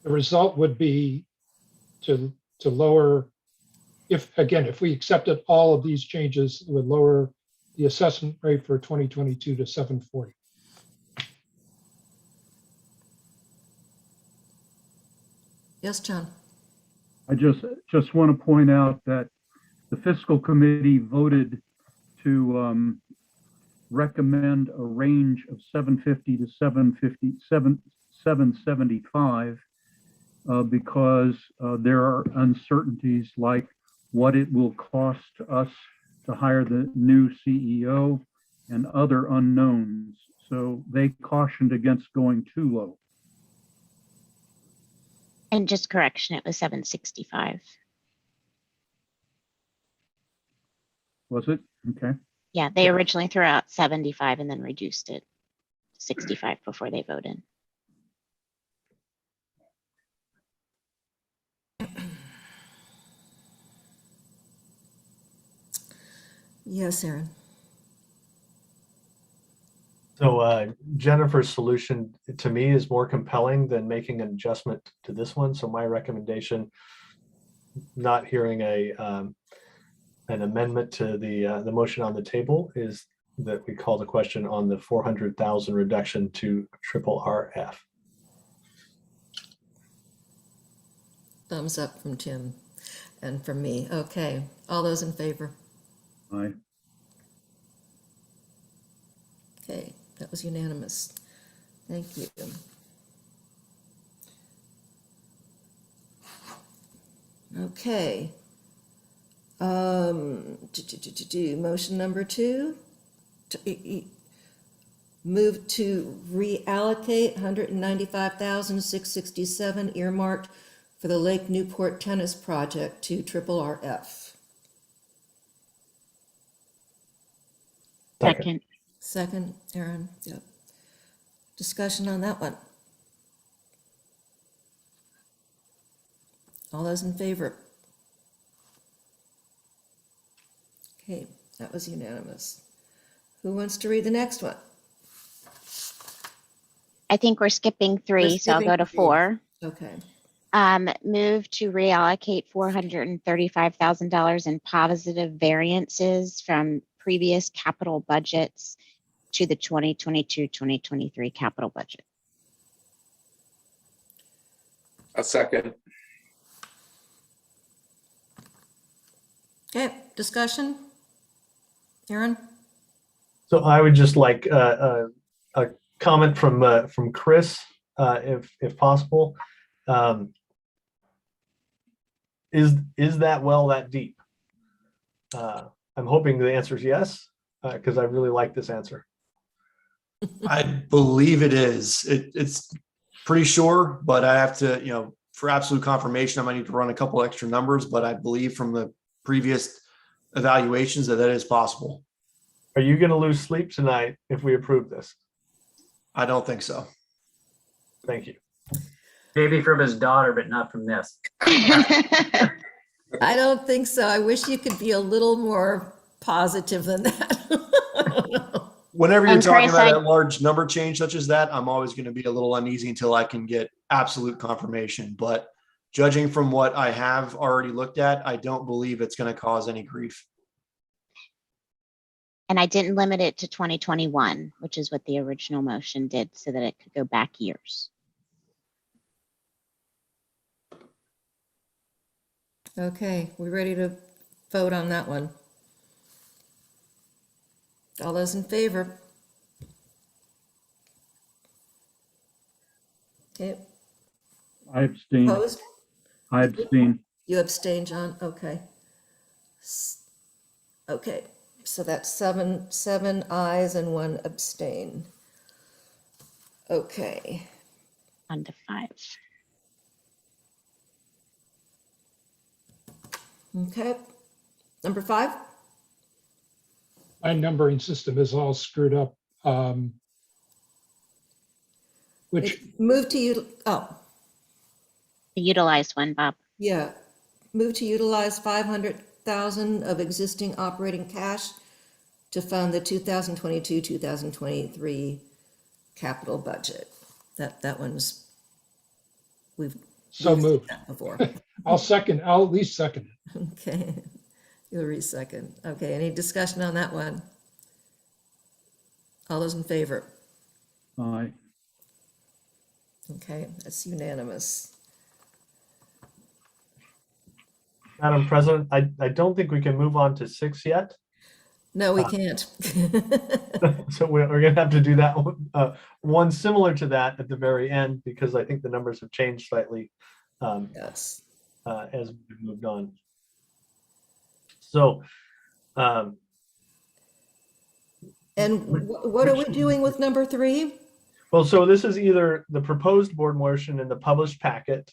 The result would be to lower, if we accepted all of these changes, it would lower the assessment rate for 2022 to 740. Yes, John. I just want to point out that the fiscal committee voted to recommend a range of 750 to 775 because there are uncertainties like what it will cost us to hire the new CEO and other unknowns. So they cautioned against going too low. And just correction, it was 765. Was it? Okay. Yeah, they originally threw out 75 and then reduced it to 65 before they voted. Yes, Aaron. So Jennifer's solution to me is more compelling than making an adjustment to this one. So my recommendation, not hearing an amendment to the motion on the table, is that we call the question on the 400,000 reduction to RRF. Thumbs up from Tim and from me. Okay, all those in favor? Aye. Okay, that was unanimous. Thank you. Okay. Motion number 2. Move to reallocate $195,667 earmarked for the Lake Newport Tennis Project to RRF. Second. Second, Aaron. Yep. Discussion on that one. All those in favor? Okay, that was unanimous. Who wants to read the next one? I think we're skipping 3, so I'll go to 4. Okay. Move to reallocate $435,000 in positive variances from previous capital budgets to the 2022-2023 capital budget. A second. Okay, discussion? Aaron? So I would just like a comment from Chris, if possible. Is that well that deep? I'm hoping the answer is yes, because I really like this answer. I believe it is. It's pretty sure, but I have to, for absolute confirmation, I might need to run a couple extra numbers, but I believe from the previous evaluations that is possible. Are you going to lose sleep tonight if we approve this? I don't think so. Thank you. Maybe from his daughter, but not from this. I don't think so. I wish you could be a little more positive than that. Whenever you're And talking Chris, about I- a large number change such as that, I'm always going to be a little uneasy until I can get absolute confirmation. But judging from what I have already looked at, I don't believe it's going to cause any grief. And I didn't limit it to 2021, which is what the original motion did, so that it could go back years. Okay, we ready to vote on that one? All those in favor? Okay, I abstain. opposed? I abstain. You abstain, John? Okay. Okay, so that's seven ayes and 1 abstain. Okay, 1 to 5. okay. Number 5? My numbering system is all screwed up. Which, Move to you, oh, The utilized one, Bob. yeah. Move to utilize 500,000 of existing operating cash to fund the 2022, 2023 capital budget. That one's, we've so seen moved. that before. I'll at least second it. Okay, you'll re-second. Okay, any discussion on that one? All those in favor? Aye. Okay, that's unanimous. Madam President, I don't think we can move on to 6 yet. No, we can't. So we're going to have to do that one similar to that at the very end, because I think the numbers have changed slightly Yes. as we've moved on. So, And what are we doing with number 3? well, so this is either the proposed board motion in the published packet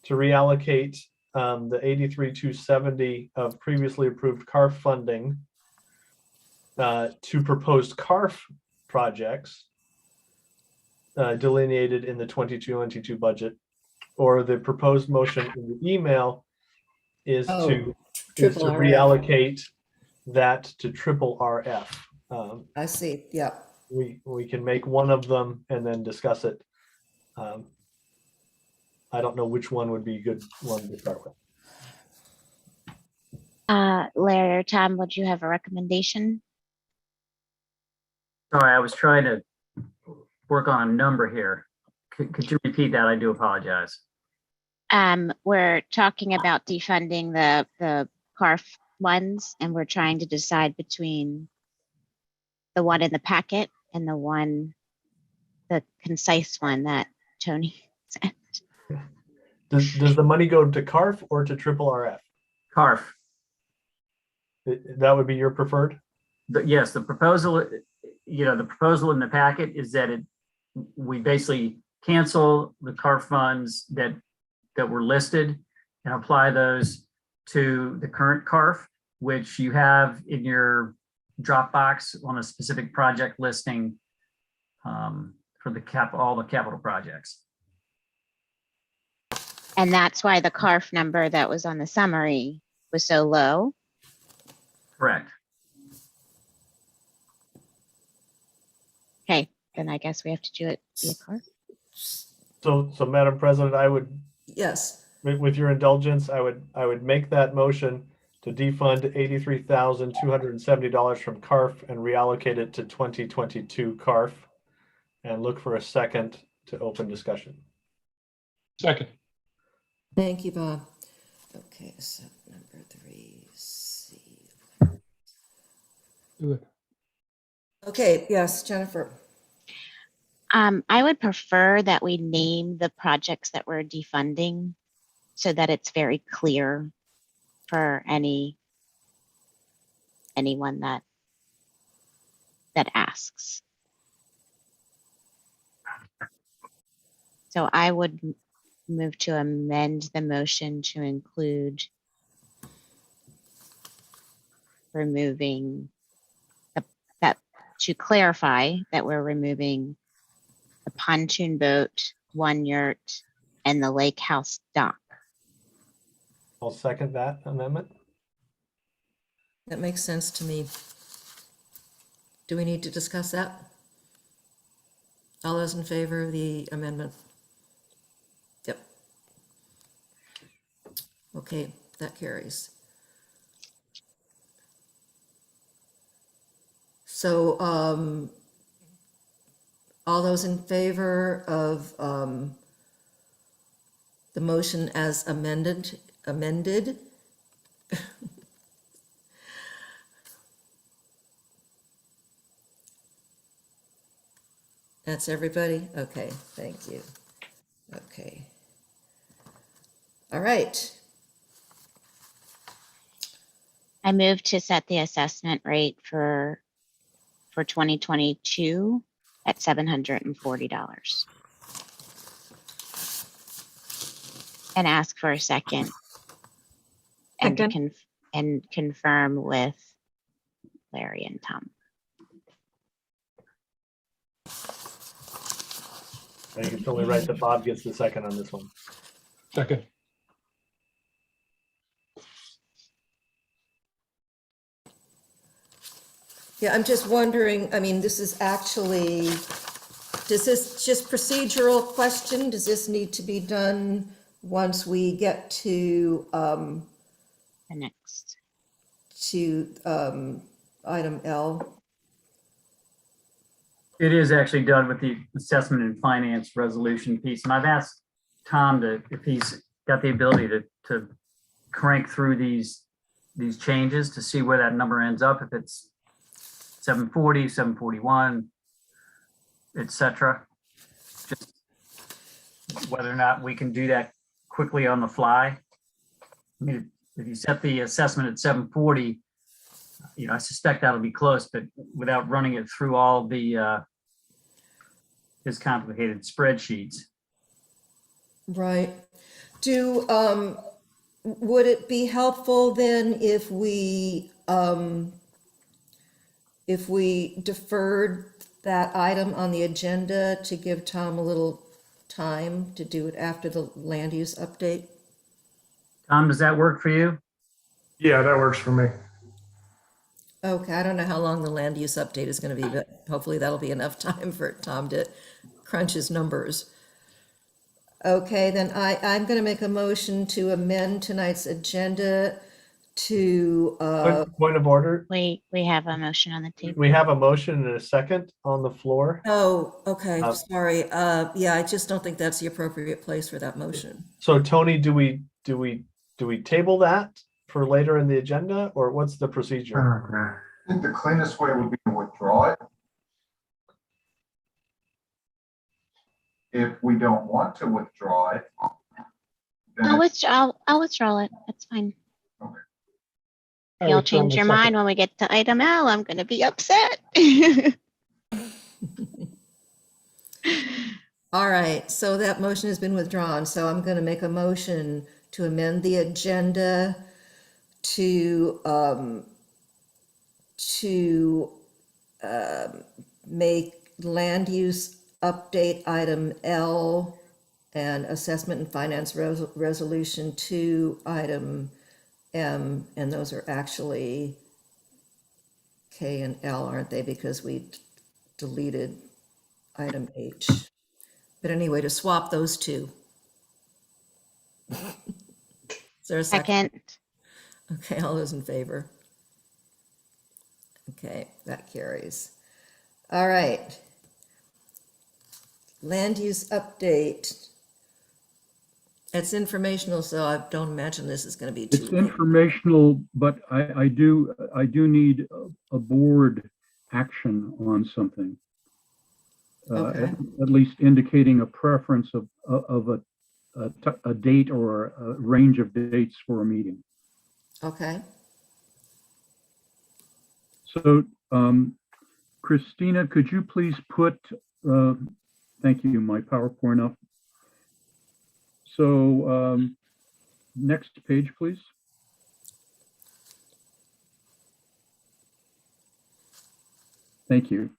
to reallocate the 83,270 of previously approved CARF funding to proposed CARF projects delineated in the 22 budget, or the proposed motion in the email is to triple RF. reallocate that to triple RF. I see, yeah. We can make one of them and then discuss it. I don't know which one would be a good one to start with. Larry or Tom, would you have a recommendation? Sorry, I was trying to work on a number here. Could you repeat that? I do apologize. We're talking about defunding the CARF ones, and we're trying to decide between the one in the packet and the concise one that Tony sent. Does the money go to CARF or to triple RF? CARF. That would be your preferred? Yes, the proposal, the proposal in the packet is that we basically cancel the CARF funds that were listed and apply those to the current CARF, which you have in your Dropbox on a specific project listing for all the capital projects. And that's why the CARF number that was on the summary was so low. Correct. Okay, then I guess we have to do it via CARF. So Madam President, I would, Yes, with your indulgence, I would make that motion to defund $83,270 from CARF and reallocate it to 2022 CARF, and look for a second to open discussion. Second. thank you, Bob. Okay, so number 3, C. Do it. Okay, yes, Jennifer. I would prefer that we name the projects that we're defunding so that it's very clear for anyone that asks. So I would move to amend the motion to include removing that to clarify that we're removing the pontoon boat, one yurt, and the lake house dock. I'll second that amendment. That makes sense to me. Do we need to discuss that? All those in favor of the amendment? Yep. Okay, that carries. So, all those in favor of the motion as amended? That's everybody? Okay, thank you. Okay. All right. I move to set the assessment rate for 2022 at $740. And ask for a second. And and confirm with Larry and Tom. I think it's only right that Bob gets the second on this one. Second. Yeah, I'm just wondering, I mean, this is actually, does this just procedural question? Does this need to be done once we get to The next. Item L? It is actually done with the assessment and finance resolution piece. And I've asked Tom if he's got the ability to crank through these changes to see where that number ends up, if it's 740, 741, et cetera. Just whether or not we can do that quickly on the fly. I mean, if you set the assessment at 740, I suspect that'll be close, but without running it through all the his complicated spreadsheets. Right. Would it be helpful then if we deferred that item on the agenda to give Tom a little time to do it after the land use update? Tom, does that work for you? Yeah, that works for me. Okay, I don't know how long the land use update is going to be, but hopefully that'll be enough time for Tom to crunch his numbers. Okay, then I'm going to make a motion to amend tonight's agenda to, Point of order. We have a motion on the table. We have a motion and a second on the floor. oh, okay, sorry. Yeah, I just don't think that's the appropriate place for that motion. So Tony, do we table that for later in the agenda, or what's the procedure? I think the cleanest way would be to withdraw it. If we don't want to withdraw it, then I'll withdraw it. That's fine. I You'll withdraw change my your second. mind when we get to item L. I'm going to be upset. All right, so that motion has been withdrawn, so I'm going to make a motion to amend the agenda to make land use update item L and assessment and finance resolution 2 item M, and those are actually K and L, aren't they? Because we deleted item H. But anyway, to swap those two. Is there a second? Okay, all those in favor? Okay, that carries. All right. Land use update. It's informational, so I don't imagine this is going to be too It's long. informational, but I do need a board action on something. Okay. At least indicating a preference of a date or a range of dates for a meeting. Okay. So, Christina, could you please put, thank you, my PowerPoint up. So, next page, please. Thank you.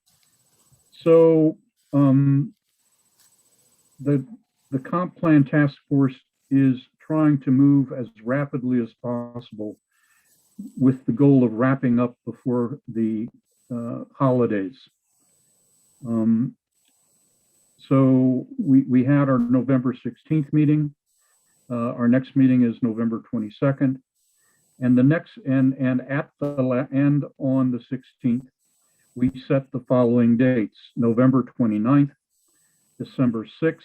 So the comp plan task force is trying to move as rapidly as possible with the goal of wrapping up before the holidays. So we had our November 16th meeting. Our next meeting is November 22nd. And the next, and at the end on the 16th, we set the following dates: November 29th, December 6th,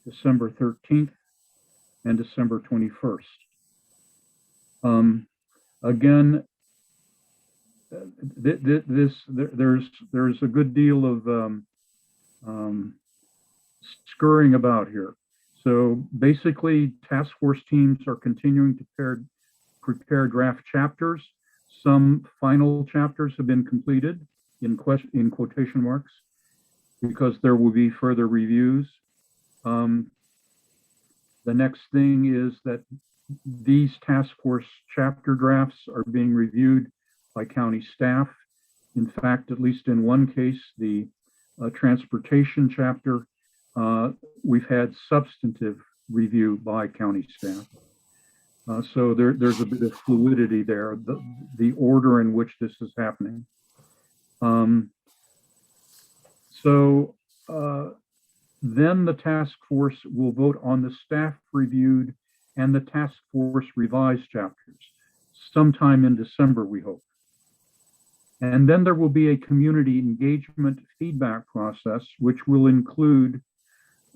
December 13th, and December 21st. Again, there's a good deal of scurrying about here. So basically, task force teams are continuing to prepare draft chapters. Some final chapters have been completed in quotation marks, because there will be further reviews. The next thing is that these task force chapter drafts are being reviewed by county staff. In fact, at least in one case, the transportation chapter, we've had substantive review by county staff. So there's a bit of fluidity there, the order in which this is happening. Then the task force will vote on the staff reviewed and the task force revised chapters sometime in December, we hope. And then there will be a community engagement feedback process, which will include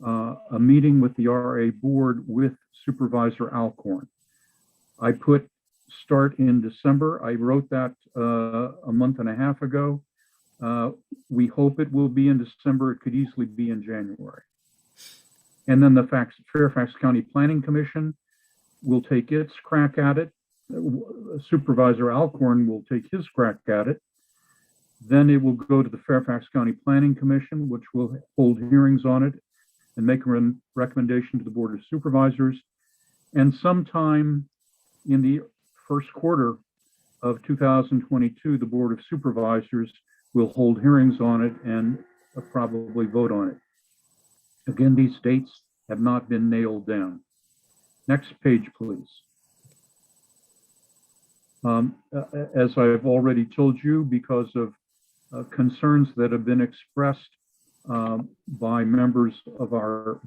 a meeting with the RA board with Supervisor Alcorn. I put start in December. I wrote that a month and a half ago. We hope it will be in December. It could easily be in January. And then the Fairfax County Planning Commission will take its crack at it. Supervisor Alcorn will take his crack at it. Then it will go to the Fairfax County Planning Commission, which will hold hearings on it and make a recommendation to the Board of Supervisors. And sometime in the first quarter of 2022, the Board of Supervisors will hold hearings on it and probably vote on it. Again, these dates have not been nailed down. Next page, please. As I've already told you, because of concerns that have been expressed by members of our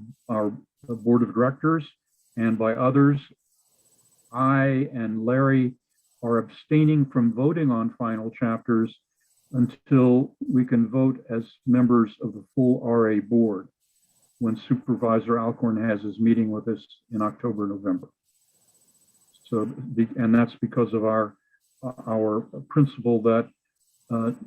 board of directors and by others, I and Larry are abstaining from voting on final chapters until we can vote as members of the full RA board when Supervisor Alcorn has his meeting with us in October, November. So, and that's because of our principle that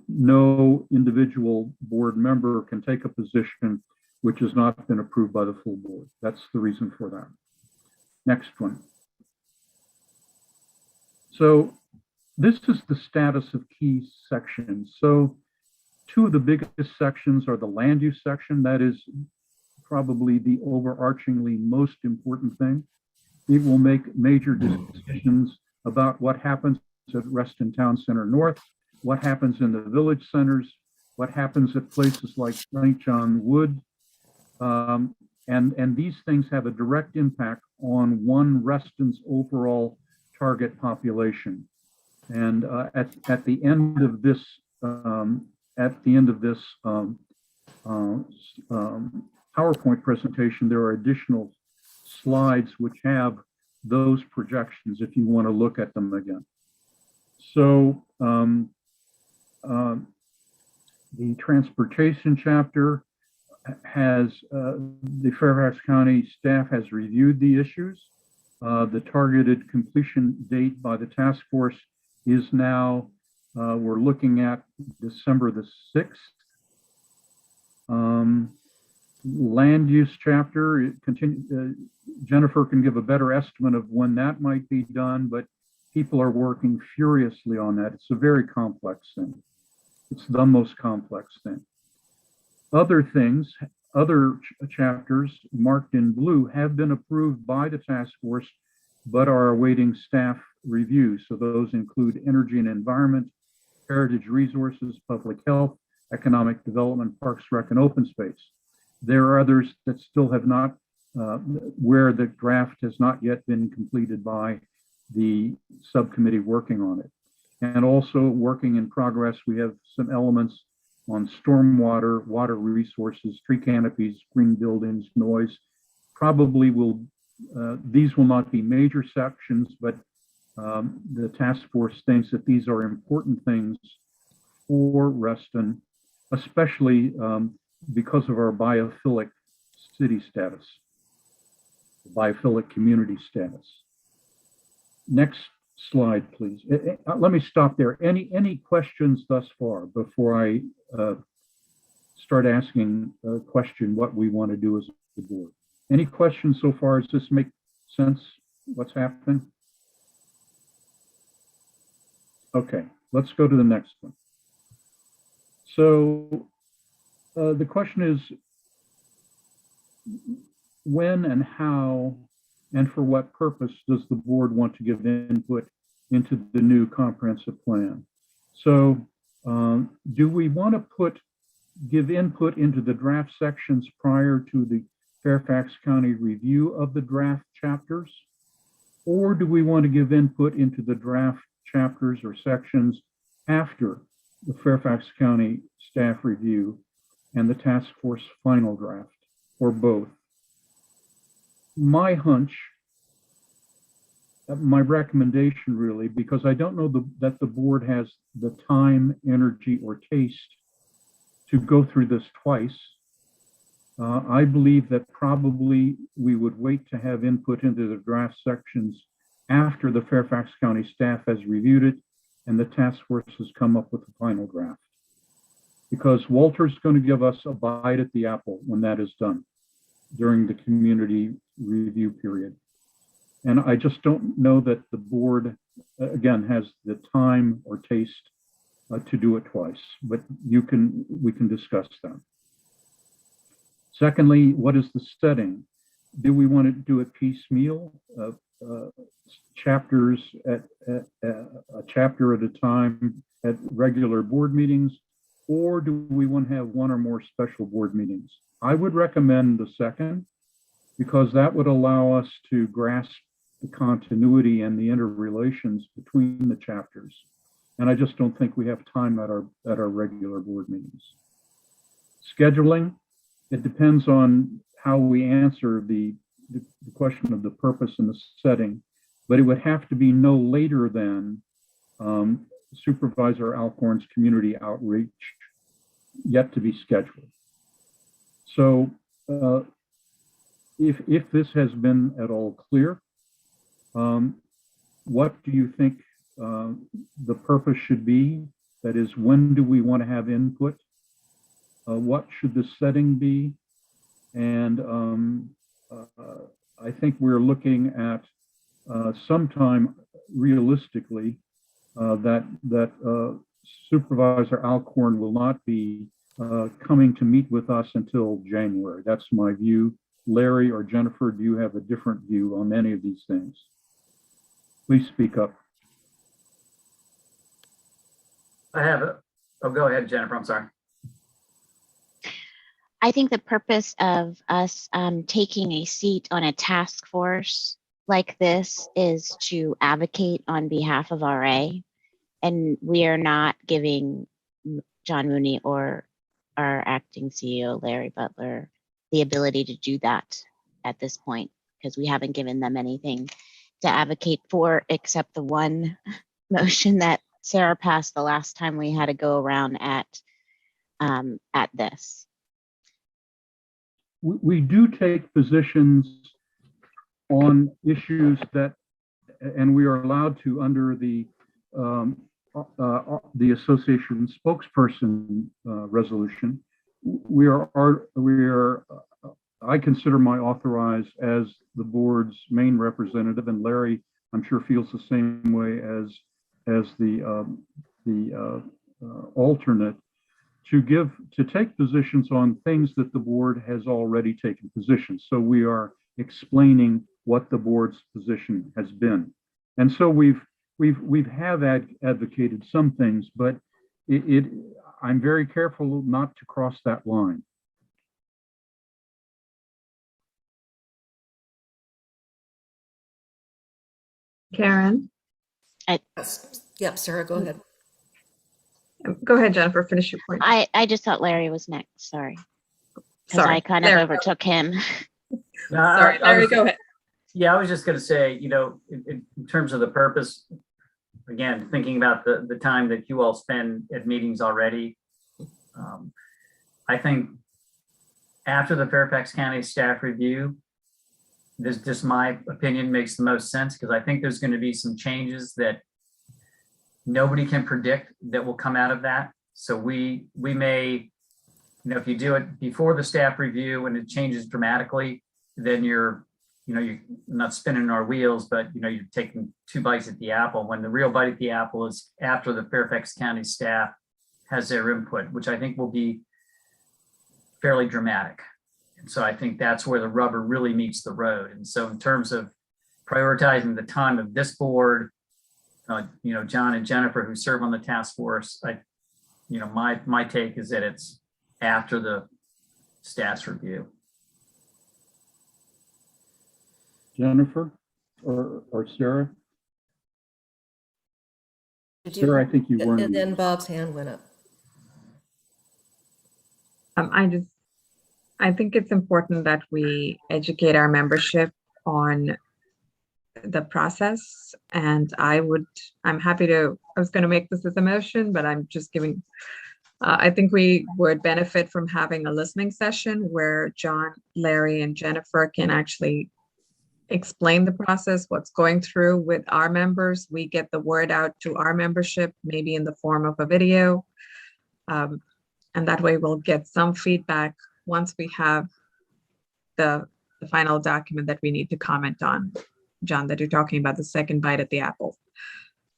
no individual board member can take a position which has not been approved by the full board. That's the reason for that. Next one. So this is the status of key sections. So two of the biggest sections are the land use section. That is probably the overarchingly most important thing. It will make major decisions about what happens at Reston Town Center North, what happens in the village centers, what happens at places like St. John Wood. And these things have a direct impact on one Reston's overall target population. And at the end of this PowerPoint presentation, there are additional slides which have those projections if you want to look at them again. So the transportation chapter has, the Fairfax County staff has reviewed the issues. The targeted completion date by the task force is now, we're looking at December the 6th. Land use chapter, it Jennifer can give a better estimate of when that might be done, but people are working furiously on that. It's a very complex thing. It's the most complex thing. Other things, other chapters marked in blue have been approved by the task force, but are awaiting staff review. So those include energy and environment, heritage resources, public health, Economic Development, Parks, Rec, and Open Space. There are others that still have not, where the draft has not yet been completed by the subcommittee working on it. And also working in progress, we have some elements on stormwater, water resources, tree canopies, green buildings, noise. Probably will, these will not be major sections, but the task force thinks that these are important things for Reston, especially because of our biophilic city status, biophilic community status. Next slide, please. Let me stop there. Any questions thus far before I start asking a question what we want to do as the board? Any questions so far? Does this make sense? What's happening? Okay, let's go to the next one. So the question is, when and how and for what purpose does the board want to give input into the new comprehensive plan? So do we want to give input into the draft sections prior to the Fairfax County review of the draft chapters? Or do we want to give input into the draft chapters or sections after the Fairfax County staff review and the task force final draft, or both? My hunch, my recommendation really, because I don't know that the board has the time, energy, or taste to go through this twice. I believe that probably we would wait to have input into the draft sections after the Fairfax County staff has reviewed it and the task force has come up with the final draft. Because Walter's going to give us a bite at the apple when that is done during the community review period. And I just don't know that the board, again, has the time or taste to do it twice, but we can discuss that. Secondly, what is the setting? Do we want to do it piecemeal, chapters at a chapter at a time at regular board meetings, or do we want to have one or more special board meetings? I would recommend the second, because that would allow us to grasp the continuity and the interrelations between the chapters. And I just don't think we have time at our regular board meetings. Scheduling, it depends on how we answer the question of the purpose and the setting, but it would have to be no later than Supervisor Alcorn's community outreach yet to be scheduled. So if this has been at all clear, what do you think the purpose should be? That is, when do we want to have input? What should the setting be? And I think we're looking at sometime realistically that Supervisor Alcorn will not be coming to meet with us until January. That's my view. Larry or Jennifer, do you have a different view on any of these things? Please speak up. I have it. Oh, go ahead, Jennifer. I'm sorry. I think the purpose of us taking a seat on a task force like this is to advocate on behalf of RA. And we are not giving John Mooney or our acting CEO, Larry Butler, the ability to do that at this point, because we haven't given them anything to advocate for except the one motion that Sarah passed the last time we had to go around at this. We do take positions on issues that, and we are allowed to under the association spokesperson resolution. I consider my authorized as the board's main representative, and Larry, I'm sure, feels the same way as the alternate, to take positions on things that the board has already taken positions. So we are explaining what the board's position has been, and so we have advocated some things, but I'm very careful not to cross that line. Karen, Yep, Sarah, go ahead. go ahead, Jennifer, finish your point. I just thought Larry was next, sorry. Because Sorry, I kind of Larry. overtook him. No, Sorry, Larry, go ahead. Yeah, I was just going to say, you know, in terms of the purpose, again, thinking about the time that you all spend at meetings already, I think after the Fairfax County staff review, this just my opinion makes the most sense because I think there's going to be some changes that nobody can predict that will come out of that. So we may, you know, if you do it before the staff review and it changes dramatically, then you're not spinning our wheels, but you're taking 2 bites at the apple when the real bite at the apple is after the Fairfax County staff has their input, which I think will be fairly dramatic. And so I think that's where the rubber really meets the road. And so in terms of prioritizing the time of this board, John and Jennifer, who serve on the task force, my take is that it's after the staff's review. Jennifer or Sarah? Sarah, I think you were. And then Bob's hand went up. I think it's important that we educate our membership on the process, and I'm happy to, I was going to make this as a motion, but I'm just giving, I think we would benefit from having a listening session where John, Larry, and Jennifer can actually explain the process, what's going through with our members. We get the word out to our membership, maybe in the form of a video. And that way we'll get some feedback once we have the final document that we need to comment on. John, that you're talking about the second bite at the apple.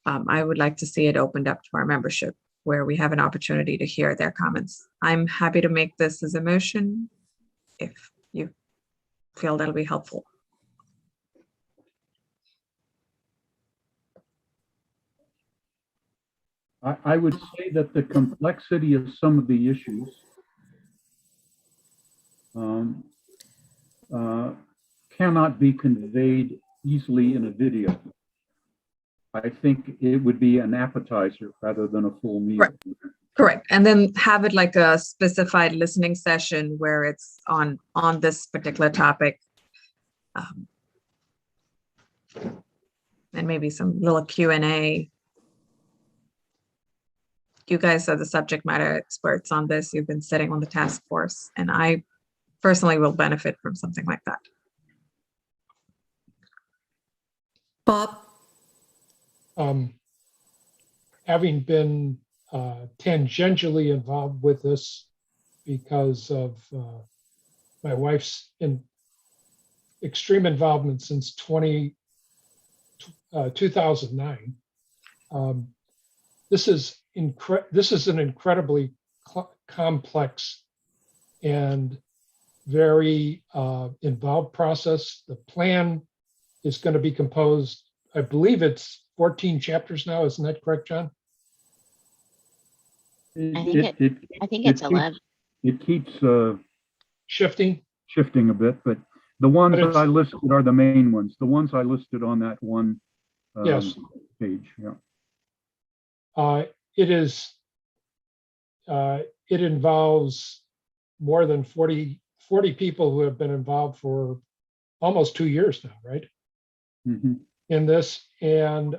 I would like to see it opened up to our membership where we have an opportunity to hear their comments. I'm happy to make this as a motion if you feel that'll be helpful. I would say that the complexity of some of the issues cannot be conveyed easily in a video. I think it would be an appetizer rather than a full meal. Right. Correct. And then have it like a specified listening session where it's on this particular topic. And maybe some little Q&A. You guys are the subject matter experts on this. You've been sitting on the task force, and I personally will benefit from something like that. Bob? Having been tangentially involved with this because of my wife's extreme involvement since 2009, this is an incredibly complex and very involved process. The plan is going to be composed, I believe it's 14 chapters now. Isn't that correct, John? I think it's 11. It keeps shifting a bit, but the ones that I listed are the main ones. The ones I listed on that one yes. page. Yeah. It involves more than 40 people who have been involved for almost 2 years now, right? Mm-hmm. In this, and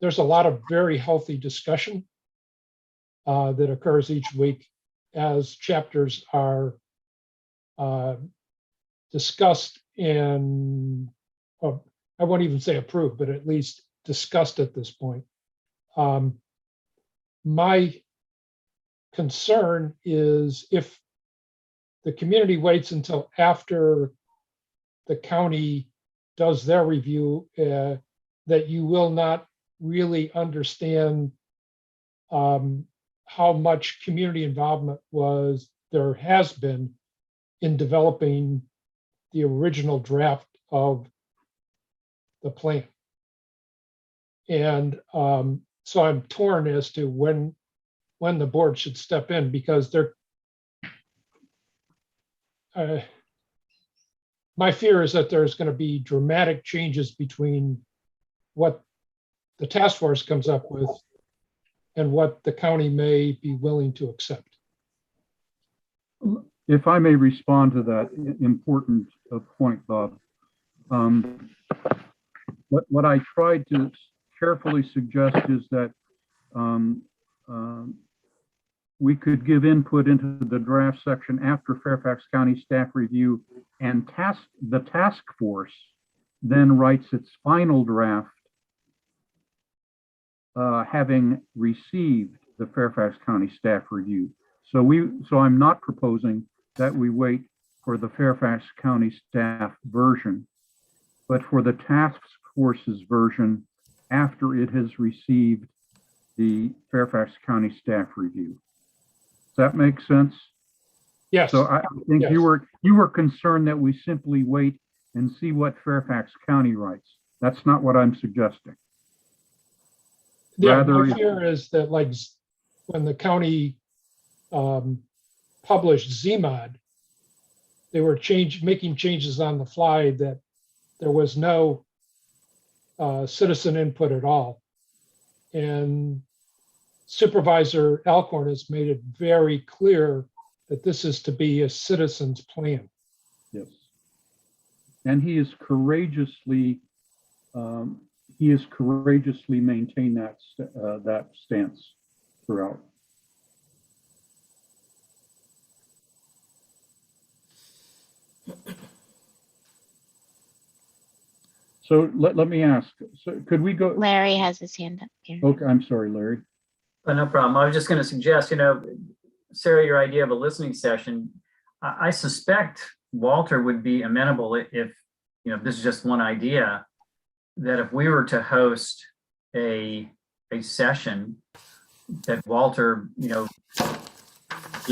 there's a lot of very healthy discussion that occurs each week as chapters are discussed and I won't even say approved, but at least discussed at this point. My concern is if the community waits until after the county does their review, that you will not really understand how much community involvement there has been in developing the original draft of the plan. And so I'm torn as to when when the board should step in, because my fear is that there's going to be dramatic changes between what the task force comes up with and what the county may be willing to accept. If I may respond to that important point, Bob. What I tried to carefully suggest is that we could give input into the draft section after Fairfax County staff review, and the task force then writes its final draft, having received the Fairfax County staff review. So I'm not proposing that we wait for the Fairfax County staff version, but for the task force's version after it has received the Fairfax County staff review. Does that make sense? Yes. So I think Yes. you were concerned that we simply wait and see what Fairfax County writes. That's not what I'm suggesting. Yeah, Rather, my fear is that, like, when the county published ZMOD, they were making changes on the fly, that there was no citizen input at all. And Supervisor Alcorn has made it very clear that this is to be a citizen's plan. yes. And he is courageously maintained that stance throughout. So let me ask, so could we go? Larry has his hand up here. Okay, I'm sorry, Larry. No problem. I was just going to suggest, Sarah, your idea of a listening session, I suspect Walter would be amenable if, this is just one idea, that if we were to host a session, that Walter, be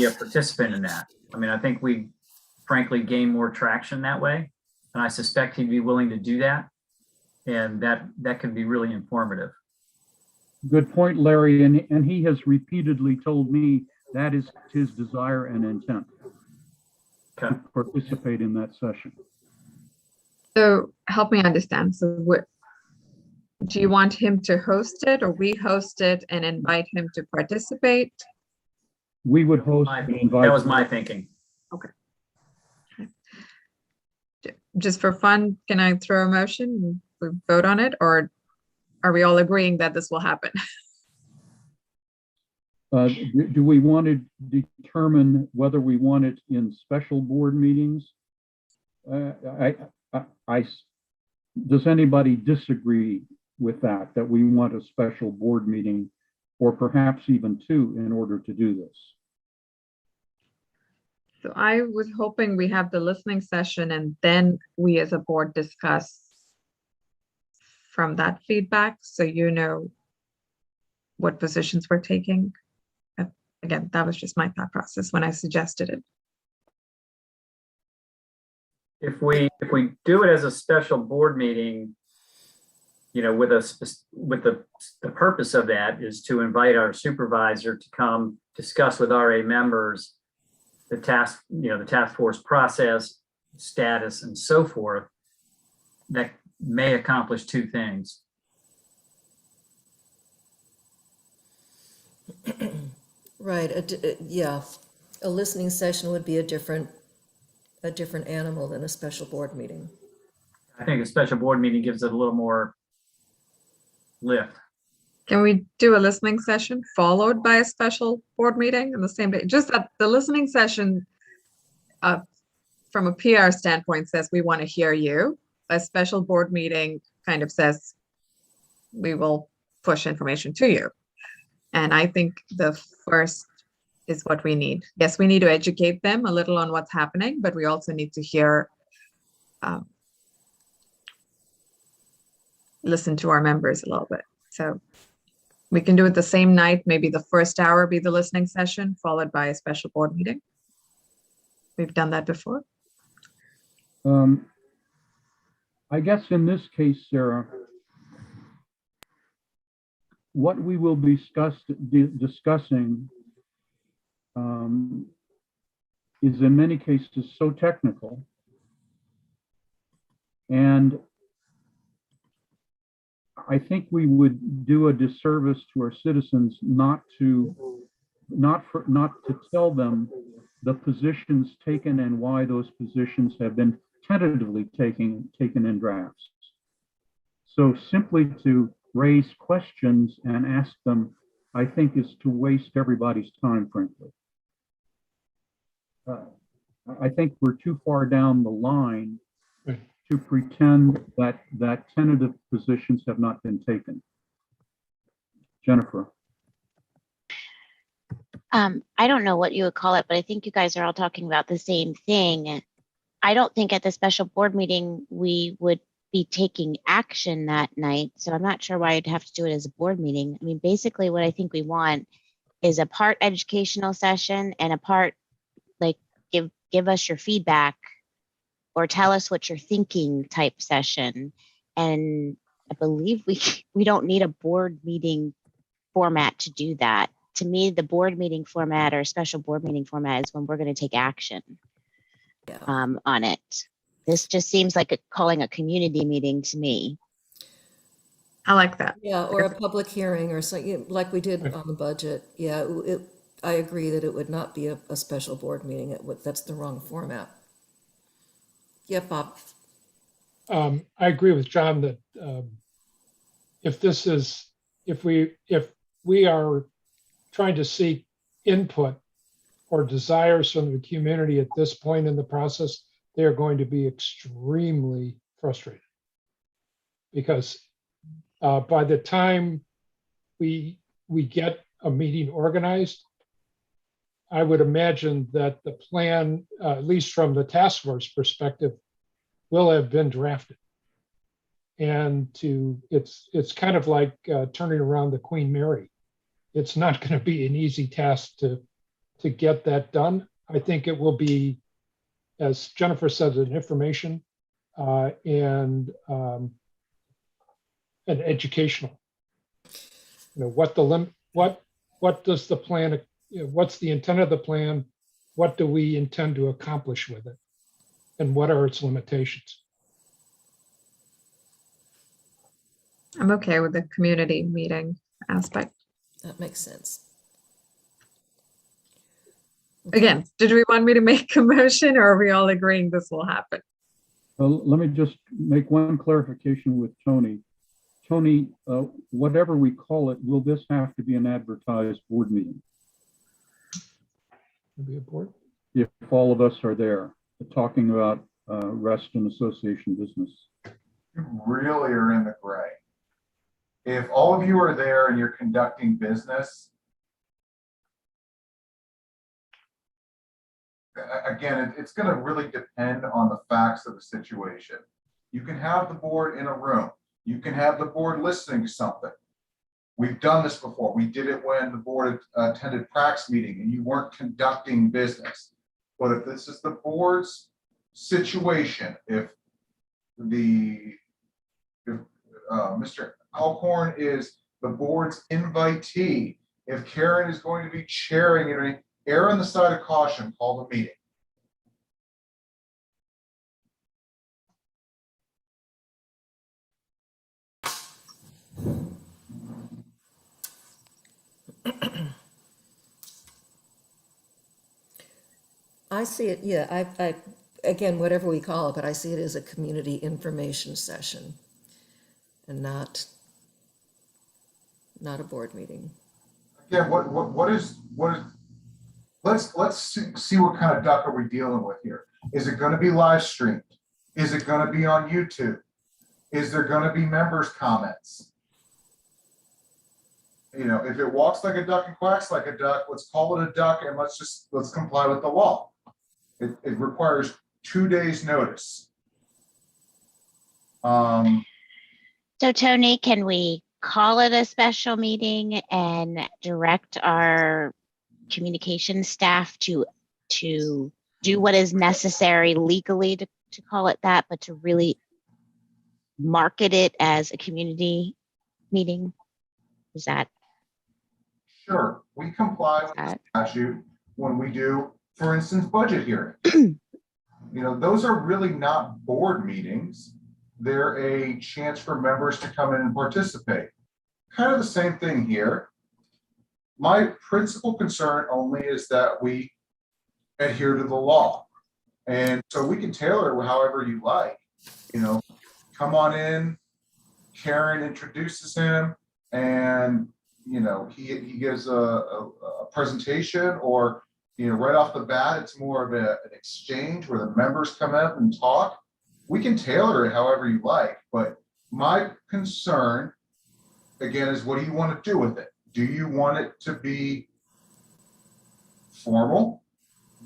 a participant in that. I mean, I think we frankly gain more traction that way. And I suspect he'd be willing to do that. And that could be really informative. Good point, Larry. And he has repeatedly told me that is his desire and intent to participate in that session. So help me understand. So do you want him to host it, or we host it and invite him to participate? We would host and invite. That was my thinking. Okay. Just for fun, can I throw a motion and we vote on it, or are we all agreeing that this will happen? Do we want to determine whether we want it in special board meetings? Does anybody disagree with that we want a special board meeting, or perhaps even two, in order to do this? So I was hoping we have the listening session and then we as a board discuss from that feedback, so you know what positions we're taking. Again, that was just my thought process when I suggested it. If we do it as a special board meeting, with the purpose of that is to invite our supervisor to come discuss with RA members the task force process, status, and so forth, that may accomplish two things. Right, yeah, a listening session would be a different animal than a special board meeting. I think a special board meeting gives it a little more lift. Can we do a listening session followed by a special board meeting on the same day? Just that the listening session, from a PR standpoint, says we want to hear you. A special board meeting kind of says we will push information to you. And I think the first is what we need. Yes, we need to educate them a little on what's happening, but we also need to hear, listen to our members a little bit. So we can do it the same night, maybe the first hour be the listening session, followed by a special board meeting. We've done that before. I guess in this case, Sarah, what we will be discussing is in many cases so technical, and I think we would do a disservice to our citizens not to tell them the positions taken and why those positions have been tentatively taken in drafts. So simply to raise questions and ask them, I think, is to waste everybody's time, frankly. I think we're too far down the line to pretend that tentative positions have not been taken. Jennifer. I don't know what you would call it, but I think you guys are all talking about the same thing. I don't think at the special board meeting we would be taking action that night. So I'm not sure why I'd have to do it as a board meeting. I mean, basically what I think we want is a part educational session and a part like give us your feedback or tell us what you're thinking type session. And I believe we don't need a board meeting format to do that. To me, the board meeting format or special board meeting format is when we're going to take action on it. This just seems like calling a community meeting to me. I like that. Yeah, or a public hearing or something like we did on the budget. Yeah, I agree that it would not be a special board meeting. That's the wrong format. Yeah, Bob. I agree with John that if we are trying to seek input or desires from the community at this point in the process, they are going to be extremely frustrated. Because by the time we get a meeting organized, I would imagine that the plan, at least from the task force perspective, will have been drafted. And it's kind of like turning around the Queen Mary. It's not going to be an easy task to get that done. I think it will be, as Jennifer said, an information and an educational. You know, what does the plan? You know, what's the intent of the plan? What do we intend to accomplish with it? And what are its limitations? I'm okay with the community meeting aspect. That makes sense. Again, did we want me to make a motion or are we all agreeing this will happen? Well, let me just make one clarification with Tony. Tony, whatever we call it, will this have to be an advertised board meeting? Be a board? If all of us are there, talking about Reston Association business. You really are in the gray. If all of you are there and you're conducting business, again, it's going to really depend on the facts of the situation. You can have the board in a room. You can have the board listening to something. We've done this before. We did it when the board attended PRAC's meeting and you weren't conducting business. But if this is the board's situation, if Mr. Alcorn is the board's invitee, if Karen is going to be chairing it, err on the side of caution, call the meeting. I see it, yeah, I again, whatever we call it, but I see it as a community information session and not a board meeting. Again, what is let's see what kind of duck are we dealing with here. Is it going to be live streamed? Is it going to be on YouTube? Is there going to be members' comments? You know, if it walks like a duck and quacks like a duck, let's call it a duck and let's comply with the law. It requires 2 days notice. So Tony, can we call it a special meeting and direct our communication staff to do what is necessary legally to call it that, but to really market it as a community meeting? Is that, Sure, we comply with the statute when we do, for instance, budget hearings. You know, those are really not board meetings. They're a chance for members to come in and participate. Kind of the same thing here. My principal concern only is that we adhere to the law. And so we can tailor it however you like. You know, come on in, Karen introduces him, and you know, he gives a presentation, or you know, right off the bat, it's more of an exchange where the members come up and talk. We can tailor it however you like, but my concern, again, is what do you want to do with it? Do you want it to be formal?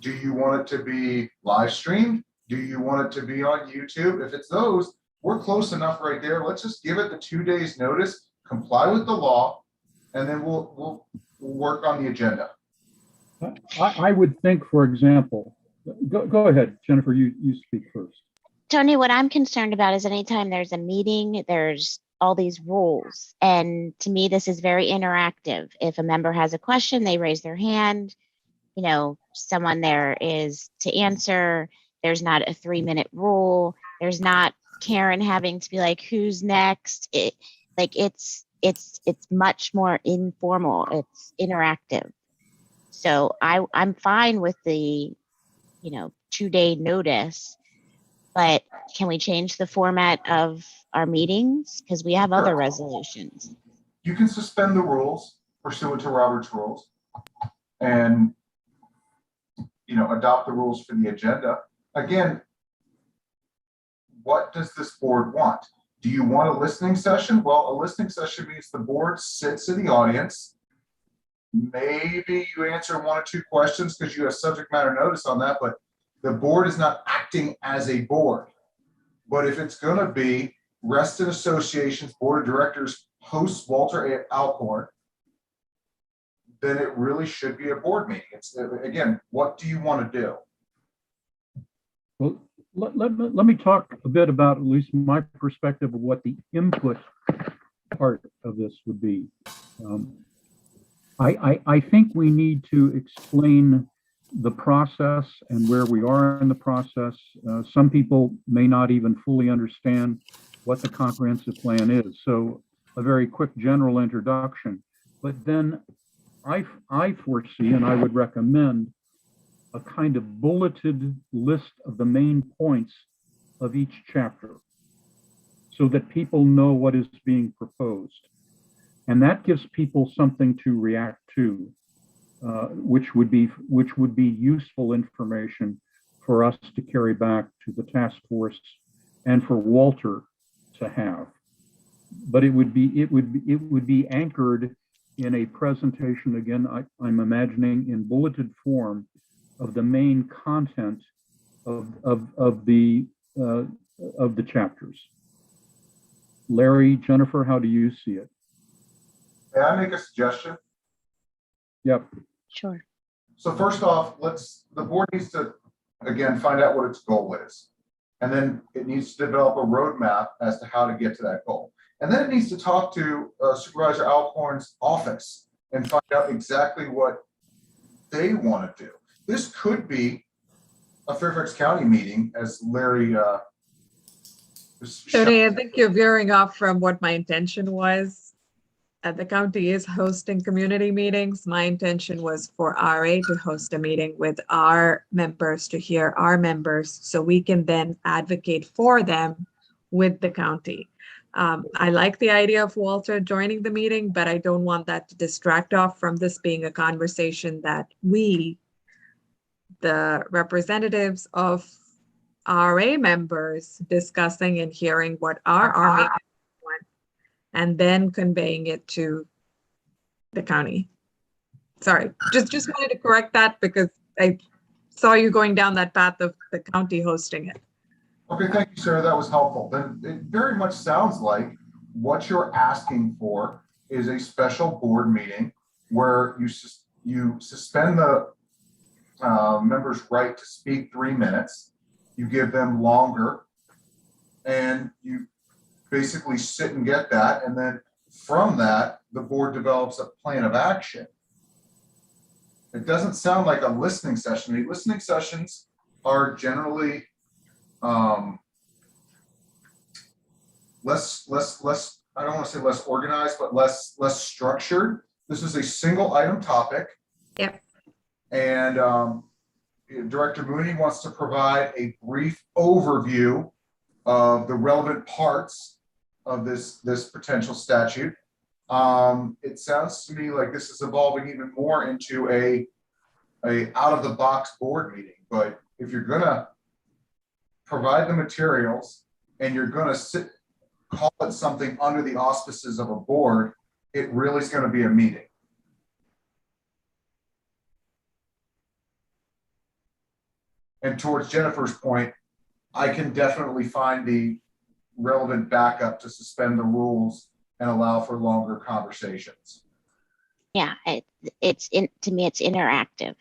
Do you want it to be live streamed? Do you want it to be on YouTube? If it's those, we're close enough right there. Let's just give it the 2 days notice, comply with the law, and then we'll work on the agenda. I would think, for example, go ahead, Jennifer, you speak first. Tony, what I'm concerned about is anytime there's a meeting, there's all these rules. And to me, this is very interactive. If a member has a question, they raise their hand, you know, someone there is to answer. There's not a 3-minute rule. There's not Karen having to be like, who's next? It's much more informal. It's interactive. So I'm fine with the, 2-day notice, but can we change the format of our meetings? Because we have other resolutions. You can suspend the rules pursuant to Robert's rules and, adopt the rules for the agenda. Again, what does this board want? Do you want a listening session? Well, a listening session means the board sits in the audience. Maybe you answer 1 or 2 questions because you have subject matter notice on that, but the board is not acting as a board. But if it's going to be Reston Association's board of directors hosts Walter Alcorn, then it really should be a board meeting. It's, again, what do you want to do? Well, let me talk a bit about at least my perspective of what the input part of this would be. I think we need to explain the process and where we are in the process. Some people may not even fully understand what the comprehensive plan is. So a very quick general introduction, but then I foresee, and I would recommend, a kind of bulleted list of the main points of each chapter so that people know what is being proposed. And that gives people something to react to, which would be useful information for us to carry back to the task force and for Walter to have. But it would be anchored in a presentation, again, I'm imagining in bulleted form, of the main content of the chapters. Larry, Jennifer, how do you see it? May I make a suggestion? Yep. Sure. So first off, the board needs to, again, find out what its goal is. And then it needs to develop a roadmap as to how to get to that goal. And then it needs to talk to Supervisor Alcorn's office and find out exactly what they want to do. This could be a Fairfax County meeting, as Larry Tony, I think you're veering off from what my intention was. The county is hosting community meetings. My intention was for RA to host a meeting with our members to hear our members so we can then advocate for them with the county. I like the idea of Walter joining the meeting, but I don't want that to distract off from this being a conversation that we, the representatives of RA members, discussing and hearing what our members want, and then conveying it to the county. Sorry, just wanted to correct that because I saw you going down that path of the county hosting it. Okay, thank you, Sarah. That was helpful. Then it very much sounds like what you're asking for is a special board meeting where you suspend the members' right to speak 3 minutes. You give them longer, and you basically sit and get that. And then from that, the board develops a plan of action. It doesn't sound like a listening session. I mean, listening sessions are generally less, I don't want to say less organized, but less structured. This is a single item topic. Yep. And Director Mooney wants to provide a brief overview of the relevant parts of this potential statute. It sounds to me like this is evolving even more into a out of the box board meeting. But if you're gonna provide the materials and you're gonna call it something under the auspices of a board, it really is going to be a meeting. And towards Jennifer's point, I can definitely find the relevant backup to suspend the rules and allow for longer conversations. Yeah, to me, it's interactive.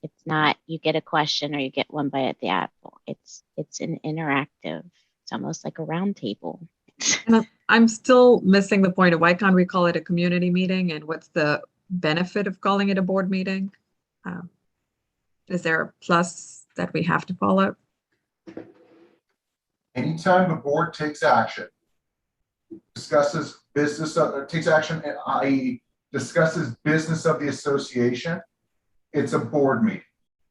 It's not you get a question or you get one bite at the apple. It's an interactive. It's almost like a round table. And I'm still missing the point of why can't we call it a community meeting, and what's the benefit of calling it a board meeting? Is there a plus that we have to follow? Anytime the board takes action, discusses business of, takes action, i.e. discusses business of the association, it's a board meeting.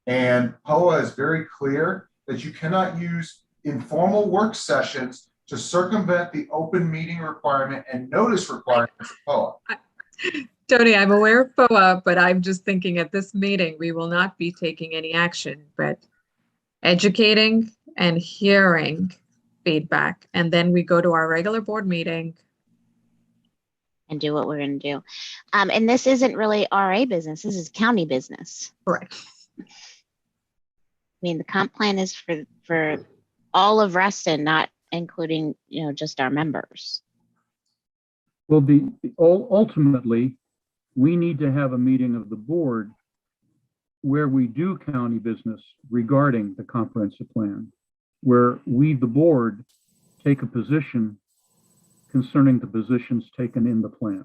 And POA is very clear that you cannot use informal work sessions to circumvent the open meeting requirement and notice requirements of POA. Tony, I'm aware of POA, but I'm just thinking at this meeting, we will not be taking any action, but educating and hearing feedback. And then we go to our regular board meeting. And do what we're going to do. And this isn't really RA business. This is county business. Correct. I mean, the comp plan is for all of Reston, not including, just our members. Well, ultimately, we need to have a meeting of the board where we do county business regarding the comprehensive plan, where we, the board, take a position concerning the positions taken in the plan.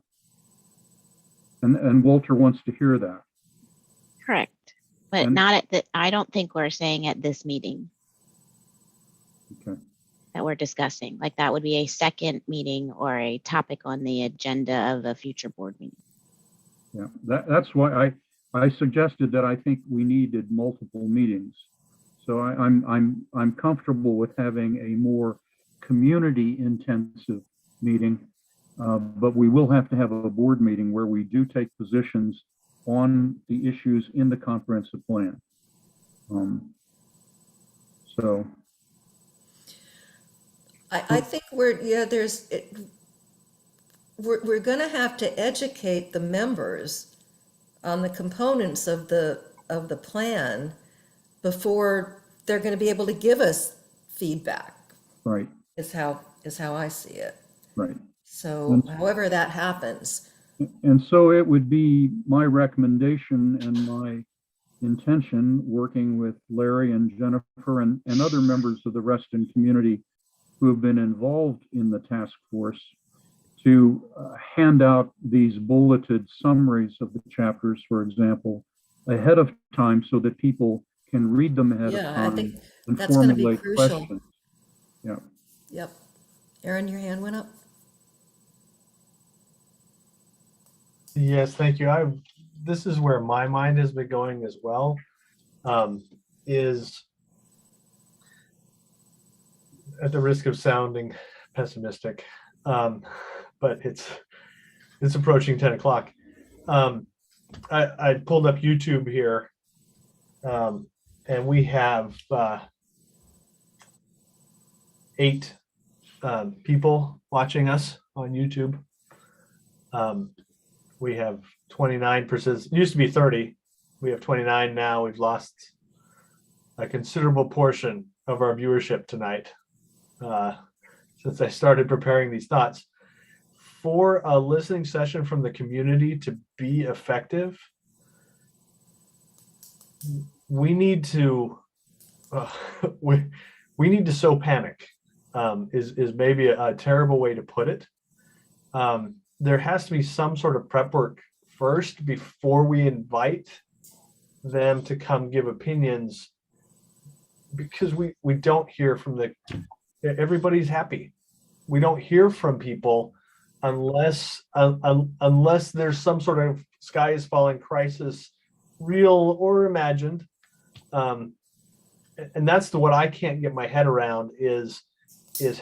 And Walter wants to hear that. Correct. But not at the, I don't think we're saying at this meeting. Okay. That we're discussing. Like that would be a second meeting or a topic on the agenda of a future board meeting. Yeah, that's why I suggested that I think we needed multiple meetings. So I'm comfortable with having a more community intensive meeting, but we will have to have a board meeting where we do take positions on the issues in the comprehensive plan. So I think we're going to have to educate the members on the components of the plan before they're going to be able to give us feedback. Right. Is how I see it. Right. So however that happens. And so it would be my recommendation and my intention, working with Larry and Jennifer and other members of the Reston community who have been involved in the task force, to hand out these bulleted summaries of the chapters, for example, ahead of time so that people can read them ahead of time. I think and that's going to be formulate crucial. questions. Yeah. Yep. Aaron, your hand went up. Yes, thank you. This is where my mind has been going as well, is at the risk of sounding pessimistic, but it's approaching 10 o'clock. I pulled up YouTube here, and we have 8 people watching us on YouTube. We have 29%, it used to be 30. We have 29 now. We've lost a considerable portion of our viewership tonight since I started preparing these thoughts. For a listening session from the community to be effective, we need to we need to sow panic, is maybe a terrible way to put it. there has to be some sort of prep work first before we invite them to come give opinions, because we don't hear from everybody's happy. We don't hear from people unless there's some sort of sky is falling crisis, real or imagined. And that's what I can't get my head around is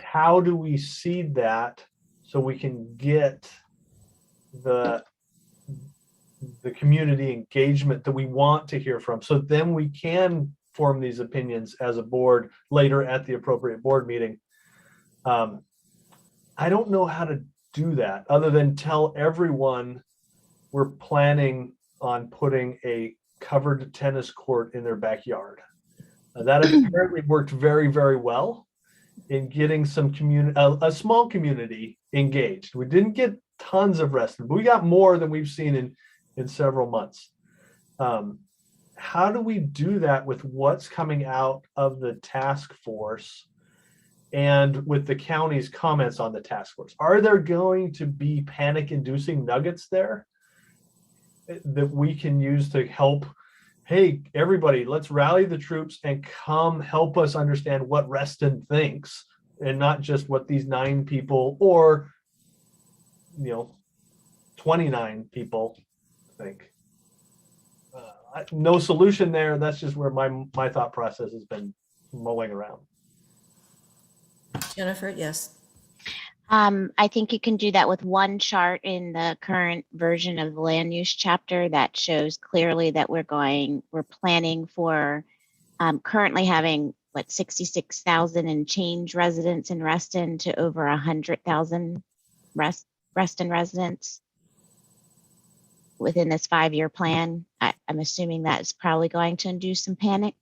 how do we seed that so we can get the community engagement that we want to hear from, so then we can form these opinions as a board later at the appropriate board meeting. I don't know how to do that other than tell everyone we're planning on putting a covered tennis court in their backyard. That apparently worked very, very well in getting some a small community engaged. We didn't get tons of Reston, but we got more than we've seen in several months. How do we do that with what's coming out of the task force and with the county's comments on the task force? Are there going to be panic-inducing nuggets there that we can use to help? Hey, everybody, let's rally the troops and come help us understand what Reston thinks, and not just what these 9 people or 29 people think. No solution there. That's just where my thought process has been mulling around. Jennifer, yes. I think you can do that with one chart in the current version of the land use chapter that shows clearly that we're planning for currently having 66,000 and change residents in Reston to over 100,000 Reston residents within this 5-year plan. I'm assuming that's probably going to induce some panic.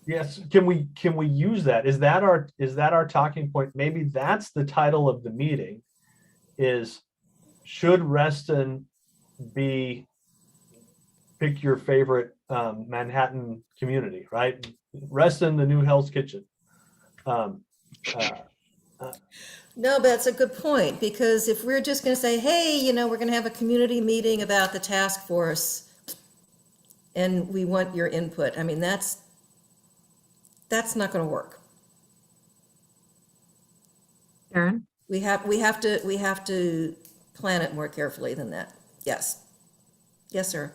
Yes, can we use that? Is that our talking point? Maybe that's the title of the meeting, is should Reston be, pick your favorite Manhattan community, right? Reston, the new Hell's Kitchen. No, but that's a good point, because if we're just going to say, hey, we're going to have a community meeting about the task force and we want your input, I mean, that's not going to work. Karen? We have to plan it more carefully than that. Yes. Yes, sir.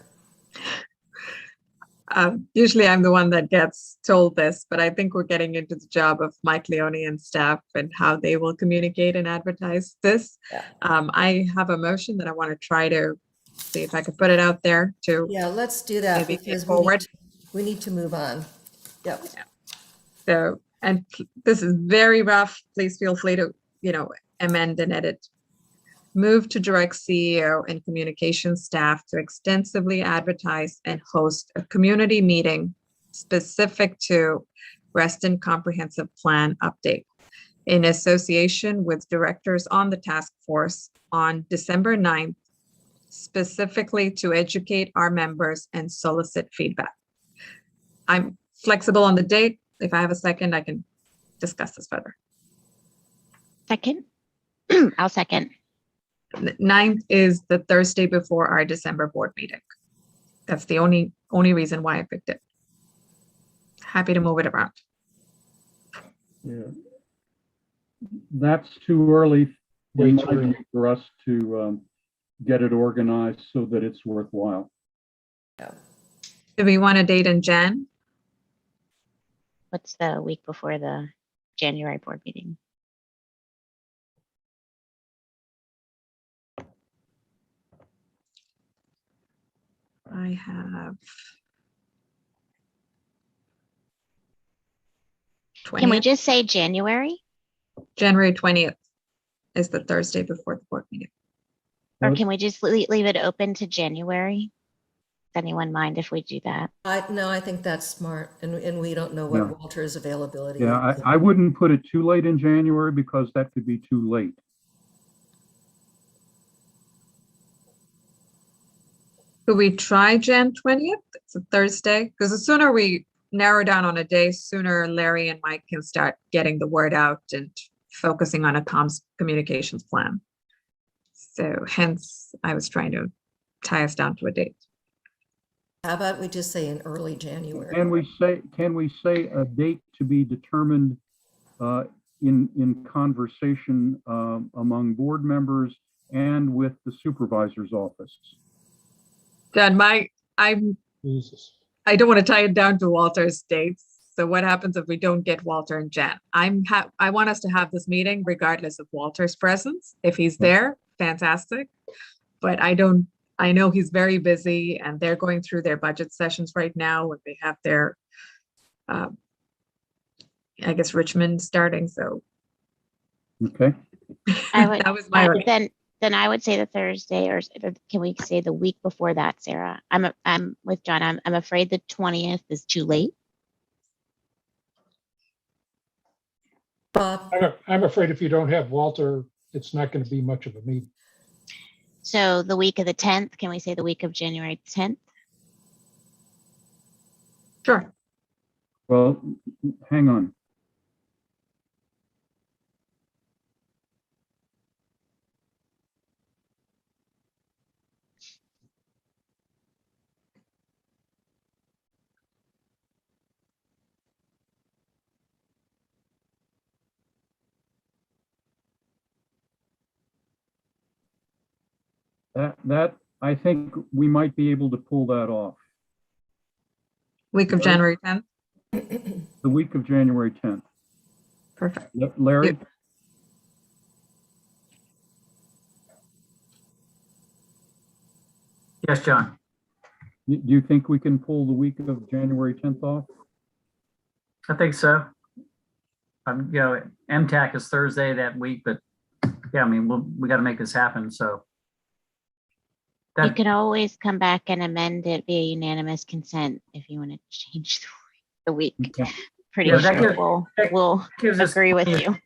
Usually I'm the one that gets told this, but I think we're getting into the job of Mike Leone and staff and how they will communicate and advertise this. Yeah. I have a motion that I want to try to see if I can put it out there to. Yeah, let's do that, maybe because forward. we need to move on. Yep. Yeah. So, and this is very rough. Please feel free to, amend and edit. Move to direct CEO and communications staff to extensively advertise and host a community meeting specific to Reston Comprehensive Plan update in association with directors on the task force on December 9th, specifically to educate our members and solicit feedback. I'm flexible on the date. If I have a second, I can discuss this further. Second? I'll second. 9th is the Thursday before our December board meeting. That's the only reason why I picked it. Happy to move it around. Yeah. That's too early, Way in too my early. view, for us to get it organized so that it's worthwhile. Do we want a date in Jan? What's the week before the January board meeting? I have. Can we 20th. just say January? January 20th is the Thursday before the board meeting. Or can we just leave it open to January? Does anyone mind if we do that? No, I think that's smart, and we don't know what Yeah. Walter's availability Yeah, is. I wouldn't put it too late in January because that could be too late. Could we try Jan 20th? It's a Thursday, because the sooner we narrow down on a day, sooner Larry and Mike can start getting the word out and focusing on a comms communications plan. So hence, I was trying to tie us down to a date. How about we just say in early January? Can we say a date to be determined in conversation among board members and with the supervisor's office? John, Jesus. I don't want to tie it down to Walter's dates. So what happens if we don't get Walter and Jen? I want us to have this meeting regardless of Walter's presence. If he's there, fantastic. But I know he's very busy and they're going through their budget sessions right now when they have their, I guess, Richmond starting. So. Okay. That was my. Then I would say the Thursday, or can we say the week before that, Sarah? I'm with John. I'm afraid the 20th is too late. Bob? I'm afraid if you don't have Walter, it's not going to be much of a meeting. So the week of the 10th, can we say the week of January 10th? Sure. Well, hang on. That I think we might be able to pull that off. Week of January 10th? The week of January 10th. Perfect. Larry? Yes, John. Do you think we can pull the week of January 10th off? I think so. MTAC is Thursday that week, but yeah, I mean, we got to make this happen. So. You can always come back and amend it via unanimous consent if you want to change the week. Okay. Pretty Yeah, sure we'll agree with you.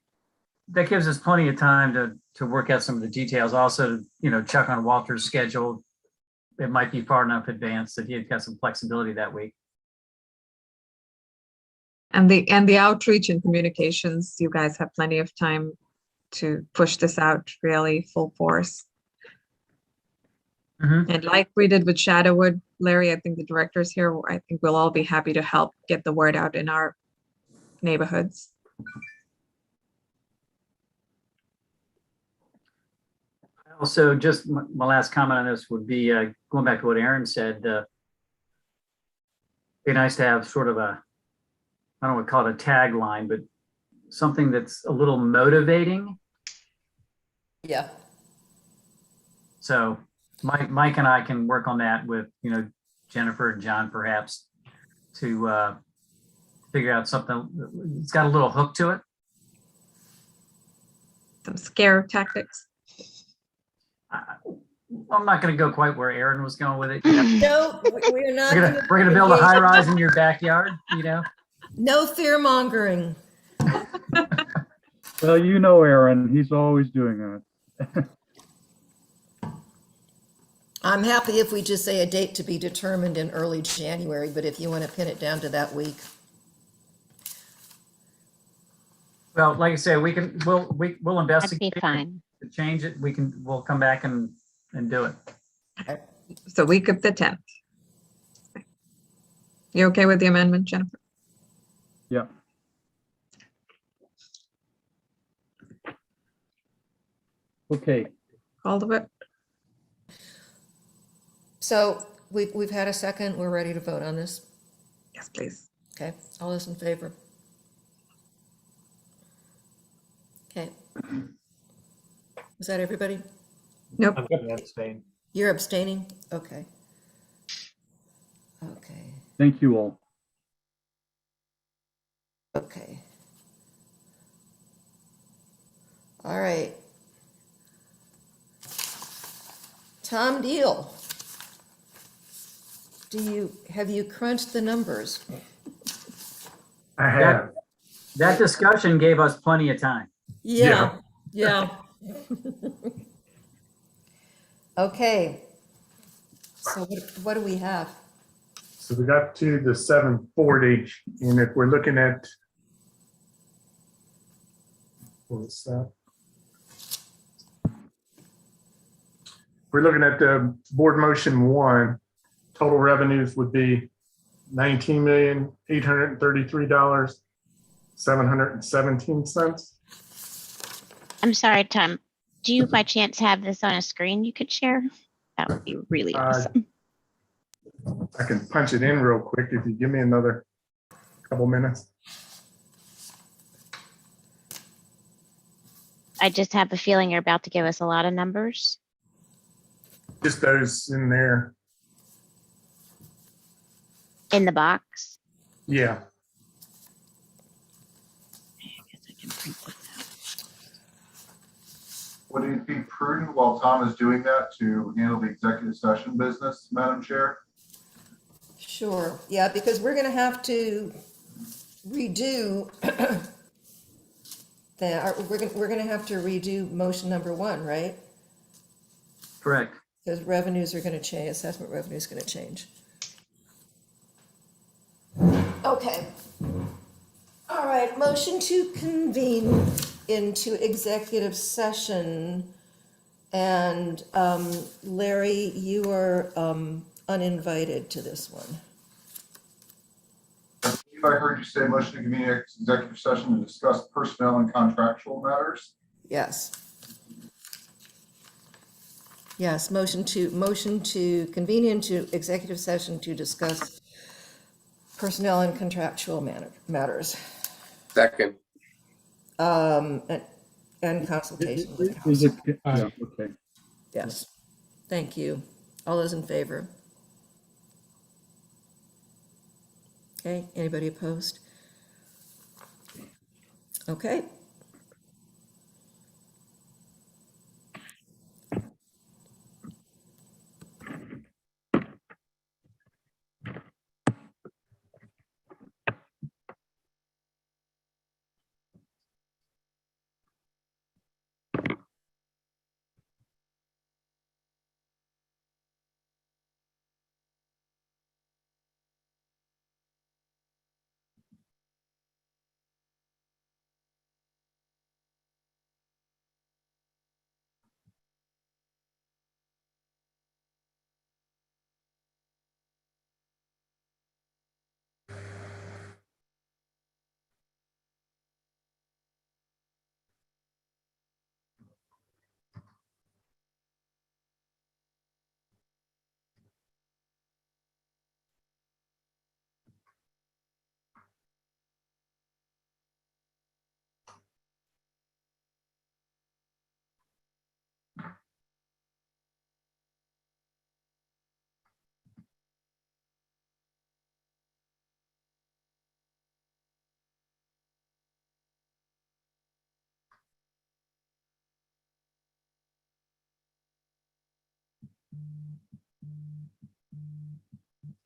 That gives us plenty of time to work out some of the details. Also, check on Walter's schedule. It might be far enough advanced that he's got some flexibility that week. And the outreach and communications, you guys have plenty of time to push this out really full force. Mm-hmm. And like we did with Shadowwood, Larry, I think the directors here, I think we'll all be happy to help get the word out in our neighborhoods. Also, just my last comment on this would be going back to what Aaron said. Be nice to have sort of I don't want to call it a tagline, but something that's a little motivating. Yeah. So Mike and I can work on that with, Jennifer and John perhaps to figure out something. It's got a little hook to it. Some scare tactics. I'm not going to go quite where Aaron was going with it. No, we're not. We're going to build a high rise in your backyard, No fear mongering. Well, Aaron, he's always doing that. I'm happy if we just say a date to be determined in early January, but if you want to pin it down to that week. Well, like I say, we'll investigate. That'd be fine. To change it, we'll come back and do it. So week of the 10th. You okay with the amendment, Jennifer? Yeah. Okay. Call the vote. So we've had a second. We're ready to vote on this. Yes, please. Okay, all those in favor? Okay. Is that everybody? Nope. I'm going to abstain. You're abstaining? Okay. Okay, Thank you all. okay. All right. Tom Deal. Have you crunched the numbers? I have. That discussion gave us plenty of time. Yeah. Okay. So what do we have? So we got to the 740, and if we're looking at We're looking at the board motion one, total revenues would be $19,833,717. I'm sorry, Tom. Do you by chance have this on a screen you could share? That would be really awesome. I can punch it in real quick if you give me another couple minutes. I just have a feeling you're about to give us a lot of numbers. Just those in there. In the box. Yeah. Would it be prudent while Tom is doing that to handle the executive session business, Madam Chair? Sure, yeah, because we're gonna have to redo we're gonna have to redo motion number one, right? Correct. Because revenues are gonna change, assessment revenue is gonna change. Okay. All right, motion to convene into executive session. And Larry, you are uninvited to this one. I believe I heard you say motion to convene executive session to discuss personnel and contractual matters. Yes. Yes, motion to convene into executive session to discuss personnel and contractual matters. Second. And consultation with Is it, counsel. yeah, okay. Yes, thank you. All those in favor? Okay, anybody opposed? Okay.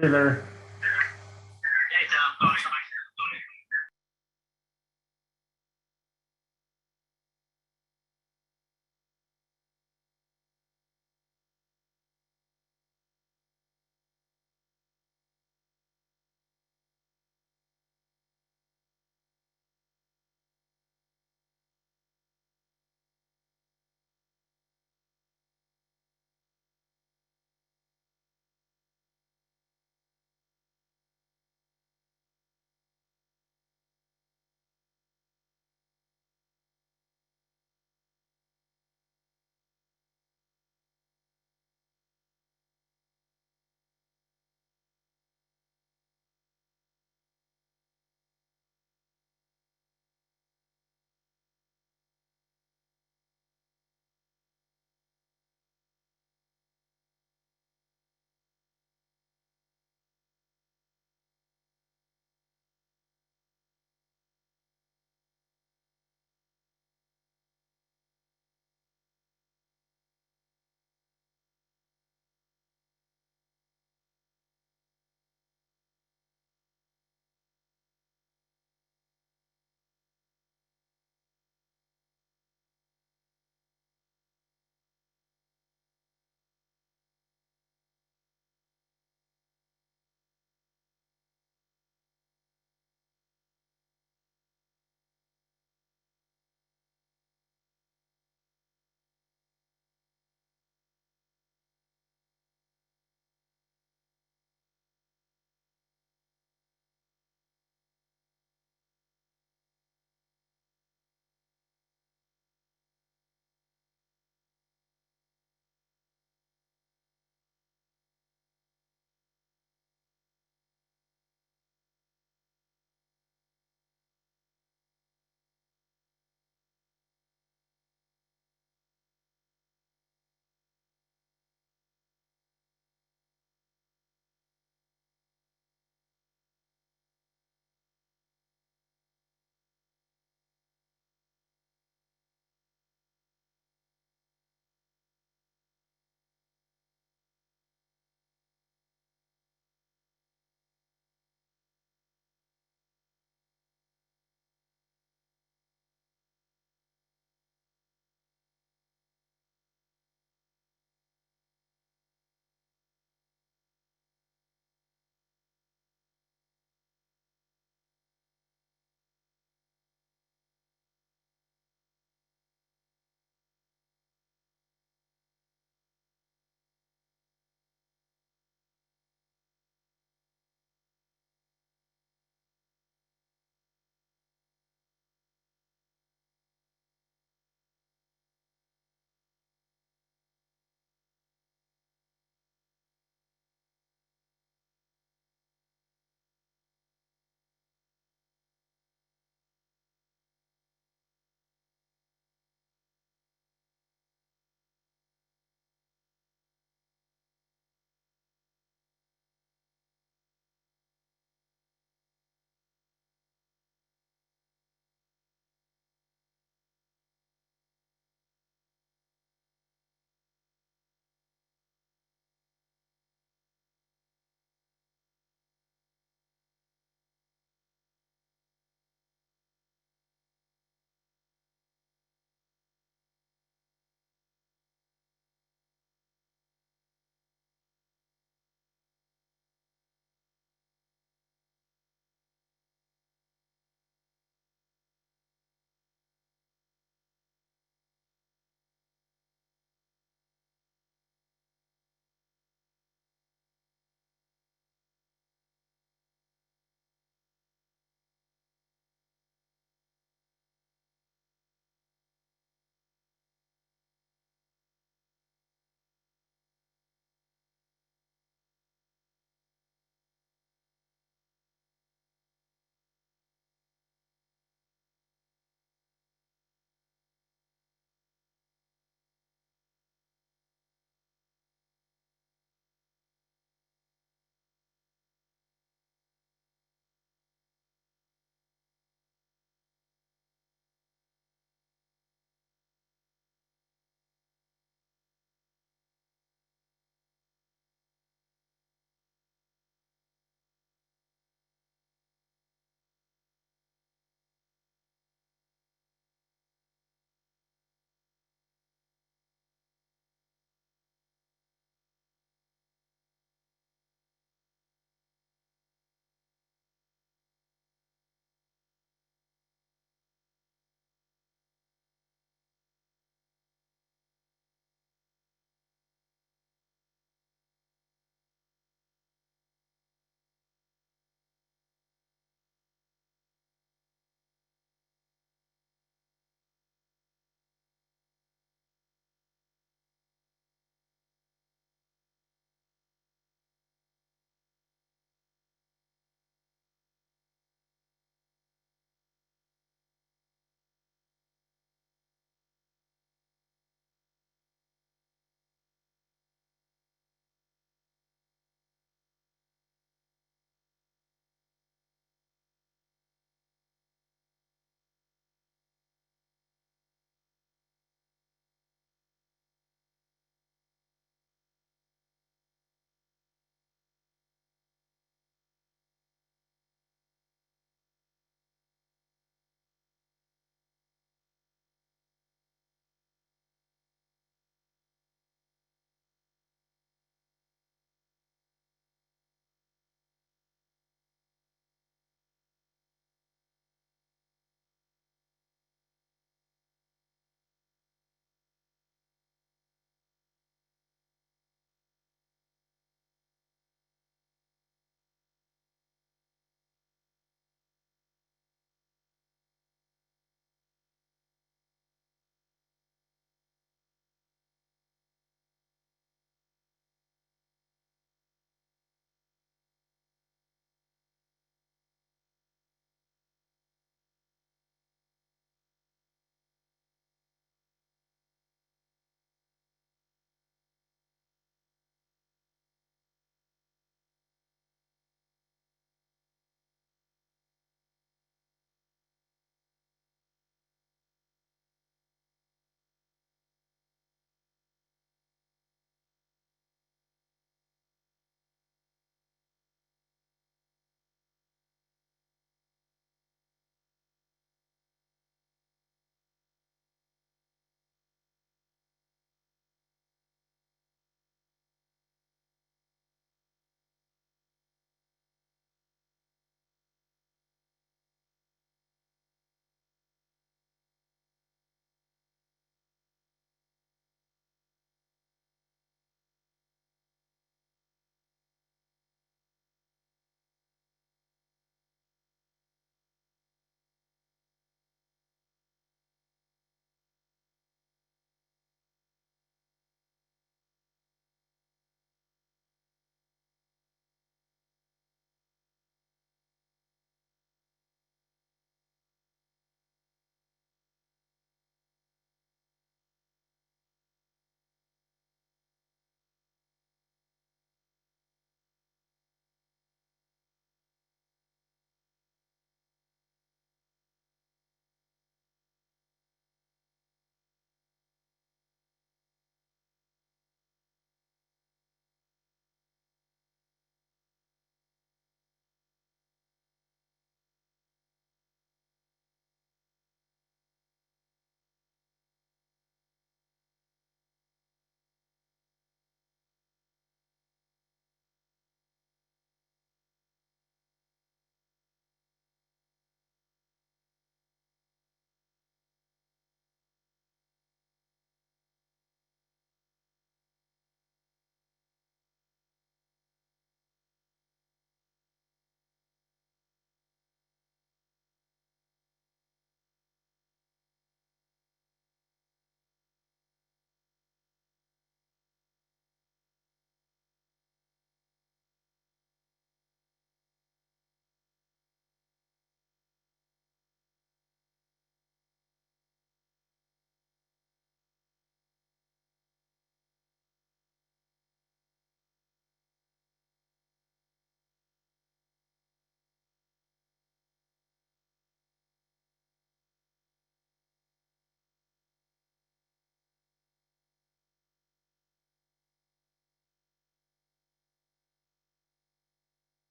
Hey there.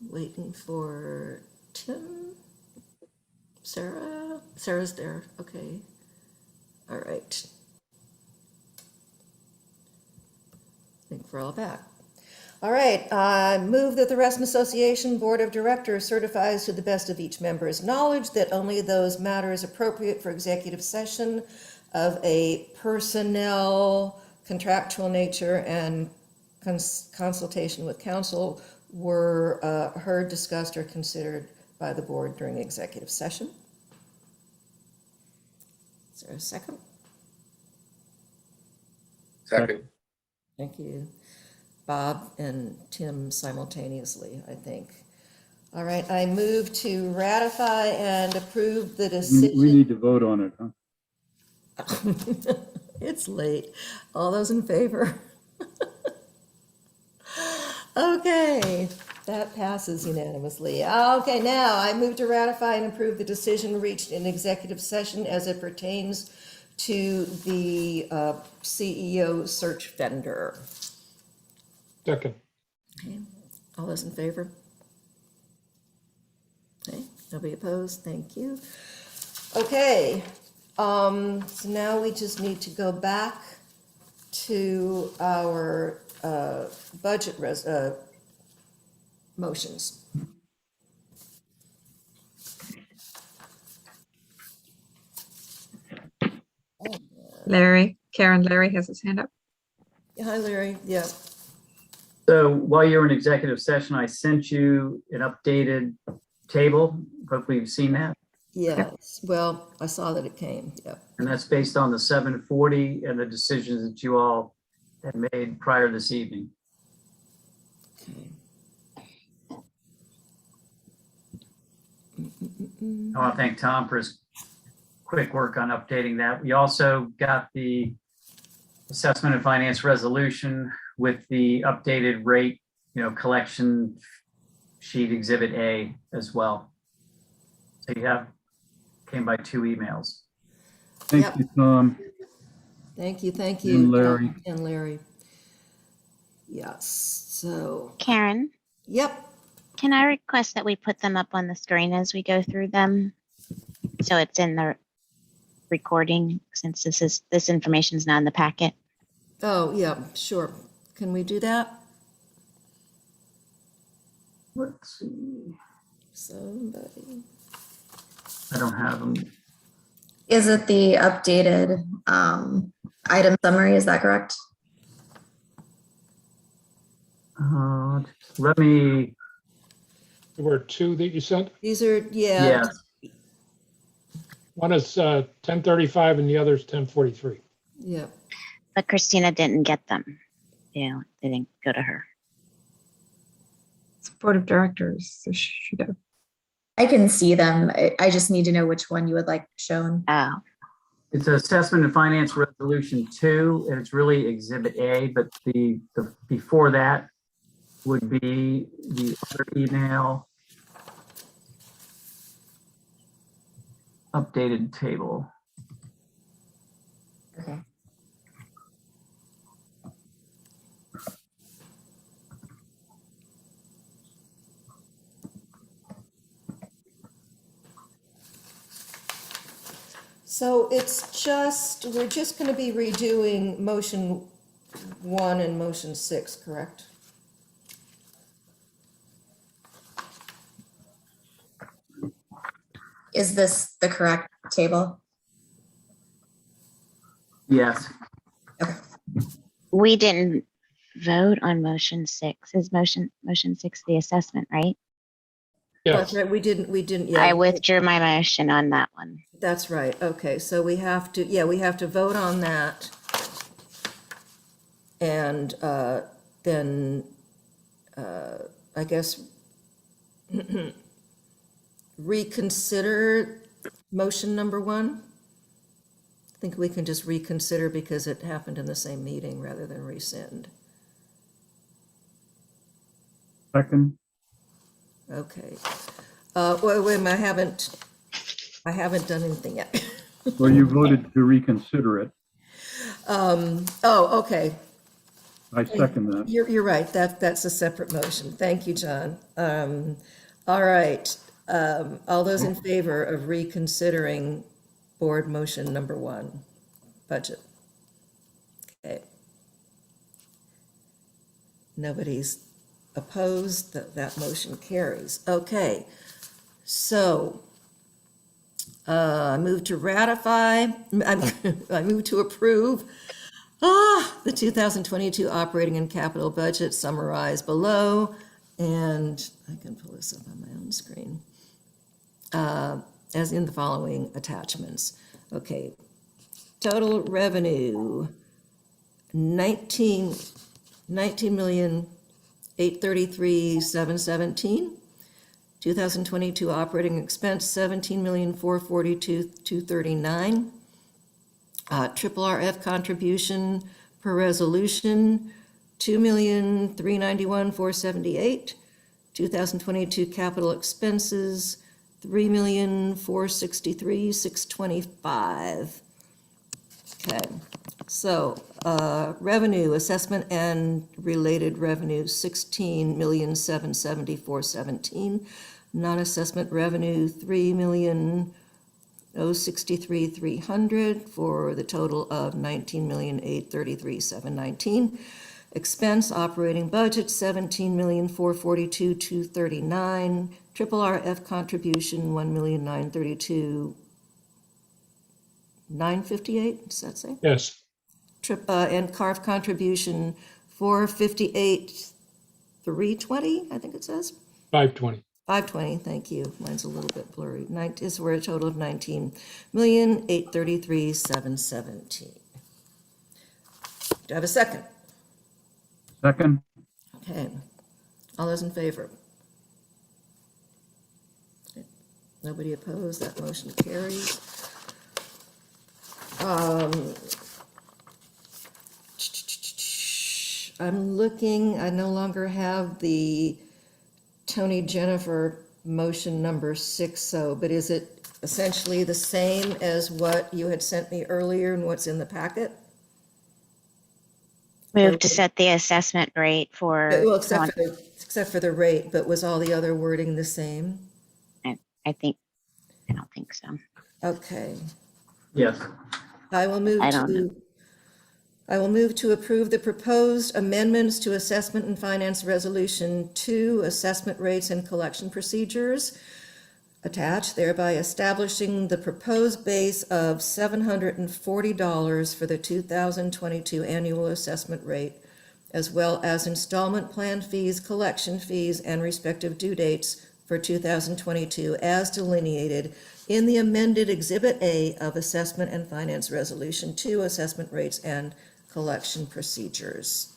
Waiting for Tim. Sarah's there. Okay. All right. I think we're all back. All right, I move that the Reston Association Board of Directors certifies to the best of each member's knowledge that only those matters appropriate for executive session of a personnel, contractual nature, and consultation with counsel were heard, discussed, or considered by the board during executive session. Is there a second? Second. Thank you. Bob and Tim simultaneously, I think. All right, I move to ratify and approve the decision. We need to vote on it, huh? It's late. All those in favor? Okay, that passes unanimously. Okay, now I move to ratify and approve the decision reached in executive session as it pertains to the CEO search vendor. Second. Okay, all those in favor? Okay, nobody opposed, thank you. Okay, so now we just need to go back to our budget motions. Larry has his hand up. Hi, Larry, yeah. So while you're in executive session, I sent you an updated table. Hopefully you've seen that. Yes, well, I saw that it came, yeah. And that's based on the 740 and the decisions that you all had made prior this evening. I want to thank Tom for his quick work on updating that. We also got the assessment and finance resolution with the updated rate, collection sheet exhibit A as well. So you have, came by 2 emails. Thank you, Tom. Thank you. And Larry. And Larry. Yes, so. Karen? Yep. Can I request that we put them up on the screen as we go through them? So it's in the recording, since this information is not in the packet. Oh, yeah, sure. Can we do that? Let's see. Somebody. I don't have them. Is it the updated item summary? Is that correct? Let me. There were 2 that you sent. These are, yeah. One is 1035 and the other is 1043. Yeah. But Christina didn't get them. Yeah, they didn't go to her. It's Board of Directors, so she should have. I can see them. I just need to know which one you would like shown. Oh. It's assessment and finance resolution 2, and it's really exhibit A, but the before that would be the other email. Updated table. Okay. So we're just going to be redoing motion 1 and motion 6, correct? Is this the correct table? Yes. We didn't vote on motion 6. Is motion 6 the assessment, right? That's right, we didn't, yeah. I withdrew my motion on that one. That's right, okay, so we have to vote on that. And then, I guess, reconsider motion number 1. I think we can just reconsider because it happened in the same meeting rather than rescind. Second. Okay. Wait a minute, I haven't done anything yet. Well, you voted to reconsider it. Oh, okay. I second that. You're right. That's a separate motion. Thank you, John. All right. All those in favor of reconsidering board motion number 1, budget? Okay. Nobody's opposed. That motion carries. Okay. So I move to ratify, I move to approve the 2022 operating and capital budget summarized below. And I can pull this up on my own screen. As in the following attachments. Okay. Total revenue, 19,833,717. 2022 operating expense, 17,442,239. Triple RF contribution per resolution, 2,391,478. 2022 capital expenses, 3,463,625. Okay, so revenue, assessment and related revenue, 16,770,417. Non-assessment revenue, 3,063,300 for the total of 19,833,719. Expense operating budget, 17,442,239. Triple RF contribution, 1,932,958. Does that say? Yes. And CARF contribution, 458,320. I think it says. 520. 520, thank you. Mine's a little bit blurry. Is we're a total of 19,833,717. Do I have a second? Second. Okay. All those in favor? Nobody opposed. That motion carries. I'm looking, I no longer have the Tony Jennifer motion number 6, but is it essentially the same as what you had sent me earlier and what's in the packet? Move to set the assessment rate for. Well, except for the rate, but was all the other wording the same? I don't think so. Okay. Yes. I will move to approve the proposed amendments to Assessment and Finance Resolution 2, Assessment Rates and Collection Procedures, attached, thereby establishing the proposed base of $740 for the 2022 annual assessment rate, as well as installment plan fees, collection fees, and respective due dates for 2022 as delineated in the amended Exhibit A of Assessment and Finance Resolution 2, Assessment Rates and Collection Procedures.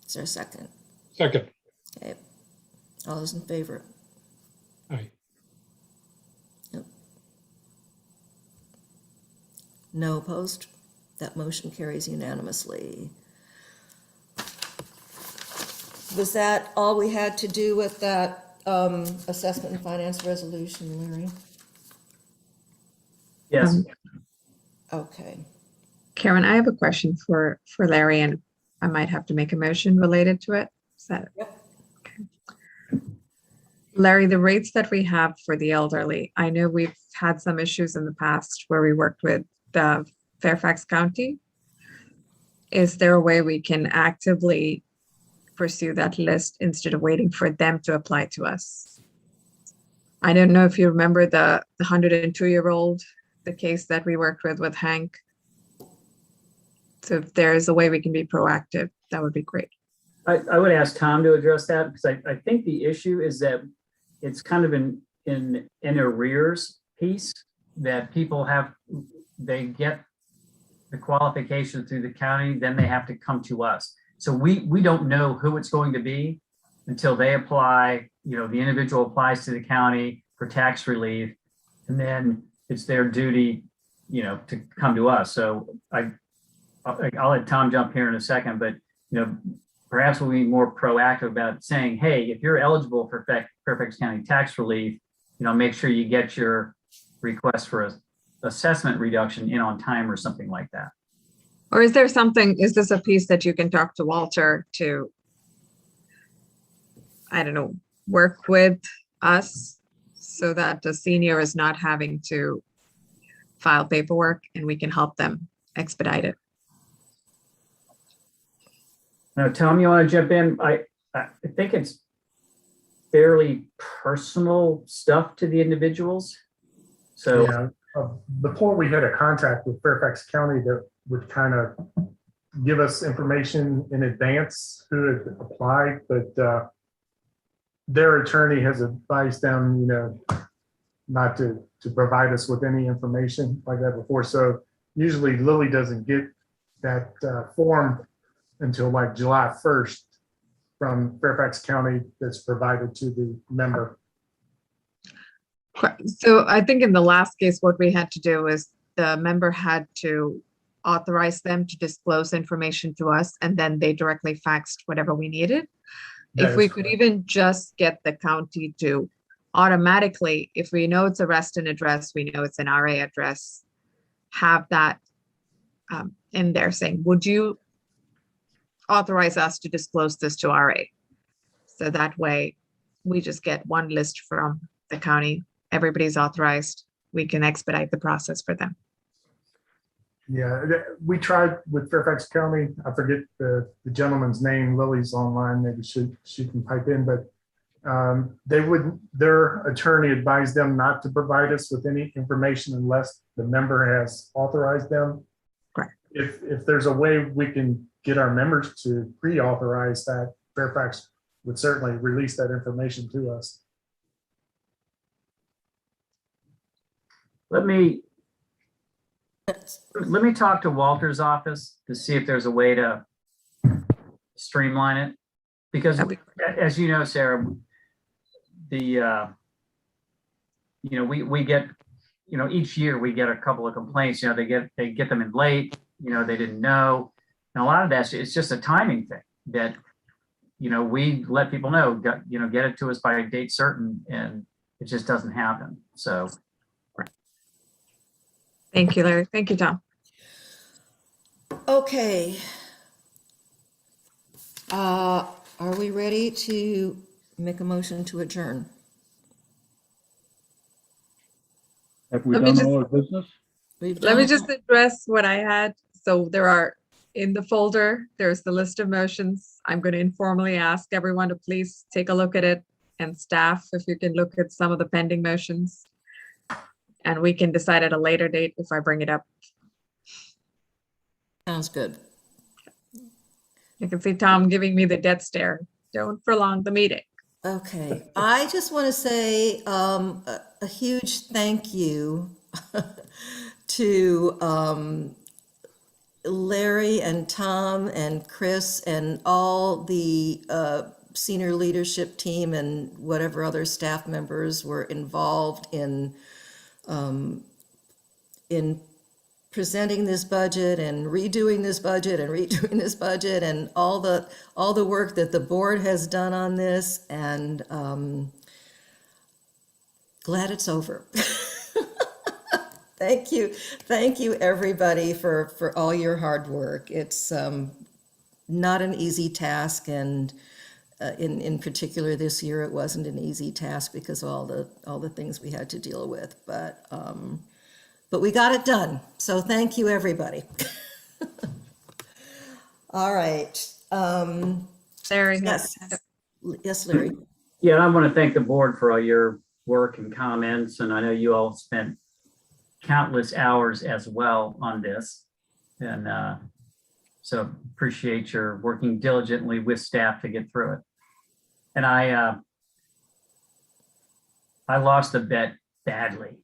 Is there a second? Second. Okay. All those in favor? Aye. Yep. No opposed? That motion carries unanimously. Was that all we had to do with that assessment and finance resolution, Larry? Yes. Okay. Karen, I have a question for Larry, and I might have to make a motion related to it. Is that? Yep. Okay. Larry, the rates that we have for the elderly, I know we've had some issues in the past where we worked with Fairfax County. Is there a way we can actively pursue that list instead of waiting for them to apply to us? I don't know if you remember the 102-year-old, the case that we worked with Hank. So if there's a way we can be proactive, that would be great. I would ask Tom to address that, because I think the issue is that it's kind of in arrears piece that people they get the qualification through the county, then they have to come to us. So we don't know who it's going to be until they apply, the individual applies to the county for tax relief, and then it's their duty, to come to us. So I'll let Tom jump here in a second, but, perhaps we'll be more proactive about saying, hey, if you're eligible for Fairfax County tax relief, make sure you get your request for assessment reduction in on time or something like that. Or is there something, is this a piece that you can talk to Walter to, I don't know, work with us so that the senior is not having to file paperwork and we can help them expedite it? Now, Tom, you want to jump in? I think it's fairly personal stuff to the individuals. So Yeah, before we had a contract with Fairfax County that would kind of give us information in advance who had applied, but their attorney has advised them, you know, not to provide us with any information like that before. So usually Lily doesn't get that form until like July 1st from Fairfax County that's provided to the member. So I think in the last case, what we had to do is the member had to authorize them to disclose information to us, and then they directly faxed whatever we needed. If we could even just get the county to automatically, if we know it's a Reston address, we know it's an RA address, have that in there saying, would you authorize us to disclose this to RA? So that way we just get one list from the county. Everybody's authorized. We can expedite the process for them. Yeah, we tried with Fairfax County. I forget the gentleman's name. Lily's online. Maybe she can pipe in, but their attorney advised them not to provide us with any information unless the member has authorized them. Correct. If there's a way we can get our members to pre-authorize that, Fairfax would certainly release that information to us. let me talk to Walter's office to see if there's a way to streamline it. Because as you know, Sarah, we get, each year we get a couple of complaints, they get them in late, they didn't know. And a lot of that is just a timing thing that, we let people know, get it to us by a date certain, and it just doesn't happen. So. Thank you, Larry. Thank you, Tom. Okay. Are we ready to make a motion to adjourn? Have we Let me done all our business? Let me just address what I had. So there are, in the folder, there's the list of motions. I'm going to informally ask everyone to please take a look at it, and staff, if you can look at some of the pending motions. And we can decide at a later date if I bring it up. Sounds good. You can see Tom giving me the death stare. Don't prolong the meeting. Okay, I just want to say a huge thank you to Larry and Tom and Chris and all the senior leadership team and whatever other staff members were involved in presenting this budget and redoing this budget and all the work that the board has done on this, and glad it's over. Thank you everybody for all your hard work. It's not an easy task, and in particular this year it wasn't an easy task because of all the things we had to deal with, but we got it done. So thank you, everybody. All right. Larry. Yes, Larry. Yeah, and I want to thank the board for all your work and comments. And I know you all spent countless hours as well on this. And so appreciate your working diligently with staff to get through it. And I lost the bet badly.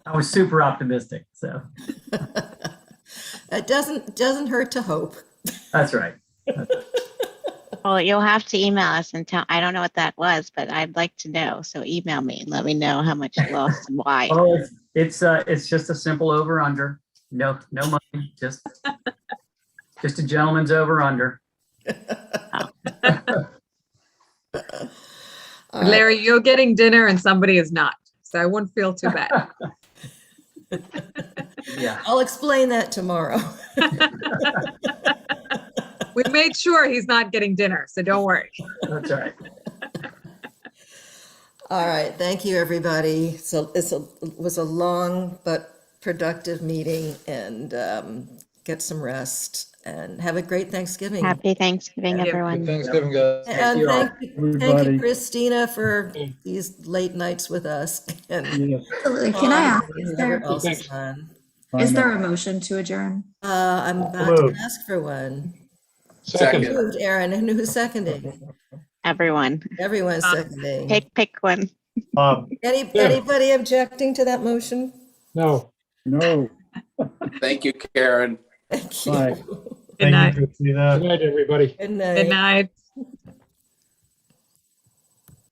I was super optimistic, so. It doesn't hurt to hope. That's right. Well, you'll have to email us and tell, I don't know what that was, but I'd like to know. So email me and let me know how much you lost and why. Oh, it's just a simple over under. No money, just a gentleman's over under. Larry, you're getting dinner and somebody is not. So I wouldn't feel too bad. Yeah. I'll explain that tomorrow. We made sure he's not getting dinner, so don't worry. That's all right. All right, thank you, everybody. So it was a long but productive meeting, and get some rest and have a great Thanksgiving. Happy Thanksgiving, Yeah. everyone. Thanksgiving, guys. And thank you, Everybody. Christina, for these late nights with us. And Yes. Absolutely. Can I ask, whoever else is on. is there a motion to adjourn? I'm about to ask for one. Second. Moved, Aaron, and who's seconding? Everyone. Everyone's seconding. Pick one. Anybody objecting to that motion? No. No. Thank you, Karen. Thank you. Bye. Good night. Christina. Good night, everybody. Good night. Good night.